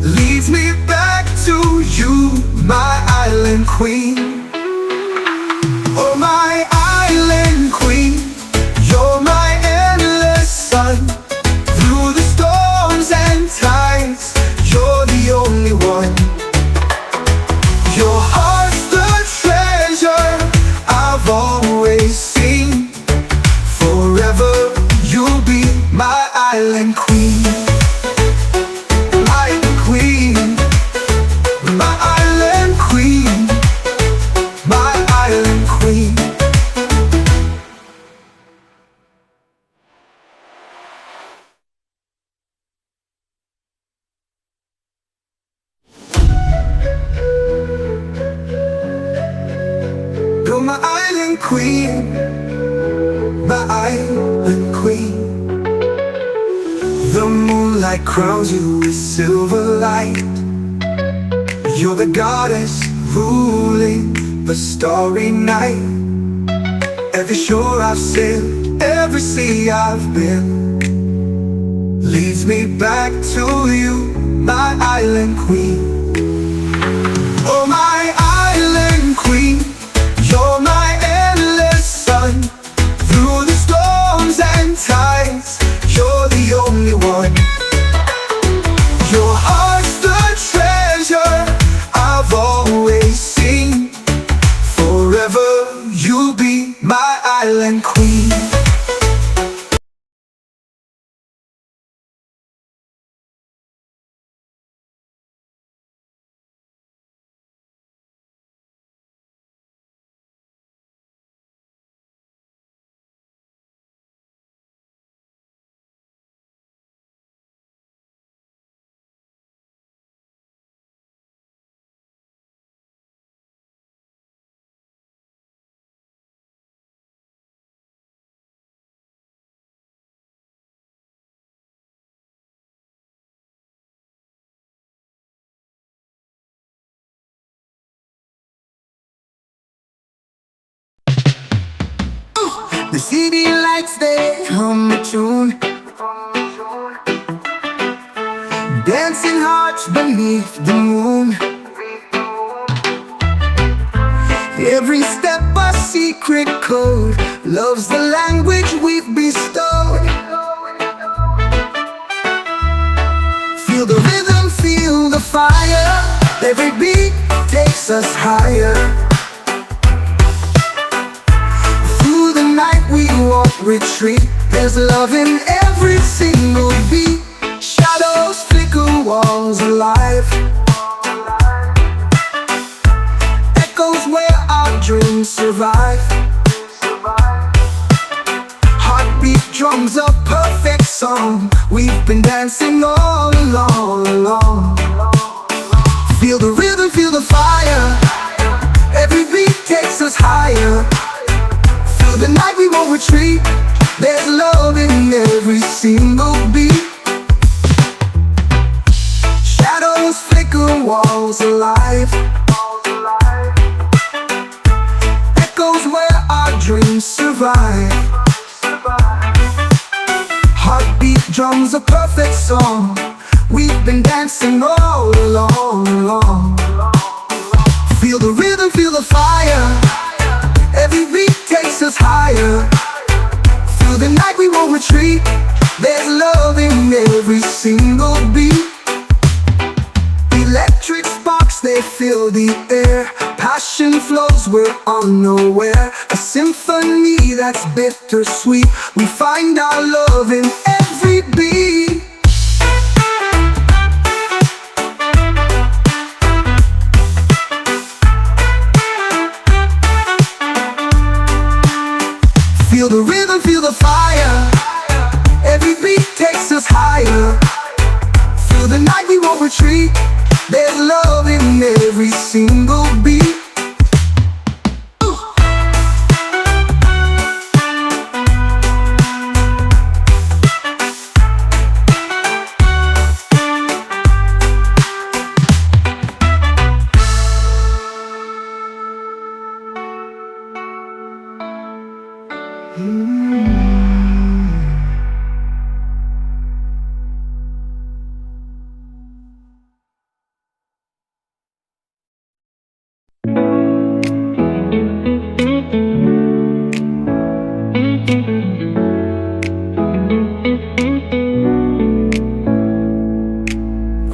leads me back to you, my island queen. Oh my island queen, you're my endless sun. Through the storms and tides, you're the only one. Your heart's the treasure I've always seen. Forever you'll be my island queen. Island queen, my island queen, my island queen. You're my island queen, my island queen. The moonlight crowns you with silver light. You're the goddess ruling the starry night. Every shore I've sailed, every sea I've been, leads me back to you, my island queen. Oh, my island queen, you're my endless sun. Through the storms and tides, you're the only one. Your heart's the treasure I've always seen. Forever you'll be my island queen. The city lights, they hum a tune, dancing hearts beneath the moon. Every step a secret code, love's the language we've bestowed. Feel the rhythm, feel the fire, every beat takes us higher. Through the night we won't retreat, there's love in every single beat. Shadows flicker, walls alive, echoes where our dreams survive. Heartbeat drums a perfect song, we've been dancing all along. Feel the rhythm, feel the fire, every beat takes us higher. Through the night we won't retreat, there's love in every single beat. Shadows flicker, walls alive, echoes where our dreams survive. Heartbeat drums a perfect song, we've been dancing all along. Feel the rhythm, feel the fire, every beat takes us higher. Through the night we won't retreat, there's love in every single beat. Electric sparks, they fill the air, passion flows, we're unaware. A symphony that's bittersweet, we find our love in every beat. Feel the rhythm, feel the fire, every beat takes us higher. Through the night we won't retreat, there's love in every single beat.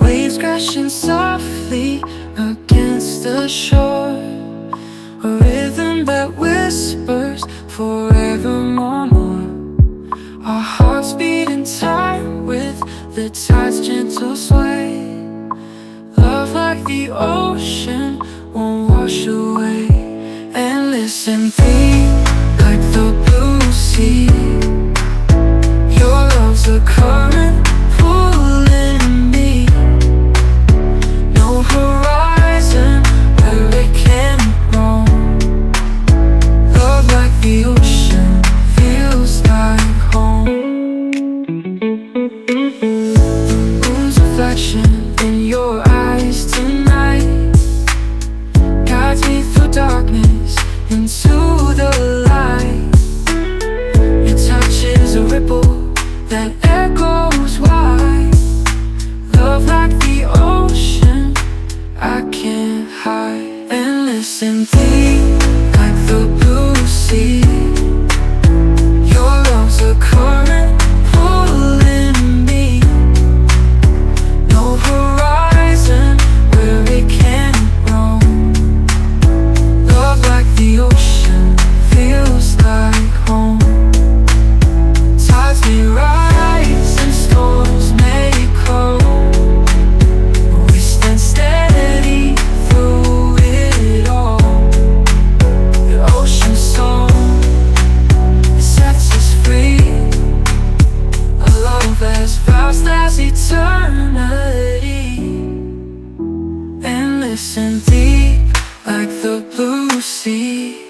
Waves crashing softly against the shore, a rhythm that whispers forevermore. Our hearts beat in time with the tide's gentle sway. Love like the ocean won't wash away. Endless and deep like the blue sea. Your love's a current pulling me. No horizon where it can roam. Love like the ocean feels like home. Moon's reflection in your eyes tonight guides me listen deep like the blue sea. Your love's a current pulling me. No horizon where it can't roam. Love like the ocean feels like home. Tides may rise and storms may cold. We stand steady through it all. The ocean song sets us free. A love as vast as eternity. And listen deep like the blue sea.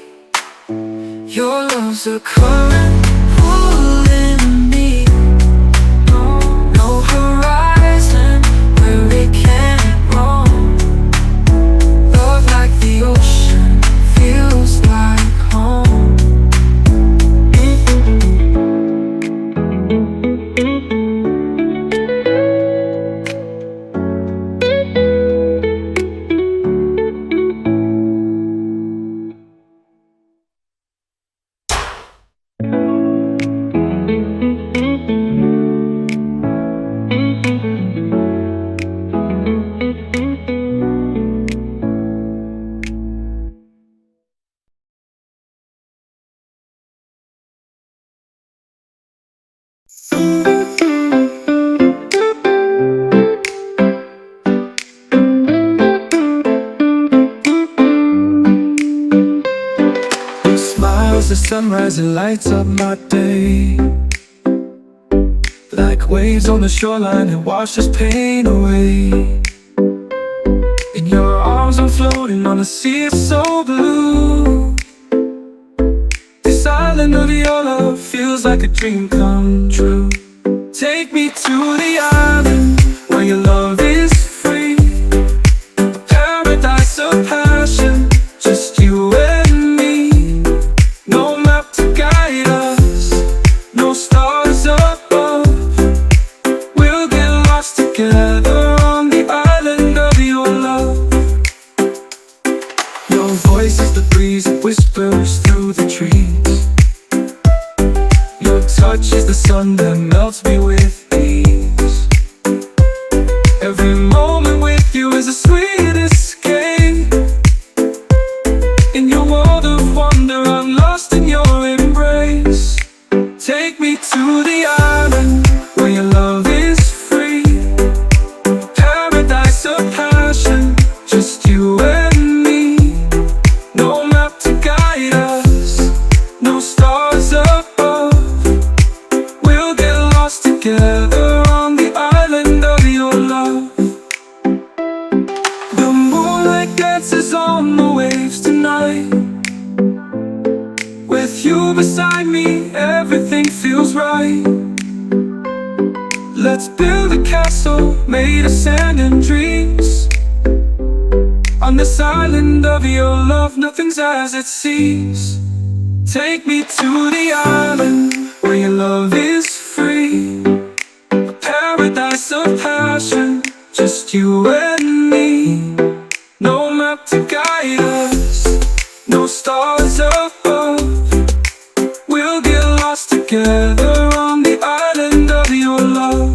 Your love's a current pulling me. No horizon where it can't roam. Love like the ocean feels like home. Your smile's the sunrise, it lights up my day. Like waves on the shoreline, it washes pain away. In your arms I'm floating on a sea so blue. This island of your love feels like a dream come true. Take me to the island where your love is free. A paradise of passion, just you and me. No map to guide us, no stars above. We'll get lost together on the island of your love. Your voice is the breeze that whispers through the trees. Your touch is the sun that melts me with ease. Every moment with you is a sweet escape. In your world of wonder, I'm lost in your embrace. Take me to the island where your love is free. Paradise of passion, just you and me. No map to guide us, no stars above. We'll get lost together on the island of your love. The moonlight dances on the waves tonight. With you beside me, everything feels right. Let's build a castle made of sand and dreams. On this island of your love, nothing's as it seems. Take me to the island where your love is free. A paradise of passion, just you and me. No map to guide us, no stars above. We'll get lost together on the island of your love.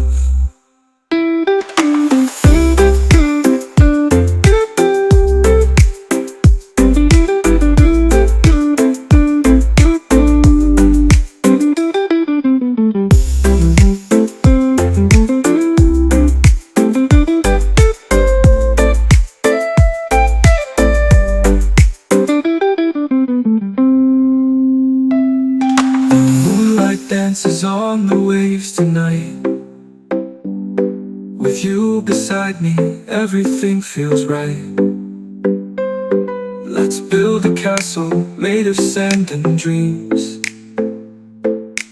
Dances on the waves tonight. With you beside me, everything feels right. Let's build a castle made of sand and dreams.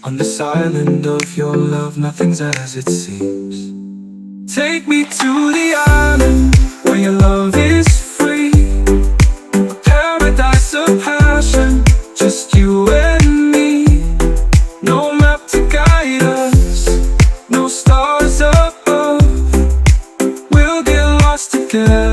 On this island of your love, nothing's as it seems. Take me to the island where your love is free. A paradise of passion, just you and me. No map to guide us, no stars above. We'll get lost together